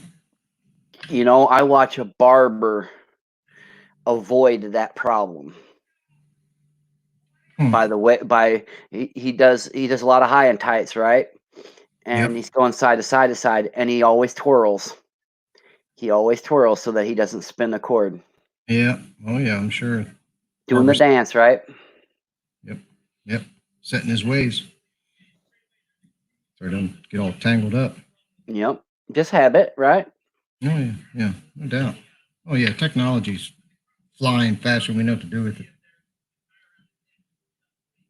You know, I watch a barber avoid that problem. By the way, he does a lot of high and tights, right? And he's going side to side to side, and he always twirls. He always twirls so that he doesn't spin the cord. Yeah. Oh yeah, I'm sure. Doing the dance, right? Yep. Setting his ways. So he don't get all tangled up. Yep. Just habit, right? Oh yeah, yeah, no doubt. Oh yeah, technology's flying faster than we know what to do with it.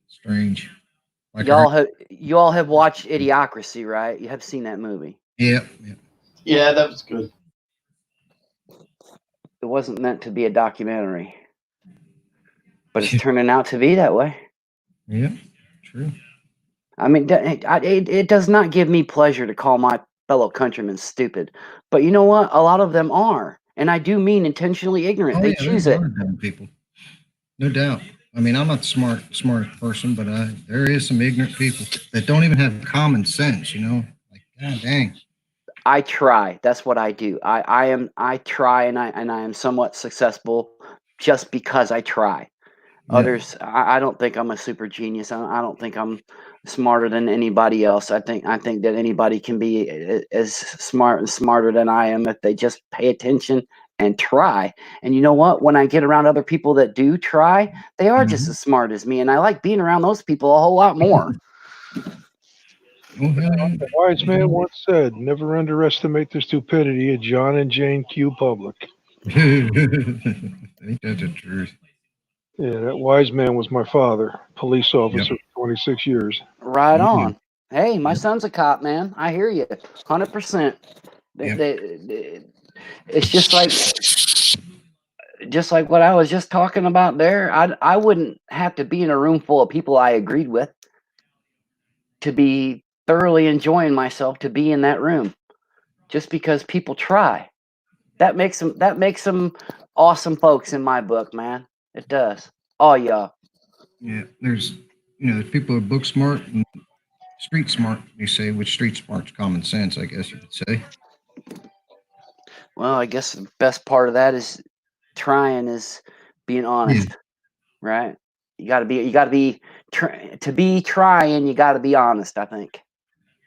Strange. Like You all have watched Idiocracy, right? You have seen that movie. Yeah. Yeah, that was good. It wasn't meant to be a documentary, but it's turning out to be that way. Yeah, true. I mean, it does not give me pleasure to call my fellow countrymen stupid, but you know what? A lot of them are, and I do mean intentionally ignorant. They choose it. Dumb people, no doubt. I mean, I'm not the smart person, but there is some ignorant people that don't even have common sense. You know, like God dang. I try. That's what I do. I try, and I am somewhat successful just because I try. Yeah. Others, I don't think I'm a super genius. I don't think I'm smarter than anybody else. I think that anybody can be as smart and smarter than I am if they just pay attention and try. And you know what? When I get around other people that do try, they are just as smart as me, and I like being around those people a whole lot more. The wise man once said, "Never underestimate the stupidity of John and Jane Q. Public." I think that's the truth. Yeah, that wise man was my father, police officer for 26 years. Right on. Hey, my son's a cop, man. I hear you, 100%. It's just like what I was just talking about there. I wouldn't have to be in a room full of people I agreed with to be thoroughly enjoying myself to be in that room, just because people try. That makes them awesome folks in my book, man. It does. Oh yeah. Yeah, there's people who are book smart and street smart. You say, which street smart's common sense, I guess you could say. Well, I guess the best part of that is trying is being honest, right? You got to be trying. You got to be honest, I think.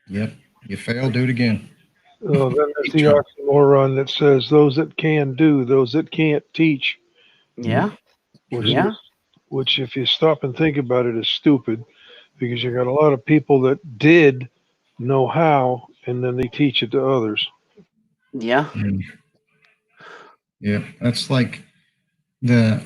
Yep. You fail, do it again. Oh, then there's the oxymoron that says, "Those that can do, those that can't teach." Yeah. Which, if you stop and think about it, is stupid, because you got a lot of people that did know how, and then they teach it to others. Yeah. Yeah, that's like my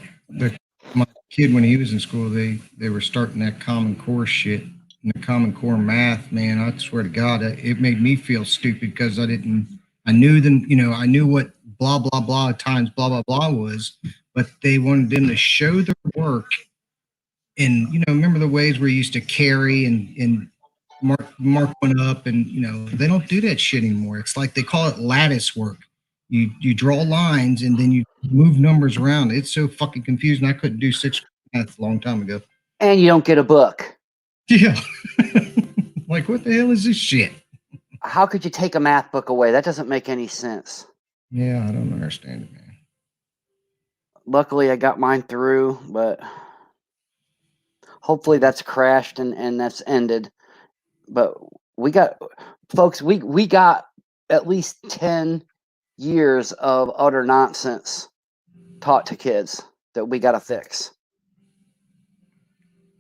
kid when he was in school. They were starting that Common Core shit, and the Common Core math. Man, I swear to God, it made me feel stupid because I knew what blah blah blah times blah blah blah was, but they wanted them to show their work. And remember the ways where you used to carry and mark one up, and they don't do that shit anymore. It's like they call it lattice work. You draw lines and then you move numbers around. It's so fucking confusing. I couldn't do sixth grade math a long time ago. And you don't get a book. Yeah. Like, what the hell is this shit? How could you take a math book away? That doesn't make any sense. Yeah, I don't understand it, man. Luckily, I got mine through, but hopefully that's crashed and that's ended. but we got folks. We got at least 10 years of utter nonsense taught to kids that we got to fix.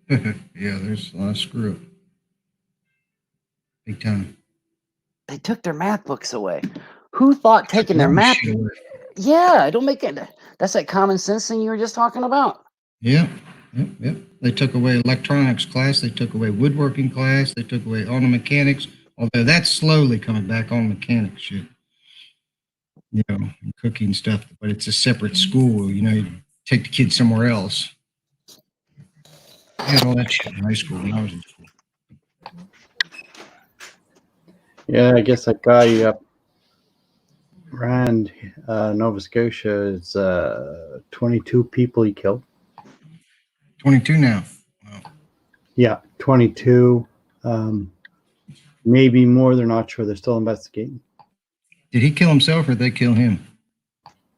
Yeah, there's a lot of screw up. Big time. They took their math books away. Who thought taking their Took a lot of math? shit away. Yeah, don't make it. That's that common sense thing you were just talking about. Yep. They took away electronics class. They took away woodworking class. They took away auto mechanics. Although that's slowly coming back on mechanics shit. You know, and cooking stuff. But it's a separate school. You know, you take the kids somewhere else. I had all that shit in high school when I was in school. Yeah, I guess that guy up around Nova Scotia is 22 people he killed. 22 now. Wow. Yeah, 22. Maybe more. They're not sure. They're still investigating. Did he kill himself or did they kill him?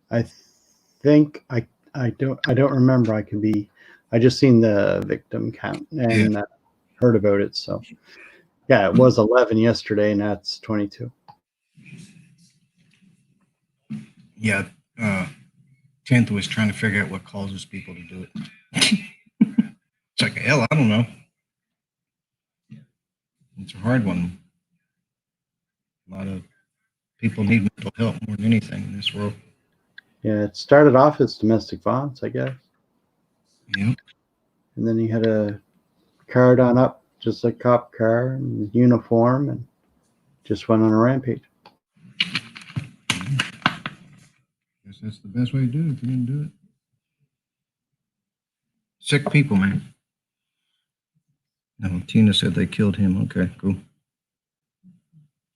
I think I don't remember. I just seen the victim count and heard about it. So yeah, it was 11 yesterday, and that's 22. Yeah. 10th was trying to figure out what causes people to do it. It's like, hell, I don't know. It's a hard one. A lot of people need mental help more than anything in this world. Yeah, it started off as domestic violence, I guess. Yep. And then he had a car done up, just a cop car and uniform, and just went on a rampage. Guess that's the best way to do it if you're going to do it. Sick people, man. No, Tina said they killed him. Okay, cool.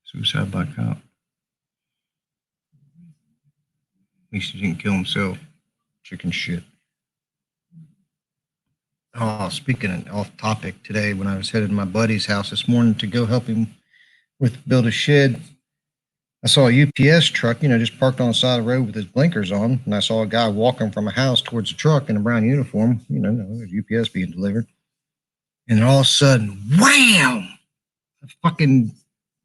Suicide by cop. At least he didn't kill himself. Chicken shit. Oh, speaking of off topic, today when I was headed to my buddy's house this morning to go help him build a shed, I saw a UPS truck, just parked on the side of the road with his blinkers on, and I saw a guy walking from a house towards a truck in a brown uniform. There's UPS being delivered. And then all of a sudden, wham!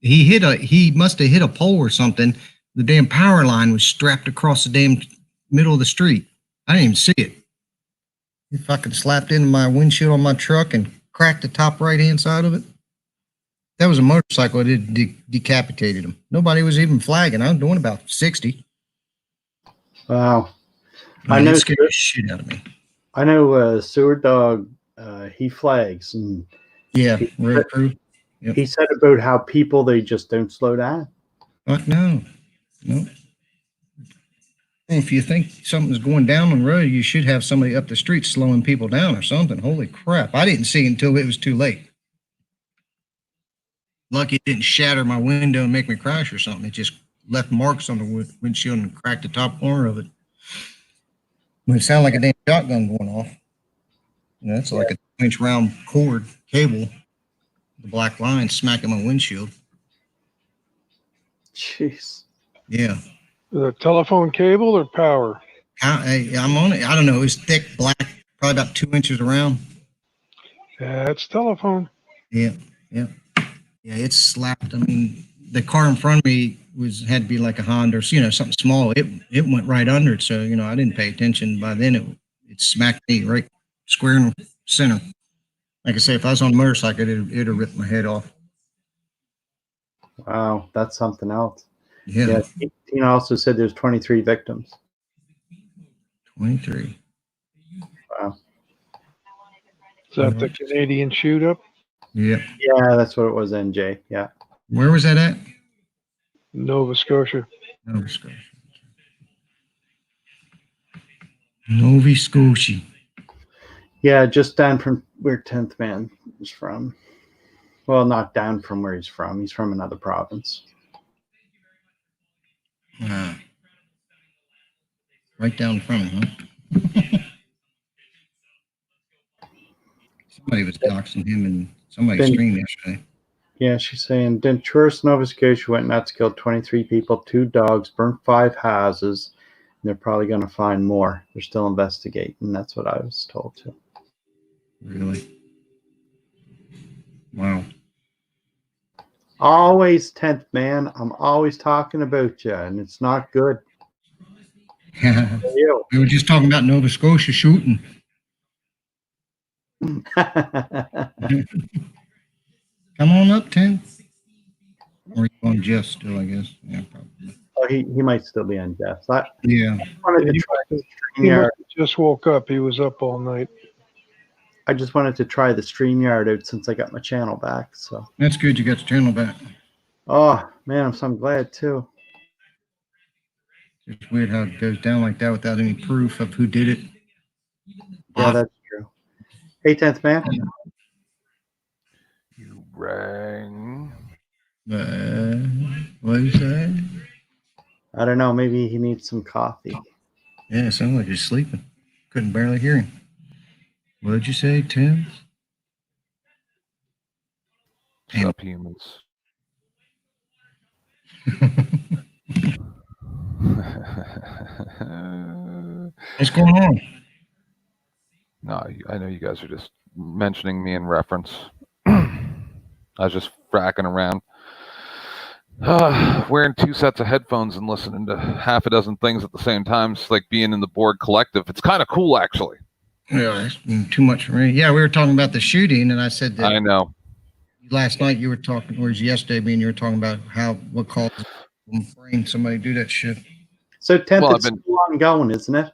He must have hit a pole or something. The damn power line was strapped across the damn middle of the street. I didn't even see it. He fucking slapped into my windshield on my truck and cracked the top right-hand side of it. That was a motorcycle. It decapitated him. Nobody was even flagging. I was doing about 60. Wow. It scared the shit out of me. I know Sewer Dog, he flags. And yeah, road crew. Yep. He said about how people, they just don't slow down. No. If you think something's going down on the road, you should have somebody up the street slowing people down or something. Holy crap. I didn't see it until it was too late. Lucky it didn't shatter my window and make me crash or something. It just left marks on the windshield and cracked the top corner of it. It sounded like a damn shotgun going off. It's like a 2-inch round cord cable, the black line smacking my windshield. Jeez. Yeah. The telephone cable or power? I'm on it. I don't know. It was thick, black, probably about 2 inches around. That's telephone. Yeah, it slapped. I mean, the car in front of me had to be like a Honda or something small. It went right under it, so I didn't pay attention. By then, it smacked me right square in the center. Like I say, if I was on a motorcycle, it'd have ripped my head off. Wow, that's something else. Yeah. Tina also said there's 23 victims. 23. Wow. Is that the Canadian shoot up? Yeah. Yeah, that's what it was, NJ. Yeah. Where was that at? Nova Scotia. Nova Scotia. Yeah, just down from where 10th Man is from. Well, not down from where he's from. He's from another province. Right down from him, huh? Somebody was doxing him and somebody streamed yesterday. Yeah, she's saying Denturis, Nova Scotia went nuts, killed 23 people, 2 dogs, burnt 5 houses. And they're probably going to find more. They're still investigating. That's what I was told too. Really? Wow. Always 10th, man. I'm always talking about you, and it's not good for you. We were just talking about Nova Scotia shooting. Come on up, 10. Or you on Jeff still, I guess. Yeah, probably. Oh, he might still be on Jeff's. I Yeah. wanted to He try the He StreamYard. must have just woke up. He was up all night. I just wanted to try the StreamYard out since I got my channel back. So, That's good you got the channel back. oh man, I'm so glad too. It's weird how it goes down like that without any proof of who did it. Yeah, that's true. Hey, 10th, man. You rang. What is that? I don't know. Maybe he needs some coffee. Yeah, it sounded like he's sleeping. Couldn't barely hear him. What did you say, Tim? Subhumans. What's going on? No, I know you guys are just mentioning me in reference. I was just fracking around, wearing 2 sets of headphones and listening to half a dozen things at the same time. It's like being in the Borg Collective. It's kind of cool, actually. Yeah, that's too much for me. Yeah, we were talking about the shooting, and I said that I know. last night you were talking, or yesterday, me and you were talking about what caused brain somebody do that shit. So 10th, Well, it's still ongoing, isn't it?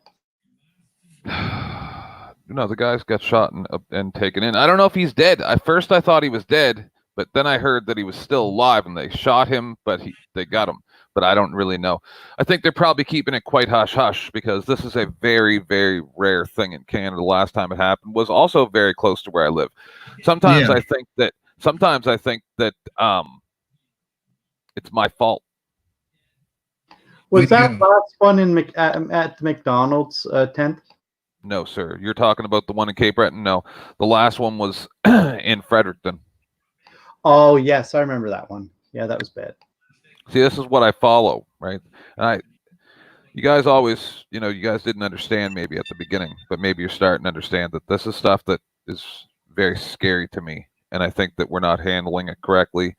No, the guy's got shot and taken in. I don't know if he's dead. At first, I thought he was dead, but then I heard that he was still alive, and they shot him, but they got him. But I don't really know. I think they're probably keeping it quite hush-hush because this is a very, very rare thing in Canada. The last time it happened was also very close to where I live. Sometimes I think that it's my fault. Was that last one in at the McDonald's 10th? No, sir. You're talking about the one in Cape Breton? No. The last one was in Fredericton. Oh, yes. I remember that one. Yeah, that was bad. See, this is what I follow, right? And you guys always, you guys didn't understand maybe at the beginning, but maybe you're starting to understand that this is stuff that is very scary to me. And I think that we're not handling it correctly.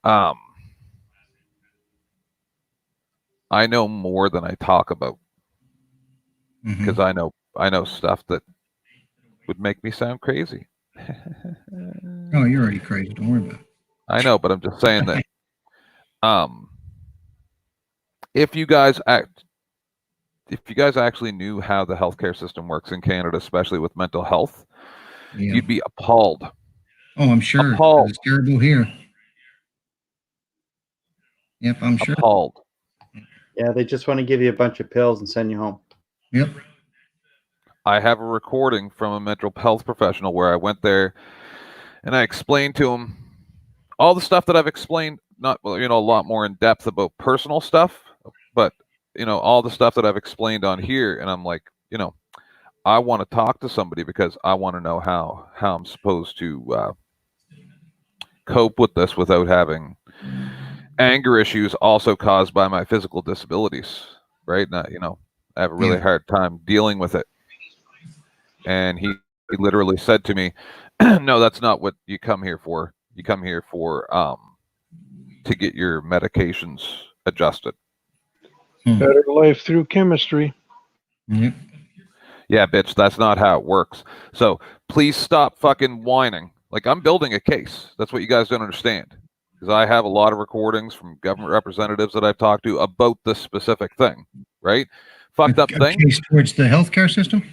I know more than I talk about because I know stuff that would make me sound crazy. Oh, you're already crazy. Don't worry about it. I know, but I'm just saying that if you guys actually knew how the healthcare system works in Canada, especially with mental health, you'd be appalled. Oh, I'm sure. Appalled. It's terrible here. Yep, I'm sure. Appalled. Yeah, they just want to give you a bunch of pills and send you home. Yep. I have a recording from a mental health professional where I went there and I explained to him all the stuff that I've explained, not a lot more in depth about personal stuff, but all the stuff that I've explained on here. And I'm like, I want to talk to somebody because I want to know how I'm supposed to cope with this without having anger issues also caused by my physical disabilities, right? Now, I have a really hard time dealing with it. And he literally said to me, no, that's not what you come here for. You come here for to get your medications adjusted. Better life through chemistry. Yep. Yeah, bitch, that's not how it works. So please stop fucking whining. Like, I'm building a case. That's what you guys don't understand. Because I have a lot of recordings from government representatives that I've talked to about this specific thing, right? Fucked up thing. Case towards the healthcare system?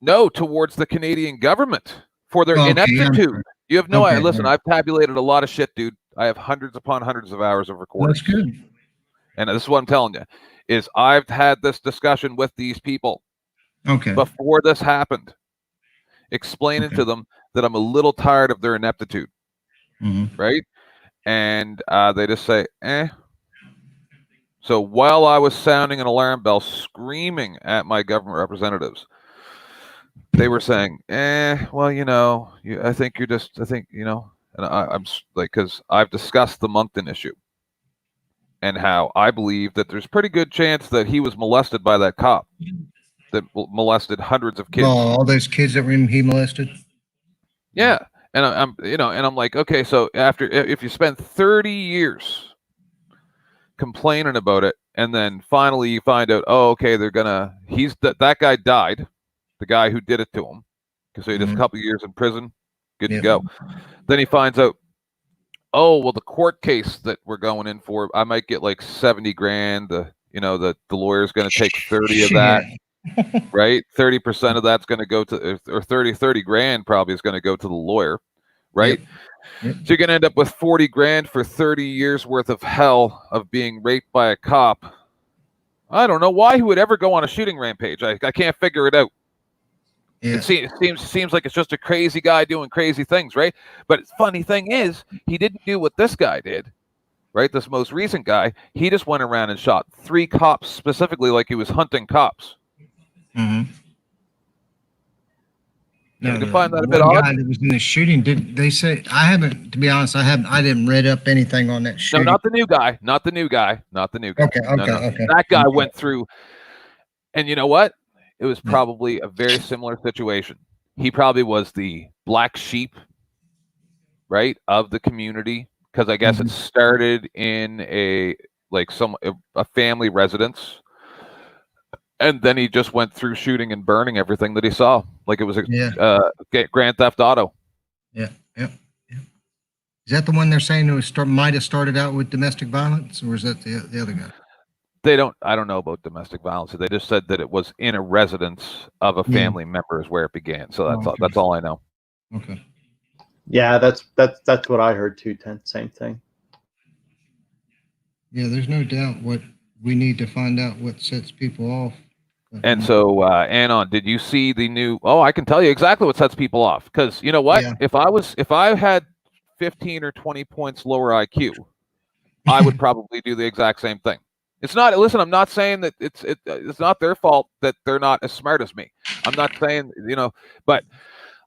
No, towards the Canadian government for their ineptitude. You have no idea. Listen, I've tabulated a lot of shit, dude. I have hundreds upon hundreds of hours of recordings. That's good. And this is what I'm telling you, is I've had this discussion with these people before this happened, explaining to them that I'm a little tired of their ineptitude, right? And they just say, So while I was sounding an alarm bell, screaming at my government representatives, they were saying, well, I think you're just, and I'm like, because I've discussed the Moncton issue and how I believe that there's pretty good chance that he was molested by that cop that molested hundreds of kids. Oh, all those kids that he molested? Yeah. And I'm and I'm like, okay, so if you spend 30 years complaining about it, and then finally you find out, oh, okay, that guy died, the guy who did it to him, because he did a couple of years in prison, good to go. Then he finds out, oh, well, the court case that we're going in for, I might get like 70 grand. The lawyer's going to take 30 of that, right? 30% of that's going to go to, or 30 grand probably is going to go to the lawyer, right? Yep. So you're going to end up with 40 grand for 30 years worth of hell of being raped by a cop. I don't know why he would ever go on a shooting rampage. I can't figure it out. Yeah. It seems like it's just a crazy guy doing crazy things, right? But funny thing is, he didn't do what this guy did, right? This most recent guy, he just went around and shot 3 cops specifically, like he was hunting cops. Mm-hmm. No, you can find that a bit odd. Guy that was in the shooting, did they say? I haven't, to be honest, I didn't read up anything on that shooting. No, not the new guy. Okay. That guy went through, and you know what? It was probably a very similar situation. He probably was the black sheep, right, of the community, because I guess it started in a family residence, and then he just went through shooting and burning everything that he saw, like it was a Grand Theft Auto. Yeah. Is that the one they're saying who might have started out with domestic violence, or is that the other guy? I don't know about domestic violence. They just said that it was in a residence of a family member is where it began. So that's all I know. Okay. Yeah, that's what I heard too. Same thing. Yeah, there's no doubt what we need to find out what sets people off. And so, Anon, did you see the new? Oh, I can tell you exactly what sets people off. Because you know what? Yeah. If I had 15 or 20 points lower IQ, I would probably do the exact same thing. It's not. Listen, I'm not saying that it's not their fault that they're not as smart as me. I'm not saying but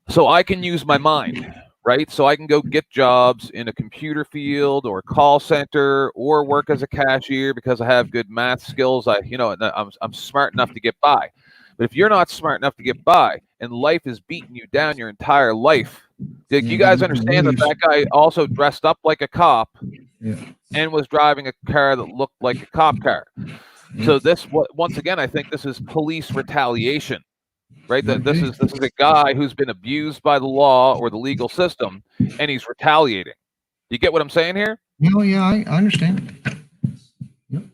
so I can use my mind, right? So I can go get jobs in a computer field or call center or work as a cashier because I have good math skills. I'm smart enough to get by. But if you're not smart enough to get by and life is beating you down your entire life, did you guys understand that guy also dressed up like a cop? Yeah. And was driving a car that looked like a cop car. So once again, I think this is police retaliation, right? That this is a guy who's been abused by the law or the legal system, and he's retaliating. Do you get what I'm saying here? No, yeah, I understand. Yep.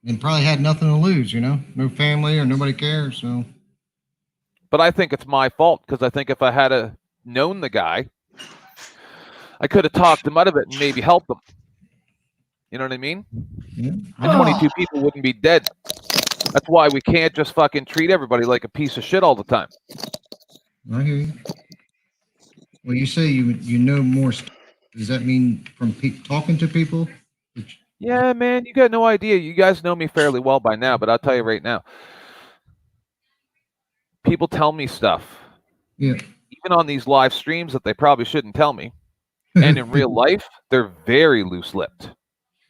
And probably had nothing to lose, no family or nobody cares. So, but I think it's my fault because I think if I had known the guy, I could have talked him out of it and maybe helped him. You know what I mean? Yeah. And 22 people wouldn't be dead. That's why we can't just fucking treat everybody like a piece of shit all the time. I hear you. Well, you say you know more. Does that mean from talking to people? Yeah, man, you got no idea. You guys know me fairly well by now, but I'll tell you right now. People tell me stuff. Yeah. Even on these live streams that they probably shouldn't tell me. And in real life, they're very loose-lipped.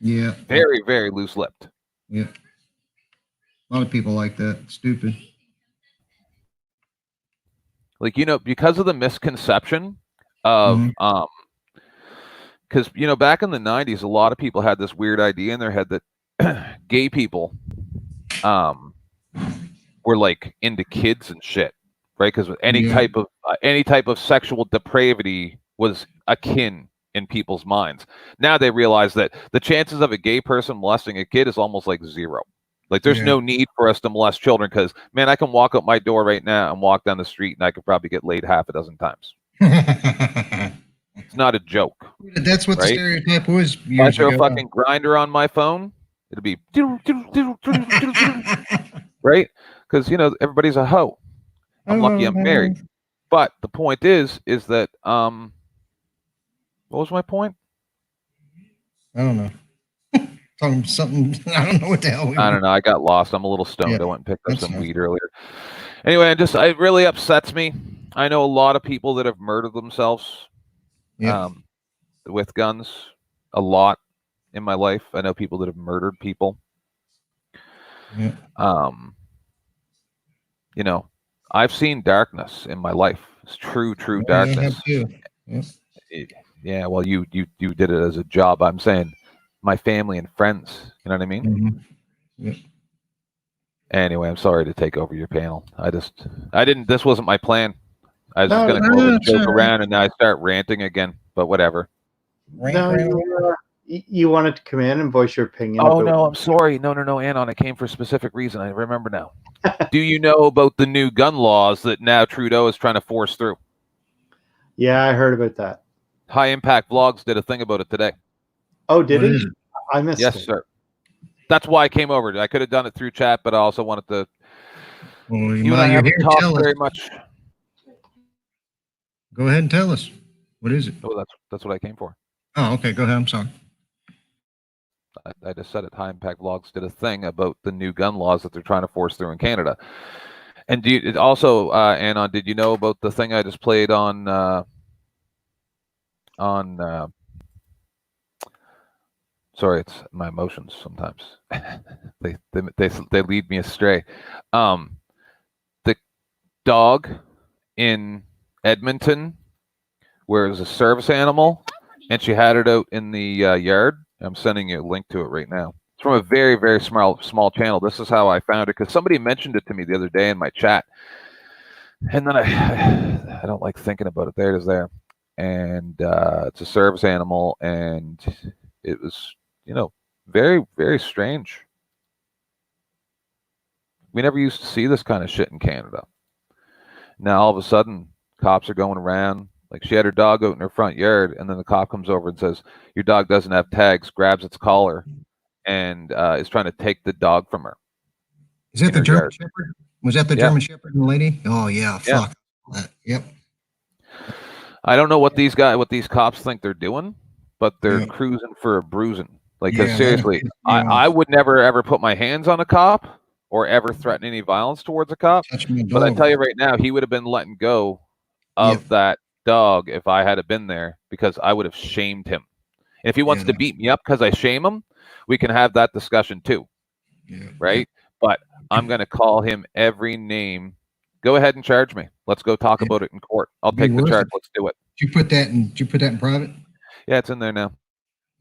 Yeah. Very, very loose-lipped. Yeah. A lot of people like that. Stupid. Like, because of the misconception of, because, back in the 90s, a lot of people had this weird idea in their head that gay people were like into kids and shit, right? Because any type of sexual depravity was akin in people's minds. Now they realize that the chances of a gay person molesting a kid is almost like zero. Like there's no need for us to molest children because, man, I can walk up my door right now and walk down the street and I could probably get laid half a dozen times. It's not a joke. That's what the stereotype was. If I throw a fucking grinder on my phone, it'll be right? Because, everybody's a hoe. I'm lucky I'm married. But the point is that, what was my point? I don't know. Talking something. I don't know what the hell. I don't know. I got lost. I'm a little stoned. I went and picked up some weed earlier. Anyway, it really upsets me. I know a lot of people that have murdered themselves with guns. A lot in my life. I know people that have murdered people. Yeah. I've seen darkness in my life. It's true darkness. I have too. Yep. Yeah, well, you did it as a job. I'm saying my family and friends. You know what I mean? Mm-hmm. Yep. Anyway, I'm sorry to take over your panel. I didn't. This wasn't my plan. I was just No, going to go over and it's joke all right. around, and now I start ranting again. But whatever. No, you wanted to come in and voice your opinion. Oh about- no, I'm sorry. No, Anon. I came for a specific reason. I remember now. Do you know about the new gun laws that now Trudeau is trying to force through? Yeah, I heard about that. High Impact Vlogs did a thing about it today. Oh, did What he? is it? I missed Yes, it. sir. That's why I came over. I could have done it through chat, but I also wanted to. Well, You and while I you're haven't here, talked tell us. very much. Go ahead and tell us. What is it? Oh, that's what I came for. Oh, okay. Go ahead. I'm sorry. I just said it. High Impact Vlogs did a thing about the new gun laws that they're trying to force through in Canada. And also, Anon, did you know about the thing I just played on? Sorry, it's my emotions sometimes. they lead me astray. The dog in Edmonton, where it was a service animal, and she had it out in the yard. I'm sending you a link to it right now. It's from a very, very small channel. This is how I found it, because somebody mentioned it to me the other day in my chat. And then I don't like thinking about it. There it is there. And it's a service animal, and it was, very, very strange. We never used to see this kind of shit in Canada. Now, all of a sudden, cops are going around. Like, she had her dog out in her front yard, and then the cop comes over and says, your dog doesn't have tags, grabs its collar, and is trying to take the dog from her. Is that in the her German yard. Shepherd? Was that the Yeah. German Shepherd and the lady? Oh, yeah. Fuck. Yep. I don't know what these cops think they're doing, but they're Yeah. cruising for a bruising. Like, 'cause Yeah, seriously, that pissed me I off. would never ever put my hands on a cop or ever threaten any violence towards a cop. Touch my But I dog. tell you right now, he would have been letting go of that dog if I had been there, because I would have shamed him. And if he wants to beat me up because I shame him, we can have that discussion too. Yeah. Right? But I'm going to call him every name. Go ahead and charge me. Let's go talk about it in court. I'll Be take the worth charge. it. Let's do it. Did you put that in private? Yeah, it's in there now.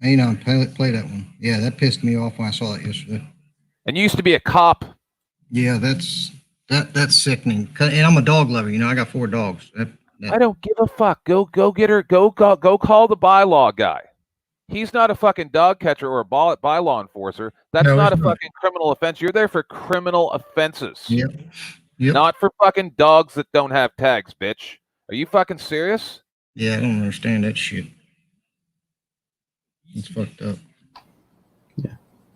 Hey, no, play that one. Yeah, that pissed me off when I saw it yesterday. And you used to be a cop. Yeah, that's sickening. And I'm a dog lover. I got 4 dogs. I don't give a fuck. Go get her. Go call the bylaw guy. He's not a fucking dog catcher or a bylaw enforcer. That's No, not a he's not. fucking criminal offense. You're there for criminal offenses. Yep. Yep. Not for fucking dogs that don't have tags, bitch. Are you fucking serious? Yeah, I don't understand that shit. It's fucked up.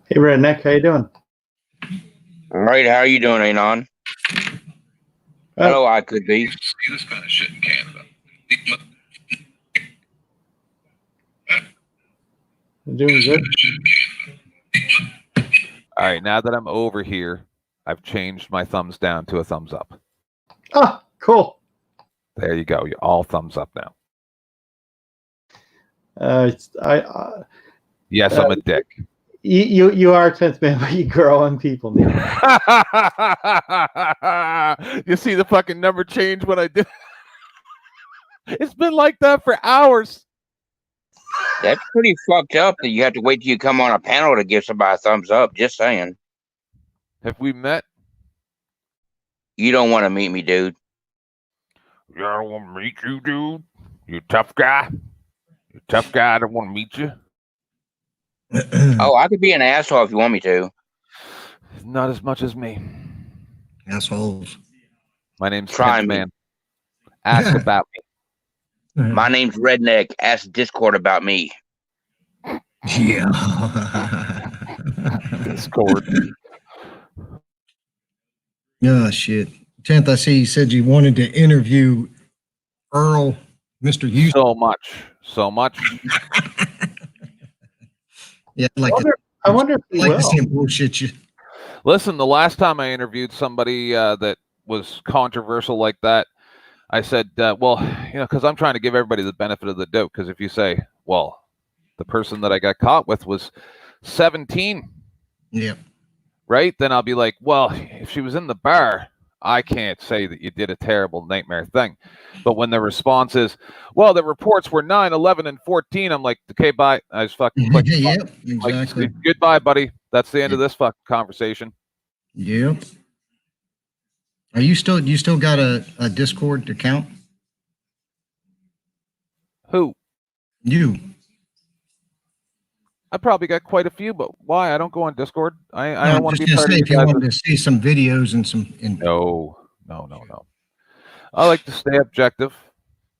Hey, Redneck, how you doing? All right, how are you doing, Anon? Hello, I could be. See this kind of shit in Canada. I'm doing good. All right, now that I'm over here, I've changed my thumbs down to a thumbs up. Oh, cool. There you go. You're all thumbs up now. Yes, I'm a dick. You are a tense man, but you grow on people now. You see the fucking number change when I did. It's been like that for hours. That's pretty fucked up that you have to wait till you come on a panel to give somebody a thumbs up. Just saying. Have we met? You don't want to meet me, dude. Yeah, I don't want to meet you, dude. You tough guy. You tough guy. I don't want to meet you. Oh, I could be an asshole if you want me to. Not as much as me. Assholes. My name's Try Tense me. Man. Ask about me. My name's Redneck. Ask Discord about me. Yeah. Discord. Oh, shit. 10th, I see you said you wanted to interview Earl, Mr. Houston. So much. Yeah, I wonder if he like will. to see him bullshit you. Listen, the last time I interviewed somebody that was controversial like that, I said, because I'm trying to give everybody the benefit of the doubt. Because if you say, well, the person that I got caught with was 17, Yeah. right? Then I'll be like, well, if she was in the bar, I can't say that you did a terrible nightmare thing. But when the response is, well, the reports were 9, 11, and 14, I'm like, okay, bye. I just fucking click. Yep, exactly. Like, goodbye, buddy. That's the end of this fucking conversation. Yep. Are you still got a Discord account? Who? You. I probably got quite a few, but why? I don't go on Discord. I No, don't I'm want just to be gonna part say of if you you guys. wanted to see some videos and some. No. I like to stay objective.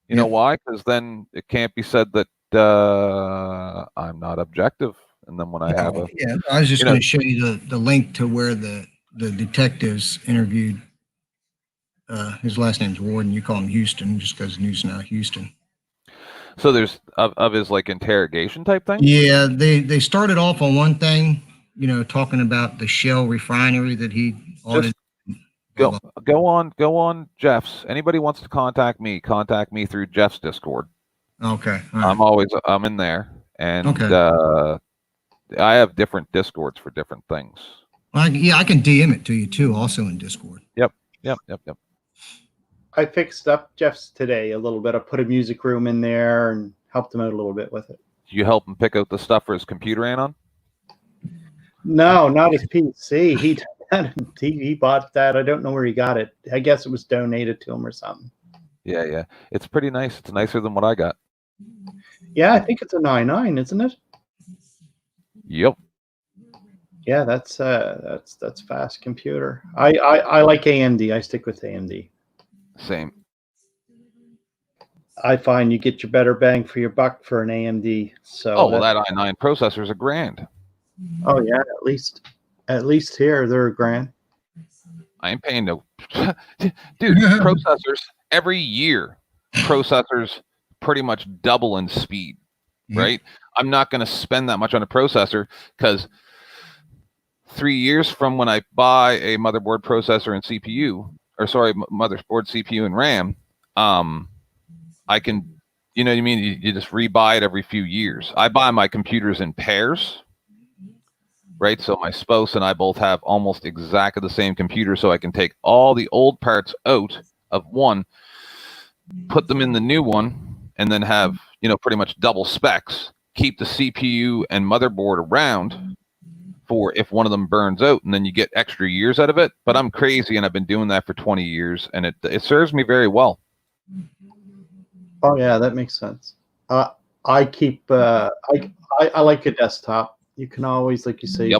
You know Yep. why? Because then it can't be said that I'm not objective. And then when I have a Yeah, I was just you know, going to show you the link to where the detectives interviewed. His last name's Warden. You call him Houston just because news now Houston. so there's of his like interrogation type thing. Yeah, they started off on one thing, talking about the Shell refinery that he audited. Go on Jeff's. Anybody wants to contact me through Jeff's Discord. Okay. All right. I'm in there, and Okay. I have different Discords for different things. I can DM it to you too, also in Discord. Yep. I fixed up Jeff's today a little bit. I put a music room in there and helped him out a little bit with it. You help him pick out the stuff for his computer, Anon? No, not his PC. He bought that. I don't know where he got it. I guess it was donated to him or something. Yeah. It's pretty nice. It's nicer than what I got. Yeah, I think it's a 9.9, isn't it? Yep. Yeah, that's fast computer. I like AMD. I stick with AMD. Same. I find you get your better bang for your buck for an AMD. So that i9 processor is $1,000. Oh yeah, at least here they're $1,000. I ain't paying no dude. Processors every year. Processors pretty much double in speed, right? I'm not going to spend that much on a processor because 3 years from when I buy a motherboard, processor, and CPU, motherboard, CPU, and RAM, I can, you know what I mean? You just rebuy it every few years. I buy my computers in pairs, right? So my spouse and I both have almost exactly the same computer, so I can take all the old parts out of one, put them in the new one, and then have, pretty much double specs, keep the CPU and motherboard around for if one of them burns out, and then you get extra years out of it. But I'm crazy, and I've been doing that for 20 years, and it serves me very well. Oh yeah, that makes sense. I keep I like a desktop. You can always, like you say,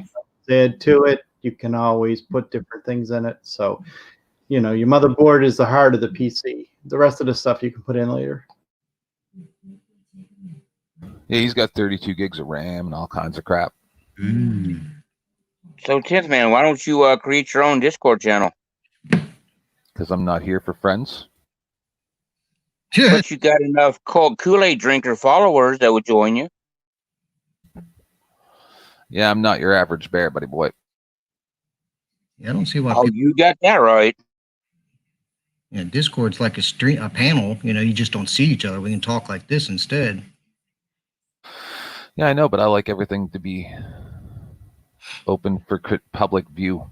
add to it. You can always put different things in it. So, your motherboard is the heart of the PC. The rest of the stuff you can put in later. Yeah, he's got 32 gigs of RAM and all kinds of crap. So, Tenth Man, why don't you create your own Discord channel? Because I'm not here for friends. But you got enough Kool-Aid drinker followers that would join you. Yeah, I'm not your average bear, buddy boy. Yeah, I don't see why. Oh, you got that right. Yeah, Discord's like a panel. You just don't see each other. We can talk like this instead. Yeah, I know, but I like everything to be open for public view.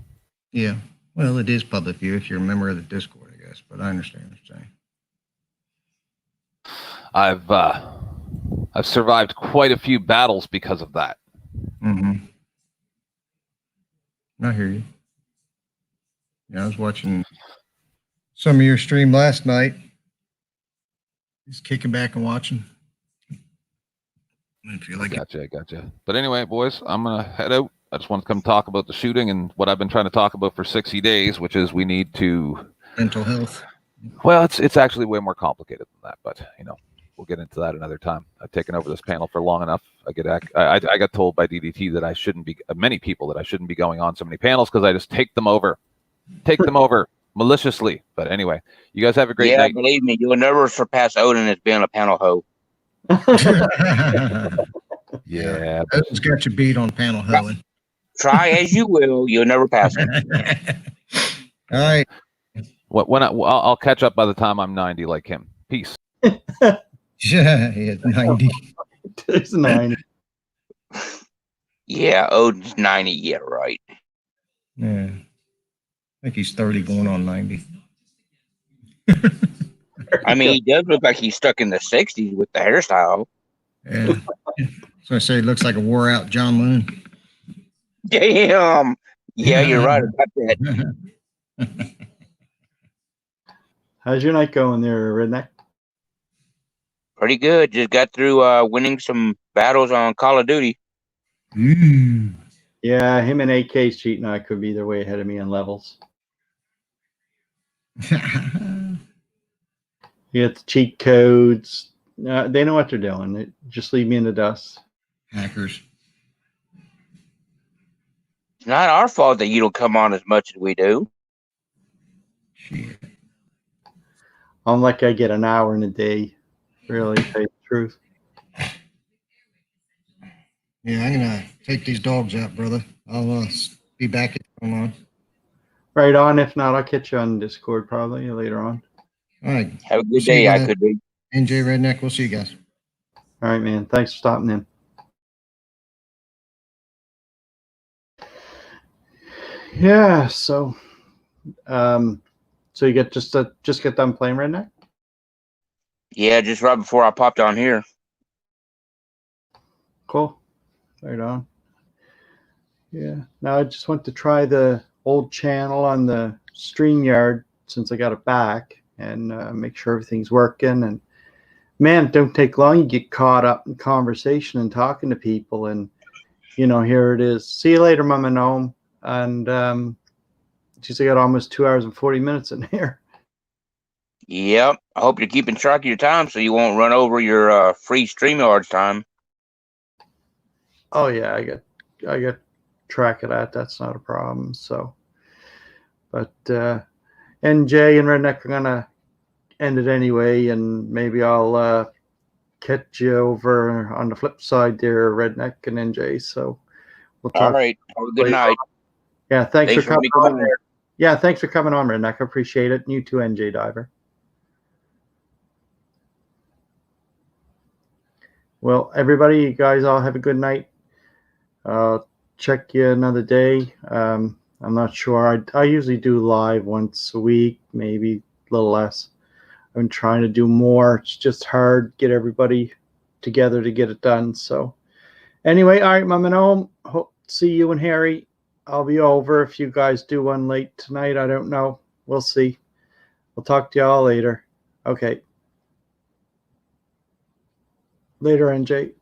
Yeah, well, it is public view if you're a member of the Discord, I guess. But I understand what you're saying. I've survived quite a few battles because of that. Mm-hmm. I hear you. Yeah, I was watching some of your stream last night. Just kicking back and watching. I feel like I gotcha. But anyway, boys, I'm gonna head out. I just want to come talk about the shooting and what I've been trying to talk about for 60 days, which is we need to mental health. Well, it's actually way more complicated than that, but we'll get into that another time. I've taken over this panel for long enough. I got told by DDT that I shouldn't be many people that I shouldn't be going on so many panels because I just take them over maliciously. But anyway, you guys have a great night. Yeah, believe me, you'll never surpass Odin as being a panel hoe. Yeah, Odin's got you beat on panel hoeing. Try as you will, you'll never pass him. All right. I'll catch up by the time I'm 90 like him. Peace. Yeah, 90. It's 90. Yeah, Odin's 90. Yeah, right. Yeah. think he's 30 going on 90. I mean, he does look like he's stuck in the 60s with the hairstyle. Yeah. So I say it looks like a wore out John Moon. Damn. Yeah, you're right about that. How's your night going there, Redneck? Pretty good. Just got through winning some battles on Call of Duty. Yeah, him and AK's cheating. I could be either way ahead of me on levels. You get the cheat codes. They know what they're doing. Just leave me in the dust. Hackers. It's not our fault that you don't come on as much as we do. Shit. I'm like I get an hour in a day. Really, to tell you the truth. Yeah, I'm gonna take these dogs out, brother. I'll be back if I'm on. Right on. If not, I'll catch you on Discord probably later on. All right. Have a good See day. you I guys. could be. NJ Redneck, we'll see you guys. All right, man. Thanks for stopping in. Yeah. So you get just get done playing Redneck? Yeah, just right before I popped on here. Cool. Right on. Yeah. Now I just want to try the old channel on the StreamYard since I got it back and make sure everything's working. And man, it don't take long. You get caught up in conversation and talking to people, and here it is. See you later, Mama Gnome. And geez, I got almost 2 hours and 40 minutes in here. Yep. I hope you're keeping track of your time so you won't run over your free StreamYard time. Oh yeah, I got track of that. That's not a problem. So, but NJ and Redneck are gonna end it anyway, and maybe I'll catch you over on the flip side there, Redneck and NJ. So we'll talk. All right. Have a good night. Yeah, thanks for coming coming on there. Yeah, thanks for coming on, Redneck. I appreciate it. And you too, NJ Diver. Well, everybody, you guys all have a good night. Check you another day. I'm not sure. I usually do live once a week, maybe a little less. I've been trying to do more. It's just hard to get everybody together to get it done. So anyway, all right, Mama Gnome. Hope see you and Harry. I'll be over if you guys do one late tonight. I don't know. We'll see. We'll talk to y'all later. Okay. Later, NJ.